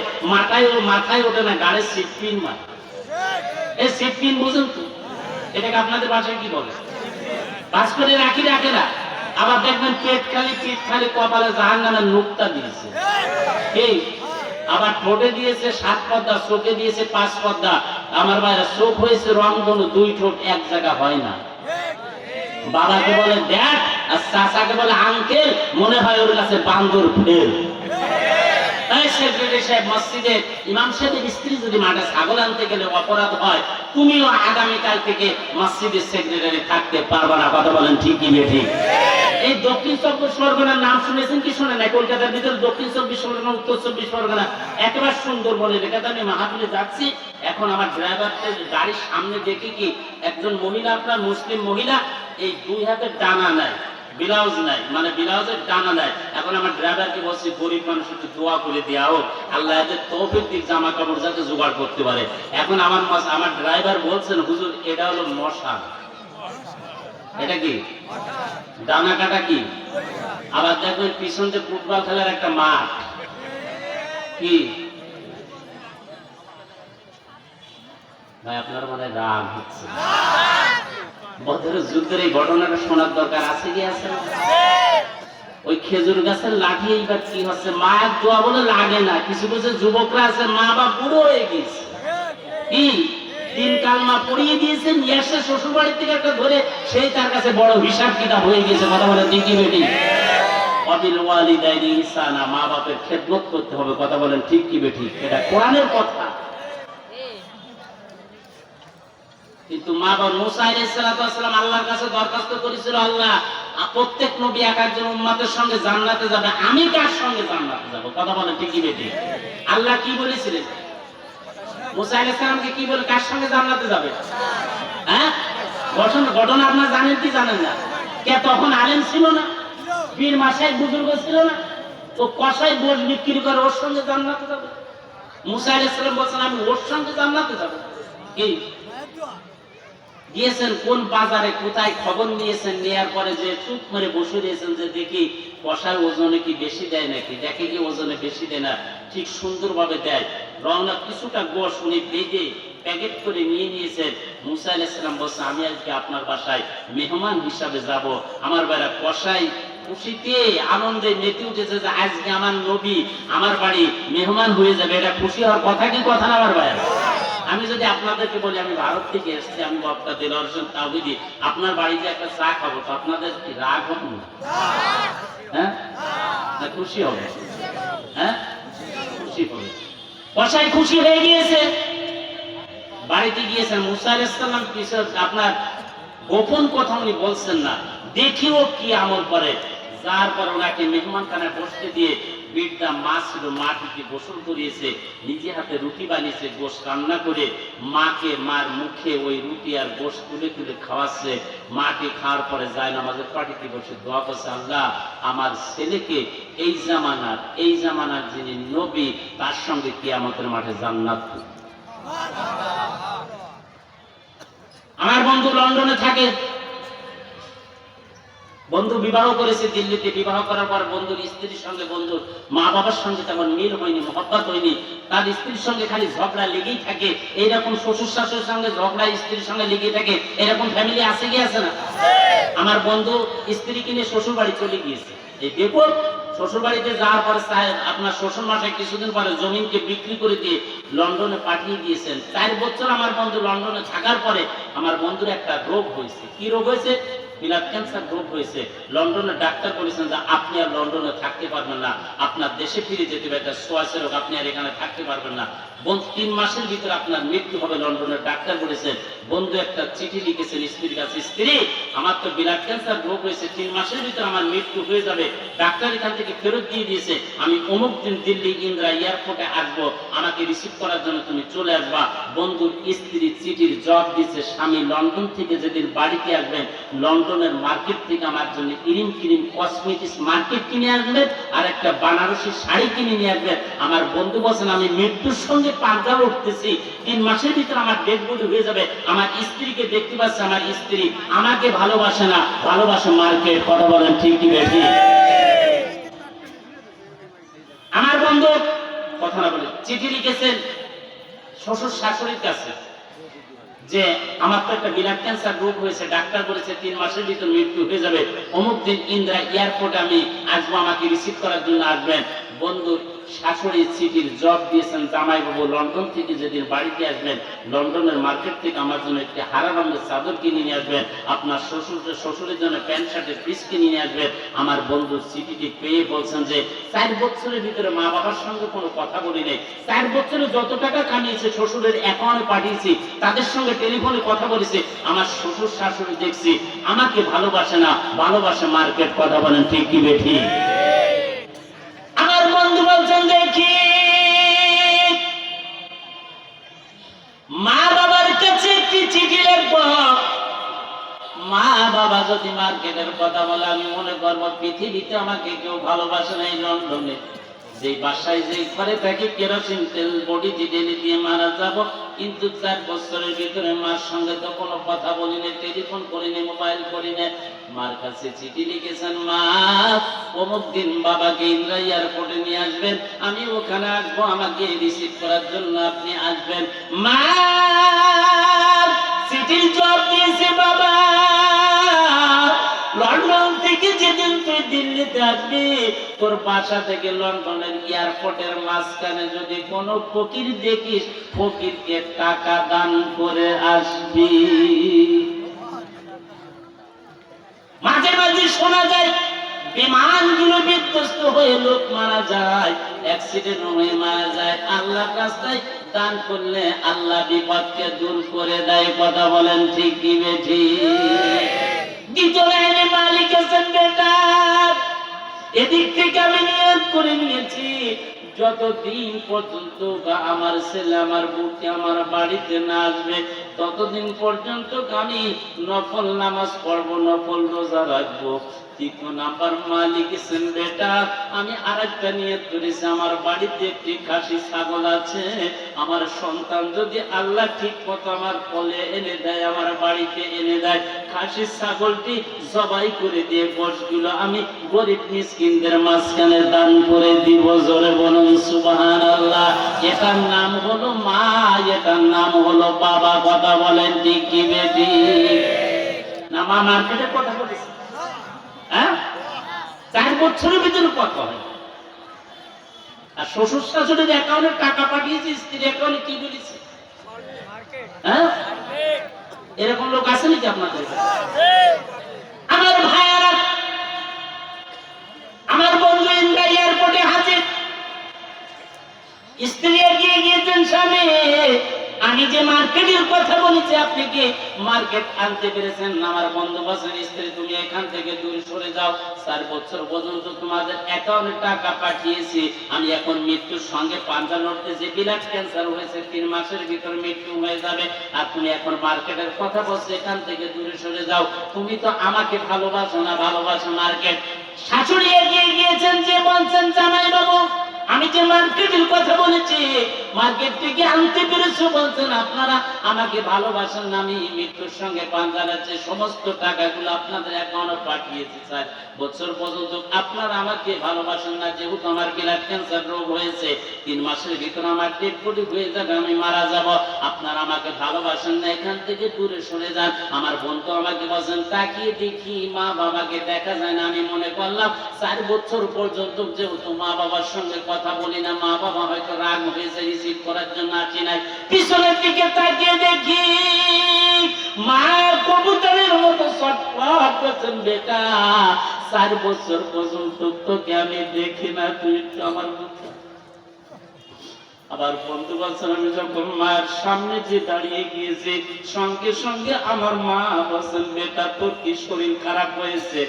মাথায় ওঠে না, গাড়ির সিট পিন মারে। এই সিট পিন বুঝেন তো? এটাকে আপনাদের ভাষায় কি বলে? পাস করে রাখে না। আবার দেখবেন পিঠ খালি কপালে জাহান্নামের নুক্তা দিয়েছে। এই আবার ঠোঁটে দিয়েছে 7 পর্দা, চোখে দিয়েছে 5 পর্দা। আমার ভাইরা চোখ হয়েছে রংধনু, 2 ঠোঁট এক জায়গা হয় না। বাবাকে বলে ড্যাড আর চাচাকে বলে আঙ্কেল, মনে হয় ওর কাছে বান্দর ফেল। সেক্রেটারি সাহেব মসজিদের ইমাম সাহেবের স্ত্রী যদি মাঠে ছাগল আনতে গেলে অপরাধ হয়, তুমিও আগামীকাল থেকে মসজিদের সেক্রেটারি থাকতে পারবে না। কথা বলেন ঠিক কি বেঠিক? এই দক্ষিণ চব্বিশ পরগনার নাম শুনেছেন কি শোনেন না? কলকাতার ভিতরে দক্ষিণ চব্বিশ পরগনা, উত্তর চব্বিশ পরগনা, একেবারে সুন্দরবনের এলাকাতে আমি মাহফিলে যাচ্ছি। এখন আমার ড্রাইভারকে গাড়ির সামনে দেখে কি একজন মহিলা, আপনার মুসলিম মহিলা, এই দুই হাতে ডানা নাই, ব্লাউজ নাই, মানে ব্লাউজের ডানা নাই। এখন আমার ড্রাইভারকে বলছি গরিব মানুষ একটু দোয়া করে দেওয়া হোক, আল্লাহ এদের তৌফিক দিক জামা কাপড় যাতে জোগাড় করতে পারে। এখন আমার ড্রাইভার বলছেন হুজুর এটা হলো মশা। এটা কি ডানা কাটা কি? আবার দেখবেন পিছন যে ফুটবল খেলার একটা মাঠ, কি ভাই আপনার মানে রাগ হচ্ছে? বদরের যুদ্ধের এই ঘটনাটা শোনার দরকার আছে কি আছে না? ওই খেজুর গাছের লাঠি এইবার কি হচ্ছে, মায়ের দোয়া বলে লাগে না। কিছু কিছু যুবকরা আছে মা বাপ বুড়ো হয়ে গেছে, কি তিন কালমা পড়িয়ে দিয়েছে, নিয়ে আসছে শ্বশুর বাড়ির থেকে একটা ধরে, সেই তার কাছে বড় হিসাব কিতাব হয়ে গেছে। কথা বলে ঠিকই বেটি? অবিল ওয়ালিদাইনি ইহসানা, মা বাপের খেদমত করতে হবে। কথা বলেন ঠিক কি বেটি? এটা কোরআনের কথা। কিন্তু মা বাবা মুসা আলাইহিস সালাম আল্লাহর কাছে দরখাস্ত করেছিল, আল্লাহ প্রত্যেক নবী এক একজন উম্মতের সঙ্গে জান্নাতে যাবে, আমি কার সঙ্গে জান্নাতে যাব? কথা বলেন ঠিক কি বেটি? আল্লাহ কি বলেছিলেন? মুসা আলাইহিস সালামকে কি বলে কার সঙ্গে জান্নাতে যাবে? হ্যাঁ, ঘটনা আপনারা জানেন কি জানেন না? কে তখন আলেম ছিল না, পীর মাসায় বুজুর্গ ছিল না, তো কসাই বোঝ বিক্রি করে ওর সঙ্গে জান্নাতে যাবে। মুসা আলাইহিস সালাম বলেন আমি ওর সঙ্গে জান্নাতে যাব। কি গিয়েছেন কোন বাজারে, কোথায় খবর নিয়েছেন, নেয়ার পরে যে চুপ করে বসে দিয়েছেন যে দেখি কষার ওজনে কি বেশি দেয় নাকি, দেখে কি ওজনে বেশি দেয় না, ঠিক সুন্দরভাবে দেয়। রওনা কিছুটা গোশ উনি বেঁধে প্যাকেট করে নিয়ে নিয়েছেন। মুসা আলাইহিস সালাম বলছেন আমি আজকে আপনার বাসায় মেহমান হিসাবে যাব। আমার বাড়ি কষাই খুশিতে আনন্দে মেতে উঠেছে যে আজকে আমার নবী আমার বাড়ি মেহমান হয়ে যাবে। এটা খুশি হওয়ার কথা কি কথা না আমার ভাই? আমি যদি আপনাদেরকে বলি আমি ভারত থেকে এসেছি, আমি বক্তা দেলোয়ার হোসেন তাওহীদি, আপনার বাড়িতে একটা চা খাবো, তো আপনাদের কি রাগ হবে না? হ্যাঁ, না খুশি হবে? হ্যাঁ, খুশি হবে। কসাই খুশি হয়ে গিয়েছে, বাড়িতে গিয়েছেন। মুসা আলাইহিস সালাম আপনার গোপন কথা উনি বলছেন না, দেখিও কি আমল করে। যার পর ওনাকে মেহমানখানায় বসতে দিয়ে বিড়টা মাছ ছিল, মাটিতে গোসল করিয়েছে, নিজে হাতে রুটি বানিয়েছে, গোশ রান্না করে মাকে মার মুখে ওই রুটি আর গোশ তুলে তুলে খাওয়াচ্ছে। মাকে খাওয়ার পরে যায় নামাজের পাটিতে বসে দোয়া করছে, আল্লাহ আমার ছেলেকে এই জামানার যিনি নবী তার সঙ্গে কিয়ামতের মাঠে জান্নাত। আমার বন্ধু লন্ডনে থাকে, বন্ধু বিবাহ করেছে দিল্লিতে। বিবাহ করার পর বন্ধুর স্ত্রীর সঙ্গে বন্ধুর মা বাবার সঙ্গে তেমন মিল হয়নি, মহব্বত হয়নি। তার স্ত্রীর সঙ্গে খালি ঝগড়া লেগেই থাকে। এইরকম শ্বশুর শাশুড়ির সঙ্গে ঝগড়া স্ত্রীর সঙ্গে লেগে থাকে, এরকম ফ্যামিলি আছে কি আছে না? আমার বন্ধু স্ত্রী কিনে শ্বশুর বাড়ি চলে গিয়েছে। এই দেখুন শ্বশুর বাড়িতে যাওয়ার পরে আপনার শ্বশুর মাসে কিছুদিন পরে জমিনকে বিক্রি করে দিয়ে লন্ডনে পাঠিয়ে দিয়েছেন। 4 বছর আমার বন্ধু লন্ডনে থাকার পরে আমার বন্ধুর একটা রোগ হয়েছে। কি রোগ হয়েছে? ব্লাড ক্যান্সার রোগ হয়েছে। লন্ডনের ডাক্তার বলেছেন যে আপনি আর লন্ডনে থাকতে পারবেন না, আপনার দেশে ফিরে যেতে হবে, একটা সোয়াসের রোগ, আপনি আর এখানে থাকতে পারবেন না। 3 মাসের ভিতরে আপনার মৃত্যু হবে। লন্ডনের ডাক্তার বলেছেন। বন্ধু একটা চিঠি লিখেছেন স্ত্রীর কাছে, স্ত্রী আমার তো ব্লাড ক্যান্সার রোগ হয়েছে, 3 মাসের ভিতরে আমার মৃত্যু হয়ে যাবে। ডাক্তার এখান থেকে ফেরত দিয়ে দিয়েছে, আমি অমুক দিন দিল্লি ইন্দিরা এয়ারপোর্টে আসবো, আমাকে রিসিভ করার জন্য তুমি চলে আসবা। বন্ধুর স্ত্রী চিঠির জবাব দিচ্ছে, স্বামী লন্ডন থেকে যেদিন বাড়িতে আসবেন লন্ডনের মার্কেট থেকে আমার জন্য ক্রিম কসমেটিক্স মার্কেট কিনে আসবেন আর একটা বানারসি শাড়ি কিনে নিয়ে আসবেন। আমার বন্ধু বলছেন আমি মৃত্যুর সঙ্গে পাঞ্জা উঠতেছি, 3 মাসের ভিতরে আমার ডেড বডি হয়ে যাবে। আমার স্ত্রীকে দেখতে পাচ্ছে, আমার স্ত্রী আমাকে ভালোবাসে না, ভালোবাসে মার্কেট। কথা বলেন ঠিক কি বেশি? আমার বন্ধু কথা না বলে চিঠি লিখেছেন শ্বশুর শাশুড়ির কাছে যে আমার তো একটা ব্লাড ক্যান্সার রোগ হয়েছে, ডাক্তার বলেছে 3 মাসের ভিতর মৃত্যু হয়ে যাবে, অমুক দিন ইন্দিরা এয়ারপোর্টে আমি আসবো, আমাকে রিসিভ করার জন্য আসবেন। বন্ধুর শাশুড়ি চিঠির জব দিয়েছেন, জামাইবাবু লন্ডন থেকে যেদিন বাড়িতে আসবেন লন্ডনের মার্কেট থেকে আমার জন্য একটি হারা রঙের চাদর কিনে নিয়ে আসবেন, আপনার শ্বশুরের জন্য প্যান্ট শার্টের পিস কিনে নিয়ে আসবেন। আমার বন্ধু চিঠিটি পেয়ে বলছেন যে 4 বছরের ভিতরে মা বাবার সঙ্গে কোনো কথা বলি নাই, 4 বছরে যত টাকা কামিয়েছে শ্বশুরের অ্যাকাউন্টে পাঠিয়েছি, তাদের সঙ্গে টেলিফোনে কথা বলেছি, আমার শ্বশুর শাশুড়ি দেখছি আমাকে ভালোবাসে না, ভালোবাসে মার্কেট। কথা বলেন ঠিক কি বেঠিক? আমার বন্ধু বলছেন দেখি মা বাবার কাছে একটি চিঠি লিখবো, মা বাবা যদি মার্কেটের কথা বলে আমি মনে করবো পৃথিবীতে আমাকে কেউ ভালোবাসে না। এই লন্ডনে যে বাসায় যে ঘরে থাকি কেরোসিন তেল বডি ঢেলে দিয়ে মারা যাব, কিন্তু 4 বছরের ভিতরে মার সঙ্গে তো কোনো কথা বলিনি, টেলিফোন করিনি, মোবাইল করিনি। মার কাছে চিঠি লিখেছেন, মা অমুক দিন বাবাকে ইন্দ্রা এয়ারপোর্টে নিয়ে আসবেন, আমি ওখানে আসবো, আমাকে রিসিভ করার জন্য আপনি আসবেন। মা চিঠির জবাব দিয়েছে, বাবা লন্ডন থেকে যেদিন তুই দিল্লিতে আসবি, তোর বাসা থেকে লন্ডনের এয়ারপোর্টের মাঝখানে যদি কোনো ফকির দেখিস, ফকিরকে টাকা দান করে আসবি। মাঝে মাঝে শোনা যায় বিমানগুলো বিধ্বস্ত হয়ে লোক মারা যায়, অ্যাক্সিডেন্ট হয়ে মারা যায়। আল্লাহর রাস্তায় দান করলে আল্লাহ বিপদকে দূর করে দেয়। কথা বলেন ঠিক কি বেঠিক? দ্বিতীয় লাইনে মালিক আছেন, বেটা এদিক থেকে আমি নিয়ত করে নিয়েছি যতদিন পর্যন্ত আমার ছেলে আমার বউকে আমার বাড়িতে না আসবে, ততদিন পর্যন্ত আমি নফল নামাজ পড়বো, নফল রোজা রাখবো। 3 নাম্বার মালিক আছেন, বেটা আমি আরেকটা নিয়ত করেছি, আমার বাড়িতে একটি খাসি ছাগল আছে, আমার সন্তান যদি আল্লাহ ঠিক মতো আমার কোলে এনে দেয়, আমার বাড়িতে এনে দেয়, খাসি ছাগলটি জবাই করে দিয়ে গোশগুলো আমি গরিব মিসকিনদের মাঝখানে দান করে দিব। জোরে বলুন সুবহানাল্লাহ। এটার নাম হলো মা, এটার নাম হলো বাবা। কথা বলেন ঠিক কি বেঠিক? না মা মার্কেটে কথা বলেছে, হ্যাঁ 4 বছরের ভিতরে কত হয়। আর শ্বশুর শাশুড়ির অ্যাকাউন্টে টাকা পাঠিয়েছে, স্ত্রীর অ্যাকাউন্টে কি বলেছে? হ্যাঁ এরকম লোক আছে নাকি আপনাদের? আমার ভাইয়ারা, আমার বন্ধু ইন্দ্রা এয়ারপোর্টে হাজির, স্ত্রী এগিয়ে গিয়েছেন, স্বামী আমি যে মার্কেটের কথা বলেছি আপনি কি মার্কেট আনতে পেরেছেন? আমার বন্ধু বলছেন, স্ত্রী তুমি এখান থেকে দূরে সরে যাও, 4 বছর পর্যন্ত তোমাদের অ্যাকাউন্টে টাকা পাঠিয়েছি, আমি এখন মৃত্যুর সঙ্গে পাঞ্জা লড়তে, যে ব্লাড ক্যান্সার হয়েছে 3 মাসের ভিতর মৃত্যু হয়ে যাবে, আর তুমি এখন মার্কেটের কথা বলছো এখান থেকে দূরে সরে যাও, তুমি তো আমাকে ভালোবাসো না, ভালোবাসো মার্কেট। শাশুড়ি এগিয়ে গিয়েছেন, যে বলছেন জামাই বাবু আমি যে মার্কেটের কথা বলেছি মার্কেট থেকে আনতে পেরেছো, বলছেন আপনারা আমাকে ভালোবাসেন না, আমি মৃত্যুর সঙ্গে পাঞ্জা লড়ছি, সমস্ত টাকাগুলো আপনাদের অ্যাকাউন্টে পাঠিয়েছি, 4 বছর পর্যন্ত আপনারা আমাকে ভালোবাসেন না, যেহেতু আমার ব্লাড ক্যান্সার রোগ হয়েছে, 3 মাসের ভিতর আমার ডেড বডি হয়ে যাবে, আমি মারা যাব, আপনারা আমাকে ভালোবাসেন না, এখান থেকে দূরে সরে যান। আমার বন্ধু আমাকে বলেন, তাকিয়ে দেখি মা বাবাকে দেখা যায় না, আমি মনে করলাম 4 বছর পর্যন্ত যেহেতু মা বাবার সঙ্গে কথা বলি না, মা বাবা হয়তো রাগ হয়েছে, রিসিভ করার জন্য আসি নাই। পিছনের দিকে তাকিয়ে দেখি মা কবুতরের মতো ছটফট করছেন, বেটা 4 বছর পর্যন্ত তোকে আমি দেখি না, তুই একটু আমার মতো। আবার বন্ধু বলছেন, আমি যখন মায়ের সামনে যে দাঁড়িয়ে গিয়েছি, সঙ্গে সঙ্গে আমার মা বলছেন, বেটা তোর কি শরীর খারাপ হয়েছে?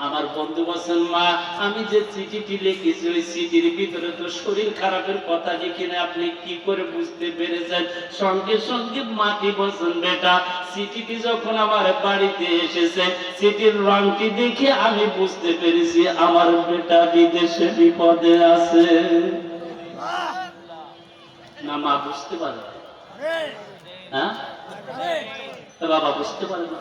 আমার বন্ধু বলছেন, মা আমি যে চিঠিটি লিখেছি ওই চিঠির ভিতরে তো শরীর খারাপের কথা লিখে না, আপনি কি করে বুঝতে পেরেছেন? সঙ্গে সঙ্গে মাটি বলছেন, বেটা চিঠিটি যখন আমার বাড়িতে এসেছে, চিঠির রংটি দেখে আমি বুঝতে পেরেছি আমার বেটা বিদেশে বিপদে আছে। না মা বুঝতে পারে? হ্যাঁ বাবা বুঝতে পারে না?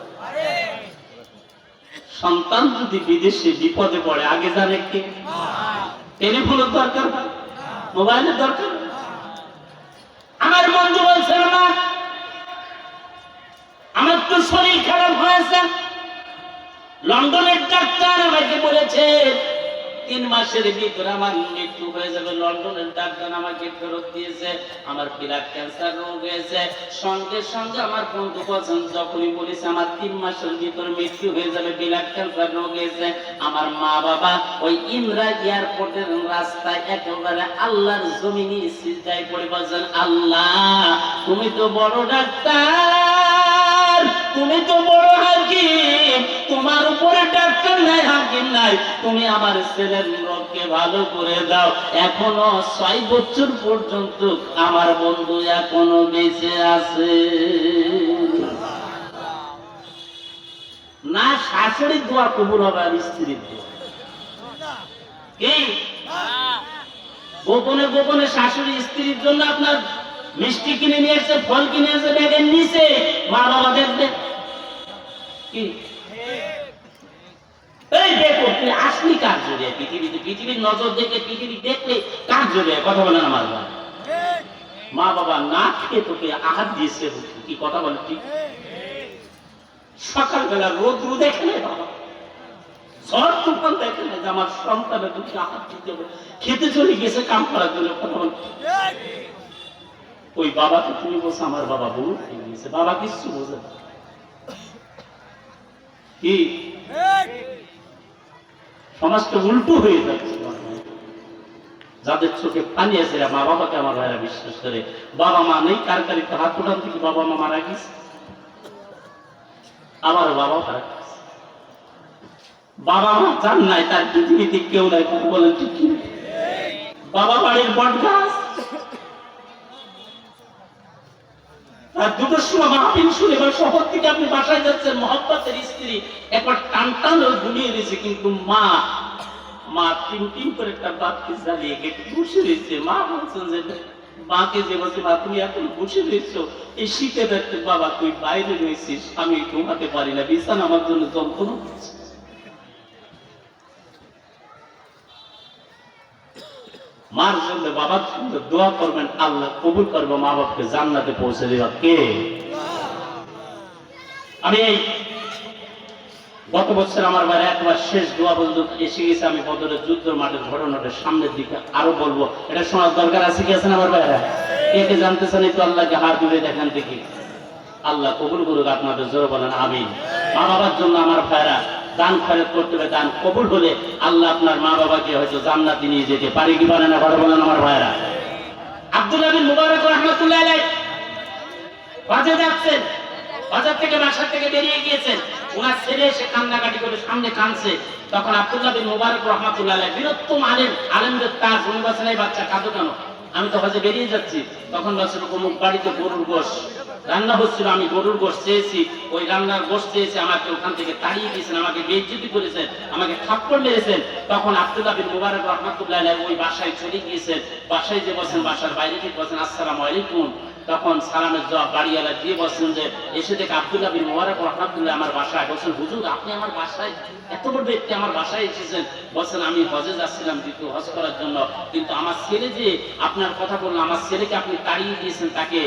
সন্তান যদি বিদেশে বিপদে পড়ে আগে জানে কি? টেলিফোনের দরকার, মোবাইলের দরকার। আমার বন্ধু বলছেন, মা আমার তো শরীর খারাপ হয়েছে, লন্ডনের ডাক্তার আমাকে বলেছে 3 মাসের ভিতরে আমার মৃত্যু হয়ে যাবে। লন্ডনের ডাক্তার আমাকে ফেরত দিয়েছে, আমার ব্লাড ক্যান্সার রোগ হয়েছে। সঙ্গে সঙ্গে আমার বন্ধু বলছেন, যখনই বলেছে আমার 3 মাসের ভিতরে মৃত্যু হয়ে যাবে, ব্লাড ক্যান্সার রোগ হয়েছে, আমার মা বাবা ওই ইমরা এয়ারপোর্টের রাস্তায় একেবারে আল্লাহর জমিনে সিজদায় পড়ে বলছেন, আল্লাহ তুমি তো বড় ডাক্তার, তুমি তো বড় হাকিম, তোমার উপরে ডাক্তার নাই, হাকিম নাই, তুমি আমার ছেলের রোগকে ভালো করে দাও। এখনো 6 বছর পর্যন্ত আমার বন্ধু এখনো বেঁচে আছে। না শাশুড়ির দোয়া কবুল হবে আর স্ত্রীর দোয়া কি? গোপনে গোপনে শাশুড়ি স্ত্রীর জন্য আপনার মিষ্টি কিনে নিয়ে এসে, ফল কিনে এসে ব্যাগের নিচে, মা বাবা দেখবে কি? এই দেখো তুই আসলি কার জড়িয়ে পৃথিবীতে, পৃথিবীর নজর দেখে, পৃথিবী দেখলে কার জড়িয়ে? কথা বলে না আমার ভাই। মা বাবা না খেয়ে তোকে আঘাত দিয়েছে, কি কথা বলে ঠিক? সকালবেলা রোদ্রু দেখে নেই বাবা, ঝড় তুফান দেখে নেই যে আমার সন্তানের দুটি আঘাত দিতে হবে, খেতে চলে গেছে কাম করার জন্য। কথা বলে ওই বাবাকে তুমি বলছো আমার বাবা ভুল হয়ে গেছে, বাবা কিচ্ছু বোঝে না কি? সমাজটা উল্টো হয়ে যাচ্ছে। যাদের চোখে পানি আছে মা বাবাকে আমার ভাইরা বিশ্বাস করে, বাবা মা নেই কার কারিতে হাত উঠান থেকে বাবা মা মারা গেছে, আমার বাবা মারা গেছে, বাবা মা জান নাই তার পৃথিবীতে কেউ নাই। বলেন ঠিক কি? বাবা বাড়ির বট গাছ, আর দুটোর সময় মাহফিল শুনে বা শপথ থেকে আপনি বাসায় যাচ্ছেন, মহব্বতের স্ত্রী একবার টান টান ঘুমিয়ে দিয়েছে, কিন্তু মা টিম টিম করে একটা বাপকে জ্বালিয়ে গেটে বসে রয়েছে। মা বলছেন যে মাকে যে বলছে, মা তুমি এখন বসে রয়েছো এই শীতে দেখতে, বাবা তুই বাইরে রয়েছিস, আমি ঘুমাতে পারি না, বিছানা আমার জন্য যন্ত্রণা হচ্ছে। মার জন্য বাবার জন্য দোয়া করবেন, আল্লাহ কবুল করবে, মা বাপকে জান্নাতে পৌঁছে দেওয়া কে? আমি এই গত বছর আমার বাড়ি একবার শেষ দোয়া বন্ধু এসে গেছে, আমি বদরের যুদ্ধ মাঠের ঘটনাটা সামনের দিকে আরো বলবো, এটা শোনার দরকার আছে কি আছে না আমার ভাইরা? কে কে জানতেছেন একটু আল্লাহকে হাত তুলে দেখেন দেখি। আল্লাহ কবুল করুক আপনাদের, জোরে বলেন আমিন। মা বাবার জন্য আমার ভাইরা দান খরচ করতে হবে, দান কবুল হলে আল্লাহ আপনার মা বাবাকে হয়তো জান্নাতে নিয়ে যেতে পারে কি পারে না, কথা বলেন আমার ভাইরা। আব্দুল্লাহ বিন মুবারক রাহমাতুল্লাহ আলাইহি বাজে যাচ্ছেন, বাজার থেকে বাসা থেকে বেরিয়ে গিয়েছেন, ওনার ছেলে এসে কান্নাকাটি করে সামনে কাঁদছে। তখন আব্দুল্লাহ বিন মুবারক রাহমাতুল্লাহ আলাইহি বীরত্তম আলেমদের তাজ, উনি বলছেন এই বাচ্চা কাঁদো কেন? আমি তো হজে বেরিয়ে যাচ্ছি। তখন বলছেন অমুক বাড়িতে গরুর গোশ রান্না হচ্ছিল, আমি গরুর গোশ চেয়েছি, ওই রান্নার গোশ চেয়েছি, আমাকে ওখান থেকে তাড়িয়ে দিয়েছেন, আমাকে বেইজ্জতি করেছেন, আমাকে থাপ্পড় মেরেছেন। তখন আব্দুল্লাহ বিন মুবারক রাহমাতুল্লাহ আলাইহি ওই বাসায় চলে গিয়েছেন। বাসায় যে বলছেন, বাসার বাইরে থেকে বলছেন আসসালামু আলাইকুম। তখন সালামের জবাব বাড়িওয়ালা দিয়ে বলছেন যে এসে থেকে আব্দুল্লাহ বিন মুবারক রাহমাতুল্লাহ আমার বাসায়। বলছেন হুজুর আপনি আমার বাসায়, এত বড় ব্যক্তি আমার বাসায় এসেছেন? বলছেন আমি হজে যাচ্ছিলাম দ্বিতীয় হজ করার জন্য, কিন্তু আমার ছেলে যে আপনার কথা বললো, আমার ছেলেকে আপনি তাড়িয়ে দিয়েছেন, তাকে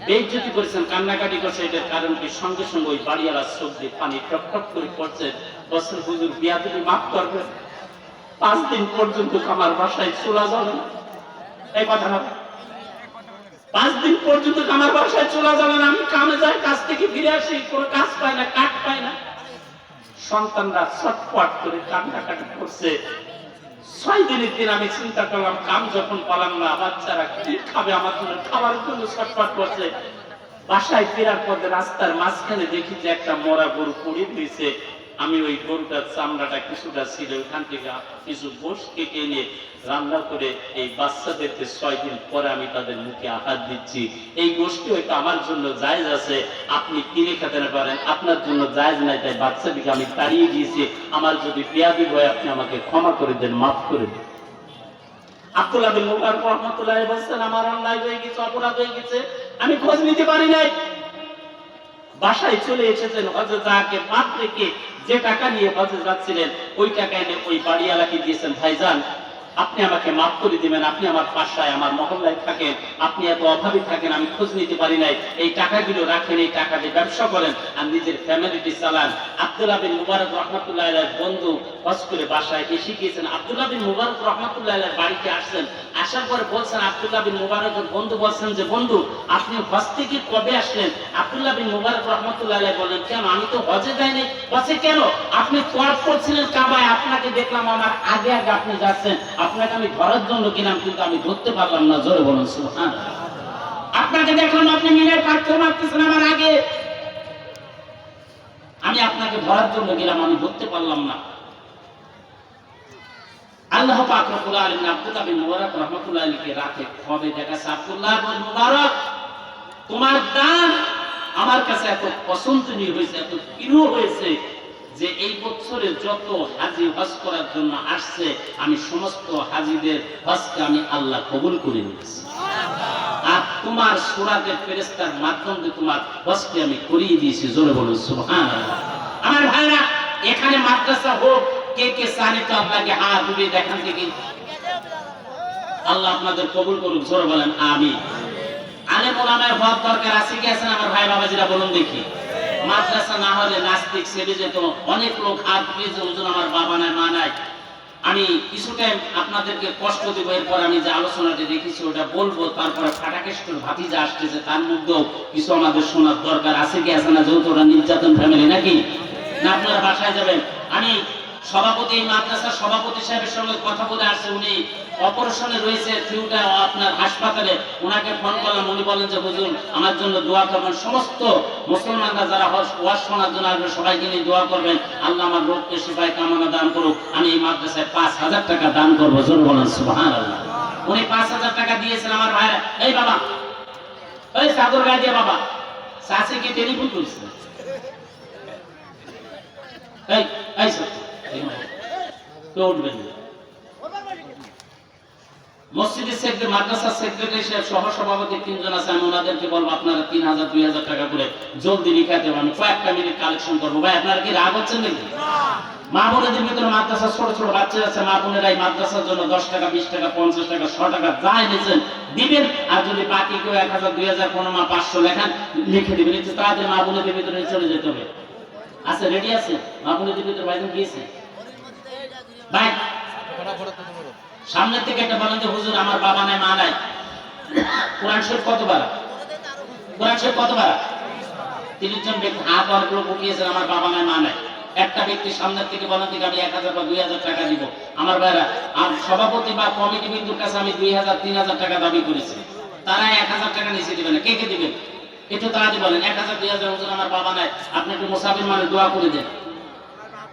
বেইজ্জতি করেছেন, কান্নাকাটি করছে, এটার কারণ কি? সঙ্গে সঙ্গে ওই বাড়িওয়ালা চোখ দিয়ে পানি টপ টপ করে পড়ছে। বলছেন হুজুর বিয়াদবি মাফ করবেন, 5 দিন পর্যন্ত আমার বাসায় চুলা জ্বলে না। এই কথা না, 5 দিন পর্যন্ত আমার বাসায় চুলা জ্বলে না। আমি কামে যাই, কাজ থেকে ফিরে আসি, কোনো কাজ পাই না, কাঠ পাই না। সন্তানরা ছটফট করে কান্নাকাটি করছে। 6 দিনের দিন আমি চিন্তা করলাম, কাম যখন পালাম না, বাচ্চারা কি খাবে, আমার জন্য খাবার জন্য ছটফট করছে। বাসায় ফেরার পথে রাস্তার মাঝখানে দেখি যে একটা মরা গরু পড়ে দিয়েছে। আমি ওই গরুটার চামড়াটা কিছুটা ছিল, ওইখান থেকে কিছু গোশ কেটে নিয়ে রান্না করে এই বাচ্চাদেরকে 6 দিন পরে আমি তাদের মুখে আহার দিচ্ছি। এই গোষ্ঠী হয়তো আমার জন্য জায়েজ আছে, আপনি কিনে খেতে না পারেন, আপনার জন্য জায়েজ নাই, তাই বাচ্চাটিকে আমি তাড়িয়ে দিয়েছি। আমার যদি বিয়াদবি হয় আপনি আমাকে ক্ষমা করে দেন, মাফ করে দেন। আব্দুল্লাহ বিন মুবারক রাহমাতুল্লাহ আলাইহি বলেন আমার অন্যায় হয়ে গেছে, অপরাধ হয়ে গেছে, আমি খোঁজ নিতে পারি নাই। বাসায় চলে এসেছেন, হজে যাকে বাদ রেখে যে টাকা নিয়ে হজে যাচ্ছিলেন ওই টাকা এনে ওই বাড়িওয়ালাকে দিয়েছেন, ভাইজান আপনি আমাকে মাফ করে দিবেন, আপনি আমার বাসায় আমার মহল্লায় থাকেন, আপনি এত অভাবী থাকেন, আমি খোঁজ নিতে পারি নাই, এই টাকাগুলো রাখেন, এই টাকা দিয়ে ব্যবসা করেন, আর নিজের ফ্যামিলিটি চালান। আব্দুল্লাহ বিন মুবারক রহমাতুল্লাহ আলাইহির বন্ধু হজ করে বাসায় এসে গিয়েছেন। আব্দুল্লাহ বিন মুবারক রহমাতুল্লাহ আলাইহির বাড়িতে আসছেন। আসার পরে বলছেন, আব্দুল্লাহ বিন মুবারকের বন্ধু বলছেন যে, বন্ধু আপনি হজ থেকে কবে আসলেন? আব্দুল্লাহ বিন মুবারক রহমাতুল্লাহ আলাইহি বলেন, কেন আমি তো হজে যাইনি। বলছে, কেন? আপনি তওয়াফ করছিলেন কাবায়, আপনাকে দেখলাম আমার আগে আগে আপনি যাচ্ছেন, আপনাকে আমি ধরার জন্য গেলাম কিন্তু আমি ধরতে পারলাম না। জোরে বলুন সুবহানাল্লাহ। আপনাকে দেখলাম আপনি মিনায় পাথর মারতেছেন আমার আগে, আমি আপনাকে ধরার জন্য গেলাম, আমি ধরতে পারলাম না। আল্লাহ পাক রব্বুল আলামিন আব্দুল্লাহ বিন মুবারক রাহমাতুল্লাহ আলাইহিকে রাতে খবে দেখাছে, আব্দুল্লাহ বিন মুবারক তোমার দান আমার কাছে এত পছন্দনীয় হয়েছে, এত প্রিয় হয়েছে যে এই বছরে যত হাজী হজ করার জন্য আসছে আমি সমস্ত হাজীদের হজকে আমি আল্লাহ কবুল করে নিয়েছি। আর তোমার সূরাতের ফেরেশতার মাধ্যমে তোমার হজকে আমি করিয়ে দিয়েছি। জোরে বলুন সুবহানাল্লাহ। আমার ভাইরা, এখানে মাদ্রাসা হোক, কে কে চান তো আপনাকে হাত উঠিয়ে দেখান দেখি। আল্লাহ আপনাদের কবুল করুক। জোরে বলেন আমিন। আলেম ওলামার হওয়ার দরকার আছে কি আছে না আমার ভাই বাবাজিরা বলুন দেখি। মাদ্রাসা না হলে নাস্তিক সেরে যেত, অনেক লোক হাত উঠিয়েছে, ওজন আমার বাবা নাই মা নাই। আমি কিছু টাইম আপনাদেরকে কষ্ট দেবো, এরপর আমি যে আলোচনাটা দেখেছি ওটা বলবো, তারপরে ফাটাকেষ্টর ভাতিজা আসতেছে, তার মধ্যেও কিছু আমাদের শোনার দরকার আছে কি আছে না, যেহেতু ওরা নির্যাতন ফ্যামিলি নাকি না, আপনারা বাসায় যাবেন। আমি সভাপতি, এই মাদ্রাসার সভাপতি সাহেবের সঙ্গে কথা বলে আসছে, উনি অপারেশনে রয়েছে ফিউটা আপনার হাসপাতালে, ওনাকে ফোন করলাম, উনি বলেন যে হুজুর আমার জন্য দোয়া করবেন, সমস্ত মুসলমানরা যারা ওয়াজ শোনার জন্য আসবে সবাইকে নিয়ে দোয়া করবেন, আল্লাহ আমার রোগকে শিফায় কামনা দান করুক। আমি এই মাদ্রাসায় 5,000 টাকা দান করবো। জোর বলেন সুবহানাল্লাহ। উনি 5,000 টাকা দিয়েছেন। আমার ভাইরা, এই বাবা, এই চাদর গায়ে দিয়ে বাবা, চাষে কি টেলিফোন করছে? এই এই উঠবেন মসজিদের সেক্রেটারি, মাদ্রাসার সেক্রেটারি সহ সভাপতি 3 জন আছে, আমি ওনাদেরকে বলবো আপনারা 3,000 2,000 টাকা করে জলদি লিখাতে হবে, আমি কয়েকটা মিনিট কালেকশন করবো। ভাই আপনারা কি রাগ হচ্ছেন নাকি? মা বোনেদের ভিতরে মাদ্রাসা ছোট ছোট বাচ্চা আছে, মা বোনেরা এই মাদ্রাসার জন্য 10 টাকা 20 টাকা 50 টাকা 100 টাকা যা এনেছেন দিবেন। আর যদি বাকি কেউ 1,000 2,000 কোনো মা 500 লেখান লিখে দিবেন। একটু তাড়াতাড়ি মা বোনেদের ভিতরে চলে যেতে হবে। আচ্ছা রেডি আছে? মা বোনেদের ভিতরে ভাইজন গিয়েছে ভাই, সামনের থেকে একটা বলেন যে হুজুর আমার বাবা নাই মা নাই। কোরআন শরীফ কতবার? কোরআন শরীফ কতবার? 30 জন ব্যক্তি হাত অনেকগুলো উঠিয়েছেন, আমার বাবা নাই মা নাই। একটা ব্যক্তি সামনের থেকে বলেন থেকে আমি 1,000 বা 2,000 টাকা দিব। আমার ভাইরা, আর সভাপতি বা কমিটি বিন্দুর কাছে আমি 2,000 3,000 টাকা দাবি করেছি, তারা 1,000 টাকা নিচে দিবেন না। কে কে দিবেন একটু তাড়াতাড়ি বলেন। 1,000 2,000 হুজুর আমার বাবা নাই, আপনি একটু মুসাফির মানে দোয়া করে দেন।